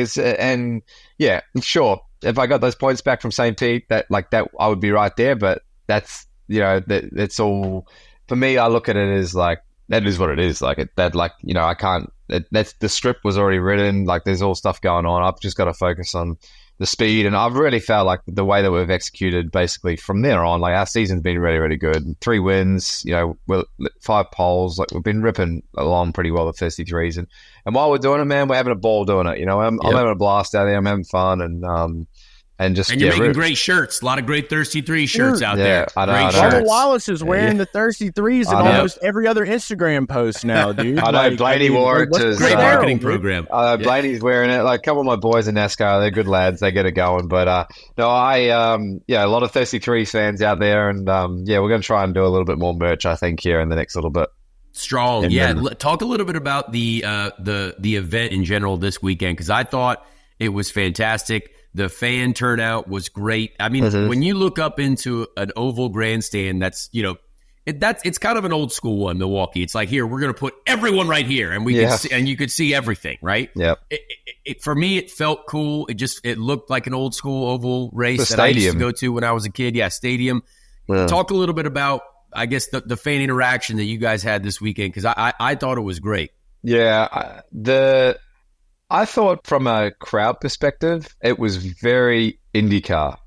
sure. If I got those points back from St. Pete, that I would be right there. But that's that's all for me. I look at it as like that is what it is. Like I can't. That's the script was already written. Like there's all stuff going on. I've just got to focus on the speed, and I've really felt like the way that we've executed basically from there on, like our season's been really, really good. 3 wins, we're 5 poles, like we've been ripping along pretty well the first 33s, and while we're doing it, man, we're having a ball doing it. I'm having a blast out there. I'm having fun, and you're making great shirts. A lot of great Thirsty 3 shirts out there. I know. Bubba Wallace is wearing the Thirsty 3s in almost every other Instagram post now, dude. I know. Blaney wore it to great marketing program. Blaney's wearing it. Like a couple of my boys in NASCAR, they're good lads. They get it going. But a lot of Thirsty 3 fans out there, and we're going to try and do a little bit more merch, I think, here in the next little bit. Strong, Talk a little bit about the event in general this weekend, because I thought it was fantastic. The fan turnout was great. I mean, when you look up into an oval grandstand, that's it's kind of an old school one, Milwaukee. It's like, here, we're going to put everyone right here, and you could see everything, right? Yep. For me, it felt cool. It looked like an old school oval race that I used to go to when I was a kid. Yeah, stadium. Yeah. Talk a little bit about, I guess, the fan interaction that you guys had this weekend, because I thought it was great. Yeah, I thought from a crowd perspective, it was very IndyCar.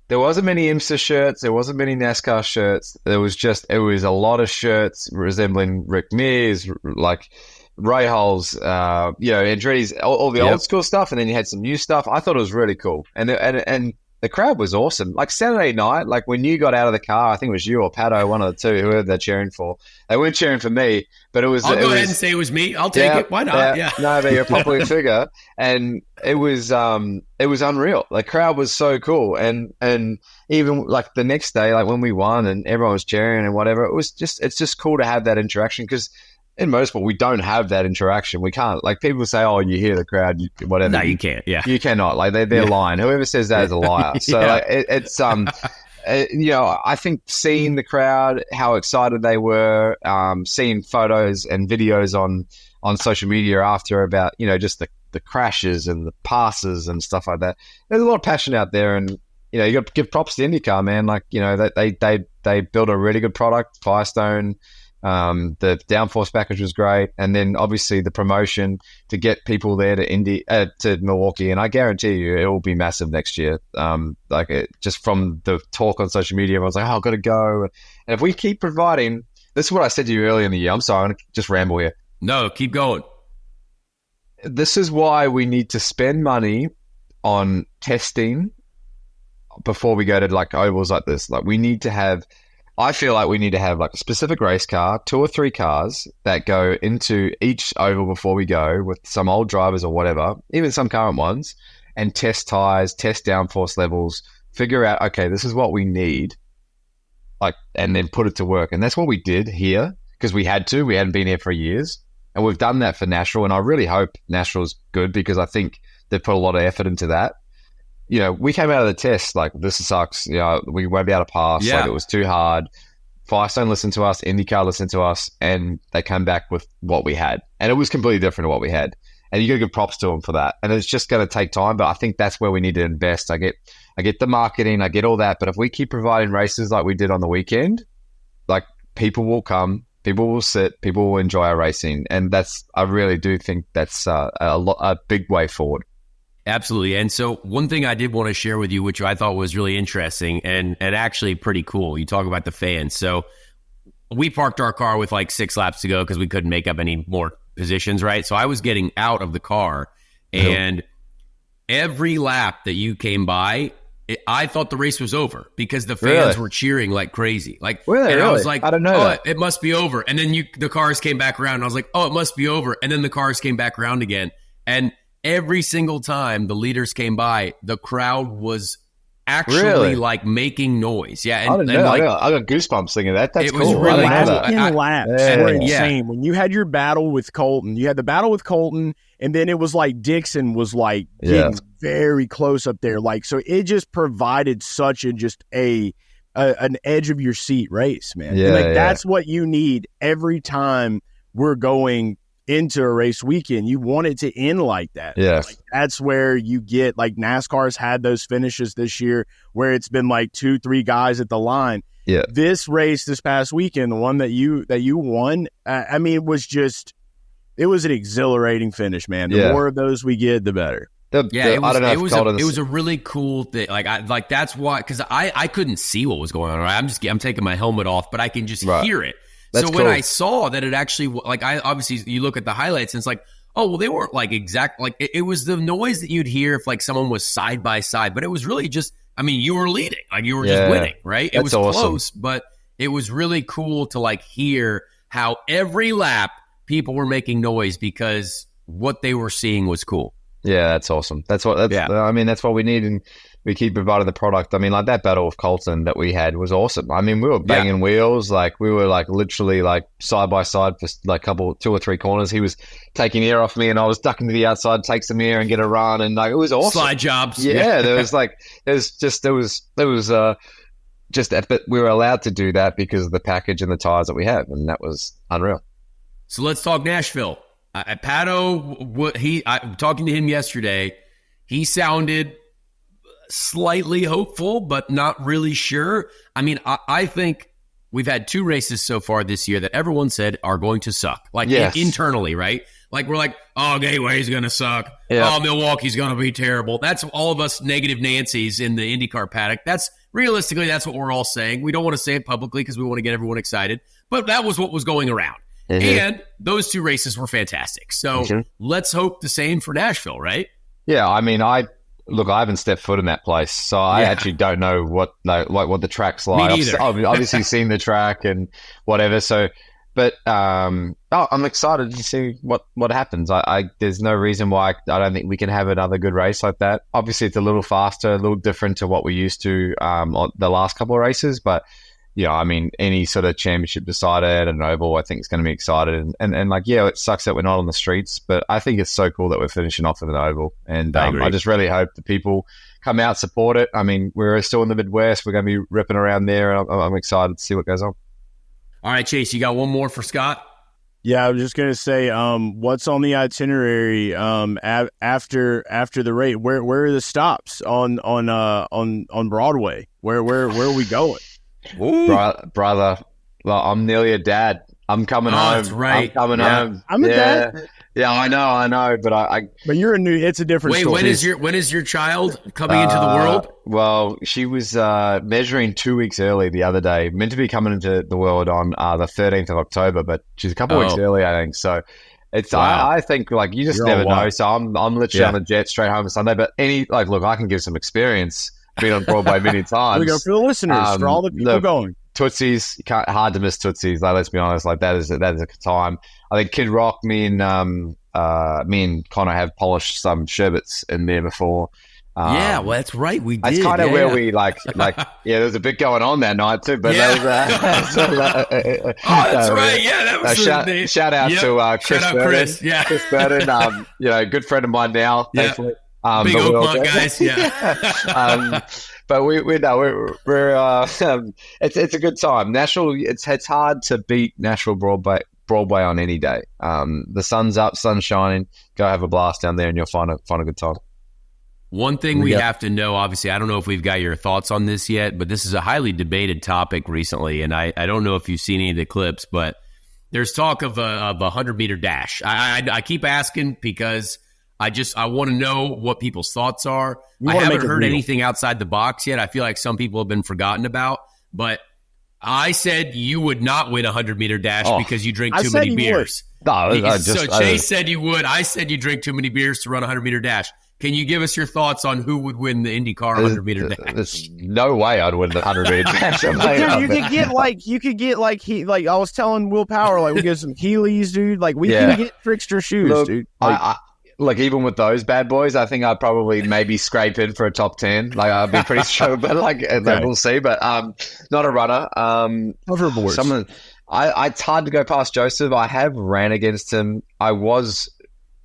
There wasn't many IMSA shirts, there wasn't many NASCAR shirts. It was a lot of shirts resembling Rick Mears, like Rahals, Andretti's, all the old school stuff, and then you had some new stuff. I thought it was really cool, and the crowd was awesome. Like Saturday night, like when you got out of the car, I think it was you or Pato, one of the two, whoever they're cheering for. They weren't cheering for me, but it was. I'll go ahead and say it was me. I'll take it. Why not? Yeah. No, but you're a popular figure, and it was unreal. The crowd was so cool, and even like the next day, like when we won and everyone was cheering and whatever, it's just cool to have that interaction, because in motorsport, we don't have that interaction. We can't. Like people say, "Oh, you hear the crowd, whatever." No, you can't. Yeah, you cannot. Like they're lying. Whoever says that is a liar. So like it's I think seeing the crowd, how excited they were, seeing photos and videos on social media after about just the crashes and the passes and stuff like that. There's a lot of passion out there, and you got to give props to IndyCar, man. Like they built a really good product, Firestone. The downforce package was great, and then obviously the promotion to get people there to Milwaukee, and I guarantee you it will be massive next year. Just from the talk on social media, everyone's like, "Oh, I've got to go." And if we keep providing, this is what I said to you earlier in the year. I'm sorry, I'm gonna just ramble here. No, keep going. This is why we need to spend money on testing before we go to like ovals like this. Like I feel like we need to have like a specific race car, 2 or 3 cars that go into each oval before we go with some old drivers or whatever, even some current ones, and test tires, test downforce levels, figure out, okay, this is what we need, and then put it to work. And that's what we did here, because we had to. We hadn't been here for years. And we've done that for Nashville, and I really hope Nashville's good, because I think they've put a lot of effort into that. we came out of the test like, this sucks. We won't be able to pass. Yeah. Like, it was too hard. Firestone listened to us, IndyCar listened to us, and they come back with what we had. And it was completely different to what we had. And you got to give props to them for that. And it's just going to take time, but I think that's where we need to invest. I get the marketing, I get all that, but if we keep providing races like we did on the weekend, like, people will come, people will sit, people will enjoy our racing. And I really do think that's a big way forward. Absolutely. And so one thing I did want to share with you, which I thought was really interesting and actually pretty cool. You talk about the fans. So we parked our car with like 6 laps to go because we couldn't make up any more positions, right? So I was getting out of the car, and every lap that you came by, I thought the race was over because the fans were cheering like crazy. Like, and I was like, I don't know. Oh, it must be over. And then the cars came back around. And I was like, oh, it must be over. And then the cars came back around again. And every single time the leaders came by, the crowd was actually like making noise. Yeah. And, I didn't know. Like, I got goosebumps thinking that. That's cool. Was really laps were insane. Yeah. When you had your battle with Colton, and then it was like Dixon was like getting very close up there. Like, so it just provided such an edge of your seat race, man. Yeah, and that's what you need every time we're going into a race weekend. You want it to end like that. Yeah. Like, that's where you get, like, NASCAR's had those finishes this year where it's been like 2-3 guys at the line. Yeah. This race this past weekend, the one that you won, I mean, it was an exhilarating finish, man. The more of those we get, the better. It was a really cool thing. Like, that's why, because I couldn't see what was going on. Right? I'm taking my helmet off, but I can just hear it. That's when I saw that it actually, like, obviously you look at the highlights and it's like, oh, well, they weren't like exact, like it was the noise that you'd hear if like someone was side by side, but it was really just, I mean, you were leading, like you were just winning, right? It was awesome. Close, but it was really cool to like hear how every lap people were making noise because what they were seeing was cool. Yeah, that's awesome. I mean, that's what we need, and we keep providing the product. I mean, like that battle with Colton that we had was awesome. I mean, we were banging wheels, like we were like literally like side by side for like 2 or 3 corners. He was taking air off me, and I was ducking to the outside, take some air, and get a run, and like it was awesome. Slide jobs. Yeah, there was just that, but we were allowed to do that because of the package and the tires that we have, and that was unreal. So let's talk Nashville. Pato, I'm talking to him yesterday. He sounded slightly hopeful, but not really sure. I mean, I think we've had 2 races so far this year that everyone said are going to suck. Like internally, right? Like we're like, oh, Gateway's going to suck. Yeah. Oh, Milwaukee's going to be terrible. That's all of us negative Nancys in the IndyCar paddock. That's realistically, that's what we're all saying. We don't want to say it publicly because we want to get everyone excited, but that was what was going around. Mm-hmm. And those 2 races were fantastic. So let's hope the same for Nashville, right? Yeah, I mean, I haven't stepped foot in that place, so I actually don't know what the track's like. Me neither. I've obviously seen the track and whatever. So, but I'm excited to see what happens. There's no reason why I don't think we can have another good race like that. Obviously, it's a little faster, a little different to what we used to on the last couple of races, but. Yeah, I mean, any sort of championship decided and oval, I think it's going to be excited. And like, yeah, it sucks that we're not on the streets, but I think it's so cool that we're finishing off with an oval. And I just really hope the people come out, support it. I mean, we're still in the Midwest. We're going to be ripping around there. And I'm excited to see what goes on. All right, Chase, you got one more for Scott? Yeah, I was just going to say, what's on the itinerary after the race? Where are the stops on Broadway? Where are we going? Brother, I'm nearly a dad. I'm coming home. That's right. I'm coming home. I'm a dad. Yeah, I know, but But you're it's a different story. When is your child coming into the world? Well, she was measuring 2 weeks early the other day. Meant to be coming into the world on the 13th of October, but she's a couple weeks early, I think. So it's I think like you just never know. So I'm literally on the jet straight home Sunday. But look, I can give some experience. Been on Broadway many times. We go for the listeners, for all the people going. Tootsie's, hard to miss Tootsie's. Like, let's be honest, like that is a time. I think Kid Rock, me and Connor have polished some sherbets in there before. Yeah, well, that's right. We did. That's kind of where we like. Yeah, there's a bit going on that night too. But that's right. Yeah, that was shout out to Chris Burton. Chris. Yeah, Chris Burton. Good friend of mine now. Thankfully. Big but Oakmont guys, yeah. But it's a good time. Nashville, it's hard to beat Nashville Broadway on any day. The sun's up, sun's shining. Go have a blast down there, and you'll find a good time. One thing we have to know, obviously, I don't know if we've got your thoughts on this yet, but this is a highly debated topic recently, and I don't know if you've seen any of the clips, but there's talk of a 100-meter dash. I keep asking because I want to know what people's thoughts are. I haven't heard anything outside the box yet. I feel like some people have been forgotten about, but I said you would not win a 100-meter dash because you drink too many beers. So Chase said you would. I said you drink too many beers to run a 100-meter dash. Can you give us your thoughts on who would win the IndyCar 100-meter dash? There's no way I'd win the 100-meter dash. You could get like I was telling Will Power, like we get some Heelys, dude. Like we can get trickster shoes, dude. Like even with those bad boys, I think I'd probably maybe scrape in for a top 10. Like I'd be pretty sure, but we'll see. But not a runner. Hoverboards. It's hard to go past Joseph. I have ran against him. I was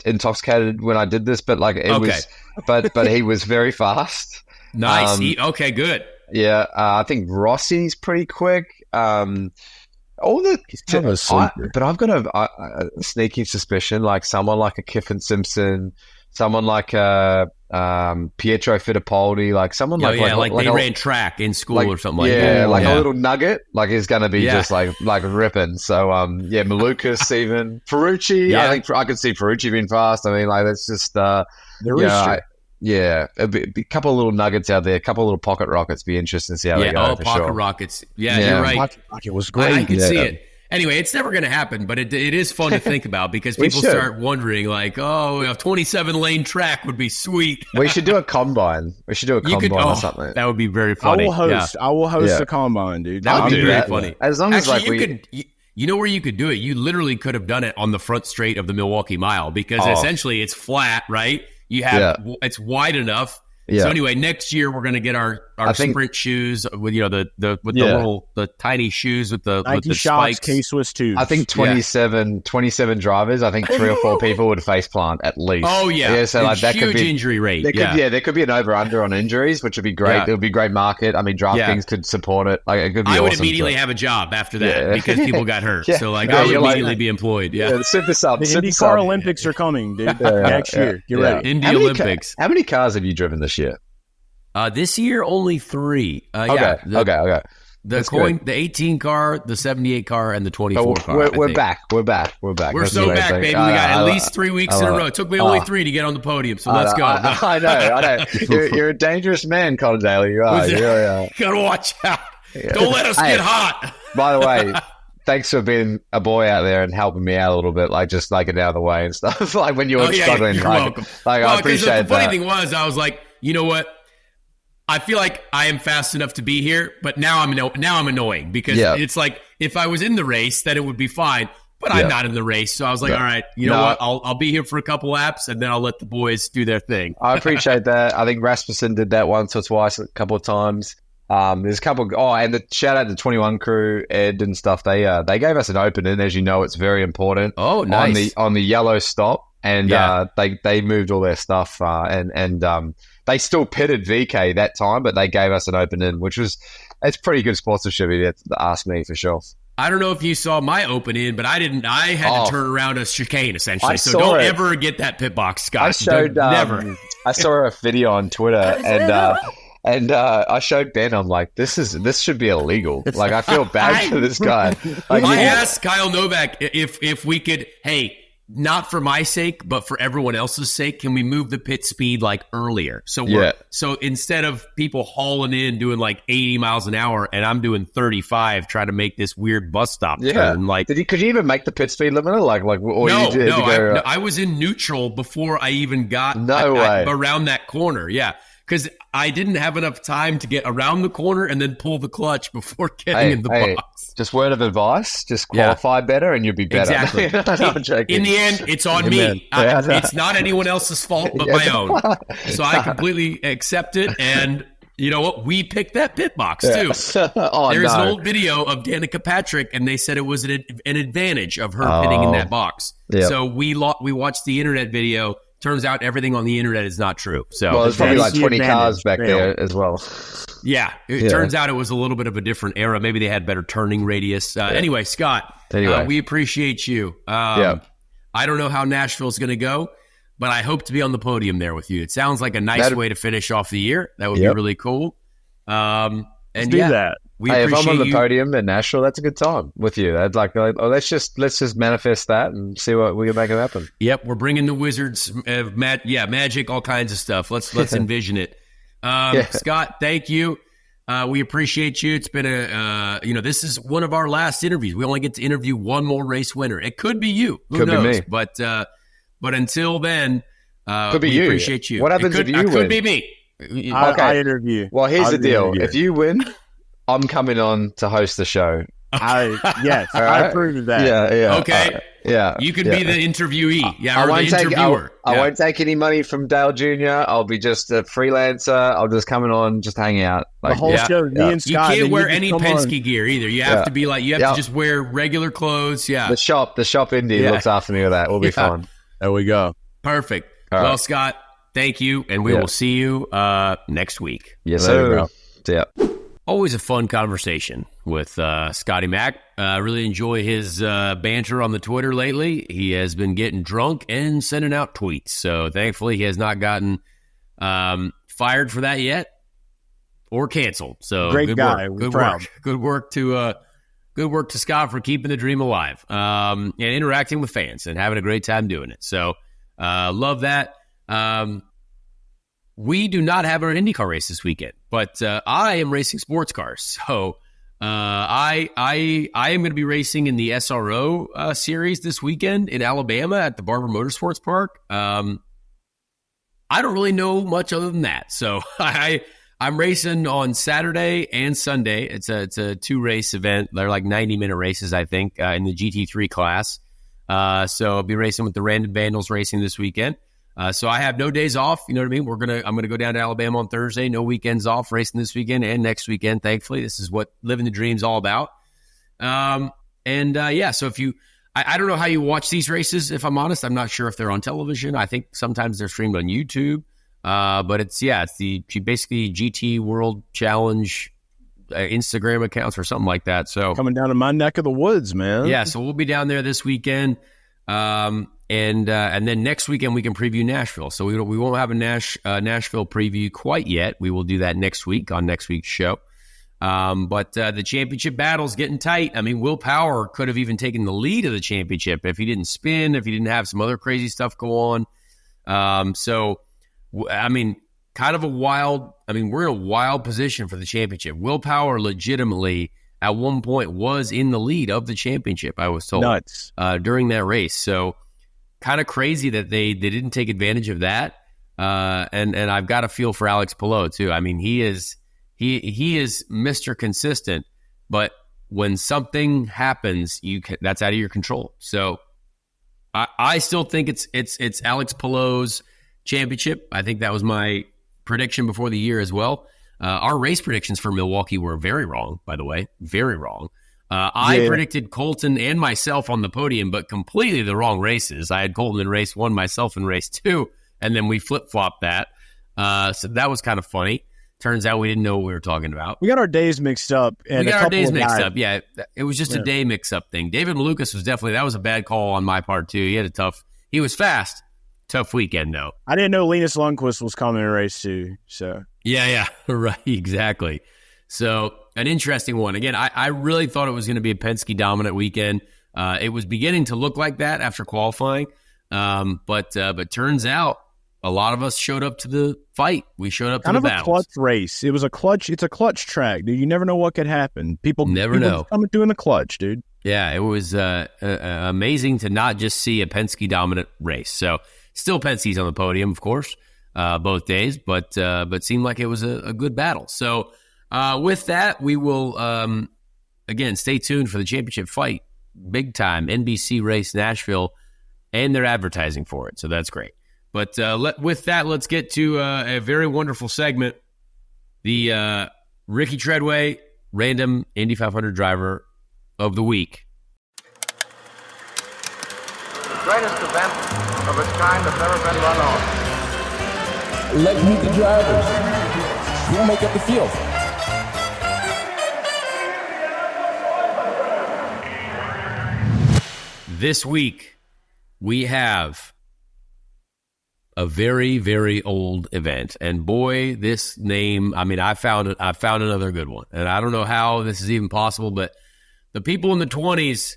intoxicated when I did this, but but he was very fast. Nice. Okay, good. Yeah, I think Rossi's pretty quick. But I've got a sneaking suspicion, like someone like a Kiffin Simpson, someone like a Pietro Fittipaldi, like someone like they ran track in school or something like that. Yeah, a little nugget, like he's going to be just like ripping. So Malukas even Ferrucci. Yeah. I think I could see Ferrucci being fast. I mean, like that's just a couple of little nuggets out there, a couple of little pocket rockets. Be interesting to see how they go. Pocket rockets. Yeah, you're right. Pocket rocket was great. I can see it. Anyway, it's never going to happen, but it is fun to think about because people start wondering, like, a 27-lane track would be sweet. We should do a combine. Or something. That would be very funny. I will host a combine, dude. That would be very funny. As long as you know where you could do it? You literally could have done it on the front straight of the Milwaukee Mile because essentially it's flat, right? You have it's wide enough. Yeah. So anyway, next year we're going to get our sprint shoes with the tiny shoes with the spikes. K-Swiss tubes. I think 27 drivers. I think 3 or 4 people would face plant at least. Oh yeah. So like that huge could be injury rate. There could be an over/under on injuries, which would be great. It would be a great market. I mean, DraftKings could support it. Like it could be. I would immediately have a job after that because people got hurt. So I would immediately be employed. Yeah. Super sub. The IndyCar Olympics are coming, dude. Next year. Get ready. Indy Olympics. How many cars have you driven this year? This year, only 3. Okay. The 18 car, the 78 car, and the 24 car. We're back. We're back, We're so back, baby. We got at least 3 weeks in a row. It took me only 3 to get on the podium, so let's go. I know. You're a dangerous man, Colin Daly. You are. Gotta watch out. Don't let us get hot. By the way, thanks for being a boy out there and helping me out a little bit, like just like it out of the way and stuff. Like when you were struggling. You're welcome. I appreciate that. The funny thing was, I was like, you know what? I feel like I am fast enough to be here, but now I'm annoying because it's like if I was in the race, then it would be fine. But I'm not in the race, so I was like, all right, you know what? I'll be here for a couple laps, and then I'll let the boys do their thing. I appreciate that. I think Rasmussen did that once or twice, a couple of times. There's a couple. And the shout out to 21 crew, Ed and stuff. They gave us an open in, as you know, it's very important. Oh, nice. On the yellow stop, and they moved all their stuff and they still pitted VK that time, but they gave us an open in, it's pretty good sponsorship if you ask me for sure. I don't know if you saw my open in, but I didn't. I had to turn around a chicane essentially. So don't ever get that pit box, Scott. I showed never. I saw a video on Twitter and I showed Ben. I'm like, this should be illegal. Like I feel bad for this guy. Like, I asked Kyle Novak if we could. Hey. Not for my sake, but for everyone else's sake, can we move the pit speed like earlier? So so instead of people hauling in doing like 80 miles an hour and I'm doing 35 trying to make this weird bus stop turn. Like, could you even make the pit speed limiter? No, I was in neutral before I even got around that corner. Yeah. Because I didn't have enough time to get around the corner and then pull the clutch before getting in the box. Just word of advice, just qualify better and you'll be better. Exactly. In the end, it's on me. It's not anyone else's fault but my own. So I completely accept it. And you know what? We picked that pit box too. There's an old video of Danica Patrick and they said it was an advantage of her pitting in that box. Yep. So we watched the internet video Turns out everything on the internet is not true. So Well, there's probably like That's the 20 cars advantage. back Yeah. there as well. it turns out it was a little bit of a different era. Maybe they had better turning radius. Anyway, Scott, we appreciate you. I don't know how Nashville's going to go, but I hope to be on the podium there with you. It sounds like a nice way to finish off the year. That would be really cool. And Let's do that. We Hey, if appreciate I'm on the you. podium in Nashville, that's a good time with you. I'd like let's just manifest that and see what we can make it happen. Yep, we're bringing the Wizards, magic, all kinds of stuff. Let's envision it. Scott, thank you. We appreciate you. It's been this is one of our last interviews. We only get to interview one more race winner. It could be you. Who knows? Be me. But until then, could be we you. appreciate you. What happens if you It win? could be me. I interview. Well, here's I'll the deal. interview. If you win, I'm coming on to host the show. Yes, All I right? approve of that. Yeah. Okay. Yeah. You could be the interviewee. I Or won't the take. interviewer. I won't take any money from Dale Jr. I'll be just a freelancer. I'll just come on, just hang out. The whole show, me and You Scott. can't then wear can any come Penske on. gear either. You have to be like, you have to just wear regular clothes. Yeah. The shop Indy looks after me with that. We'll be fun. There we go. Perfect. All Well, right. Scott, thank you. And we will see you next week. Yes, There sir. we go. Yeah. Always a fun conversation with Scotty Mac. Really enjoy his banter on the Twitter lately. He has been getting drunk and sending out tweets. So thankfully he has not gotten fired for that yet or canceled. So Great good guy. work. We're Good proud. work. Good work to Scott for keeping the dream alive and interacting with fans and having a great time doing it. So love that. We do not have our IndyCar race this weekend, but I am racing sports cars. So I am going to be racing in the SRO series this weekend in Alabama at the Barber Motorsports Park. I don't really know much other than that. So I'm racing on Saturday and Sunday. It's a 2-race event. They're like 90-minute races, I think, in the GT3 class. So I'll be racing with the Random Vandals Racing this weekend. So I have no days off. You know what I mean? I'm going to go down to Alabama on Thursday. No weekends off, racing this weekend and next weekend. Thankfully, this is what living the dream's all about. So if you, I don't know how you watch these races. If I'm honest, I'm not sure if they're on television. I think sometimes they're streamed on YouTube. But it's the basically GT World Challenge Instagram accounts or something like that. So Coming down to my neck of the woods, man. yeah, so we'll be down there this weekend. And then next weekend we can preview Nashville. So we won't have a Nashville preview quite yet. We will do that next week on next week's show. But the championship battle's getting tight. I mean, Will Power could have even taken the lead of the championship if he didn't spin, if he didn't have some other crazy stuff go on. Kind of a wild. I mean, we're in a wild position for the championship. Will Power legitimately at one point was in the lead of the championship, I was told. Nuts. During that race. So kind of crazy that they didn't take advantage of that. And I've got a feel for Alex Palou too. I mean, he is Mr. Consistent, but when something happens, that's out of your control. So I still think it's Alex Palou's championship. I think that was my prediction before the year as well. Our race predictions for Milwaukee were very wrong, by the way, very wrong. I predicted Colton and myself on the podium, but completely the wrong races. I had Colton in race 1, myself in race 2, and then we flip-flopped that. So that was kind of funny. Turns out we didn't know what we were talking about. We got our days mixed up. And we got our days mixed guys. up. Yeah, it was just a day mix-up thing. David Malukas was that was a bad call on my part, too. He was fast. Tough weekend, though. I didn't know Linus Lundqvist was coming in race 2. So Yeah, right, exactly. So an interesting one. Again, I really thought it was going to be a Penske dominant weekend. It was beginning to look like that after qualifying, but turns out a lot of us showed up to the fight. We showed up to the battles. Kind of a clutch race. It was a clutch. It's a clutch track, dude. You never know what could happen. People never know. Coming through in the clutch, dude. Yeah, it was amazing to not just see a Penske dominant race. So still Penske's on the podium, of course, both days, but seemed like it was a good battle. So with that, we will again stay tuned for the championship fight, big time NBC race Nashville, and they're advertising for it, so that's great. But with that, let's get to a very wonderful segment, the Ricky Treadway Random Indy 500 Driver of the Week. The greatest event of its kind that's ever been run on. Let's meet the drivers. We'll make up the field. This week, we have a very, very old event. And boy, this name, I mean, I found another good one. And I don't know how this is even possible, but the people in the 20s,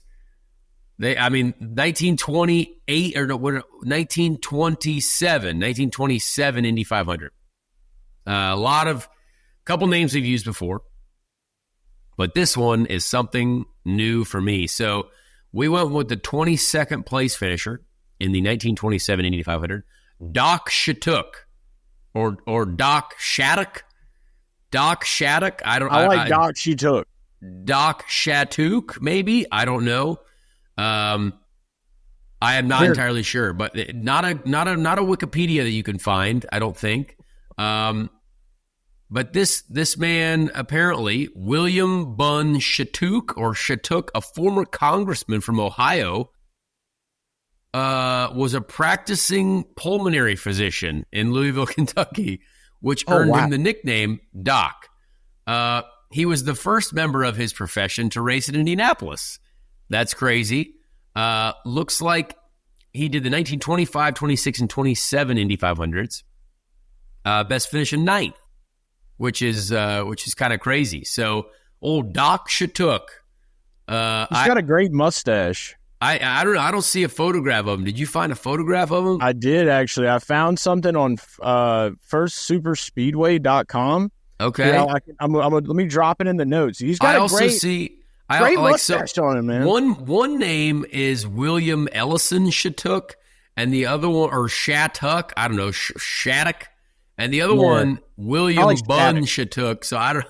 1928 or no, 1927 Indy 500. Couple names we've used before, but this one is something new for me. So we went with the 22nd place finisher in the 1927 Indy 500, Doc Shattuck, or Doc Shattuck. Doc Shattuck. I like Doc Shattuck. Doc Shattuck, maybe. I don't know. I am not entirely sure, but not a Wikipedia that you can find, I don't think. But this man, apparently, William Bunn Shattuck, a former congressman from Ohio, was a practicing pulmonary physician in Louisville, Kentucky, which earned him the nickname Doc. He was the first member of his profession to race in Indianapolis. That's crazy. Looks like he did the 1925, 26, and 27 Indy 500s. Best finish in 9th. Which is kind of crazy. So old Doc Shattuck. He's got a great mustache. I don't know. I don't see a photograph of him. Did you find a photograph of him? I did, actually. I found something on firstsuperspeedway.com. Okay. Yeah, let me drop it in the notes. He's got great mustache on him, man. One name is William Ellison Shattuck, and the other one, or Shattuck, I don't know, Shattuck. And the other one, William Bunn Shattuck. So I don't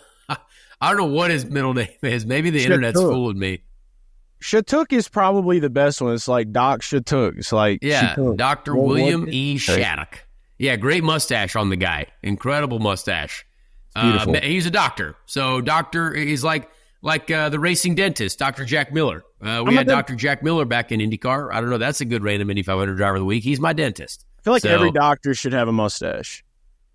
know what his middle name is. Maybe the internet's fooling me. Shattuck is probably the best one. It's like Doc Shattuck. It's like Shattuck. Dr. William E. Shattuck. Yeah, great mustache on the guy. Incredible mustache. Beautiful. He's a doctor. So doctor is like the racing dentist, Dr. Jack Miller. We had Dr. Jack Miller back in IndyCar. I don't know. That's a good random Indy 500 driver of the week. He's my dentist. I feel like every doctor should have a mustache.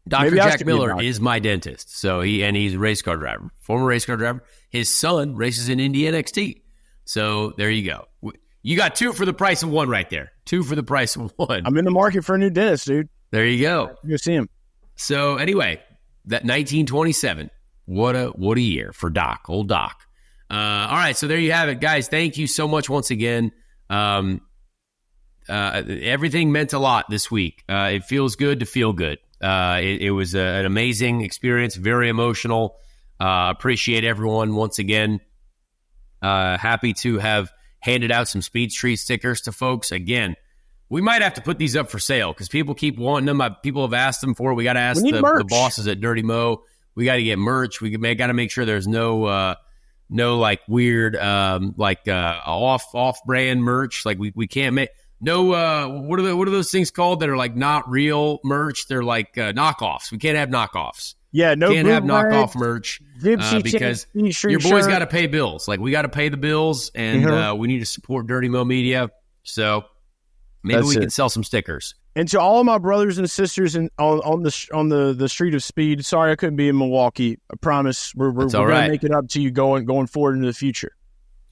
Dr. Jack Miller is my dentist. So he's a race car driver, former race car driver. His son races in Indy NXT. So there you go. You got two for the price of one right there. Two for the price of one. I'm in the market for a new dentist, dude. There you go. Go see him. So anyway, that 1927. What a year for Doc, old Doc. All right, so there you have it, guys. Thank you so much once again. Everything meant a lot this week. It feels good to feel good. It was an amazing experience, very emotional. Appreciate everyone once again. Happy to have handed out some Speed Street stickers to folks. Again, we might have to put these up for sale because people keep wanting them. People have asked them for it. We got to ask the bosses at Dirty Mo. We got to get merch. We got to make sure there's no like weird off brand merch. Like we can't make. No, what are those things called that are like not real merch? They're like knockoffs. We can't have knockoffs. Yeah, can't have knockoff merch because your boys got to pay bills. Like we got to pay the bills, and we need to support Dirty Mo Media. So maybe we can sell some stickers. And to all of my brothers and sisters on the street of speed, sorry I couldn't be in Milwaukee. I promise we're gonna make it up to you going forward into the future.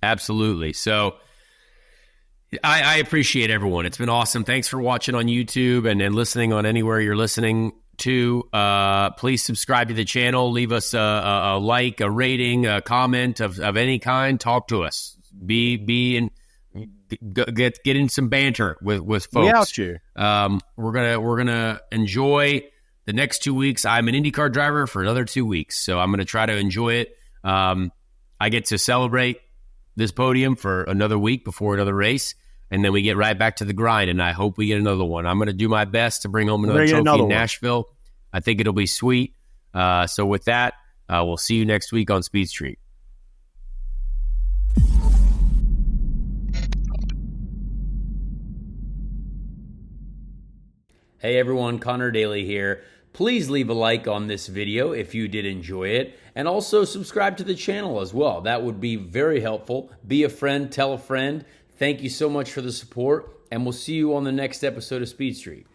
Absolutely. So. I appreciate everyone. It's been awesome. Thanks for watching on YouTube and listening on anywhere you're listening to. Please subscribe to the channel. Leave us a like, a rating, a comment of any kind. Talk to us. Get in some banter with folks. We out here. We're gonna enjoy the next 2 weeks. I'm an IndyCar driver for another 2 weeks, so I'm gonna try to enjoy it. I get to celebrate this podium for another week before another race, and then we get right back to the grind, and I hope we get another one. I'm going to do my best to bring home another trophy in Nashville. I think it'll be sweet. So with that, we'll see you next week on Speed Street. Hey everyone, Connor Daly here. Please leave a like on this video if you did enjoy it, and also subscribe to the channel as well. That would be very helpful. Be a friend, tell a friend. Thank you so much for the support. and we'll see you on the next episode of Speed Street.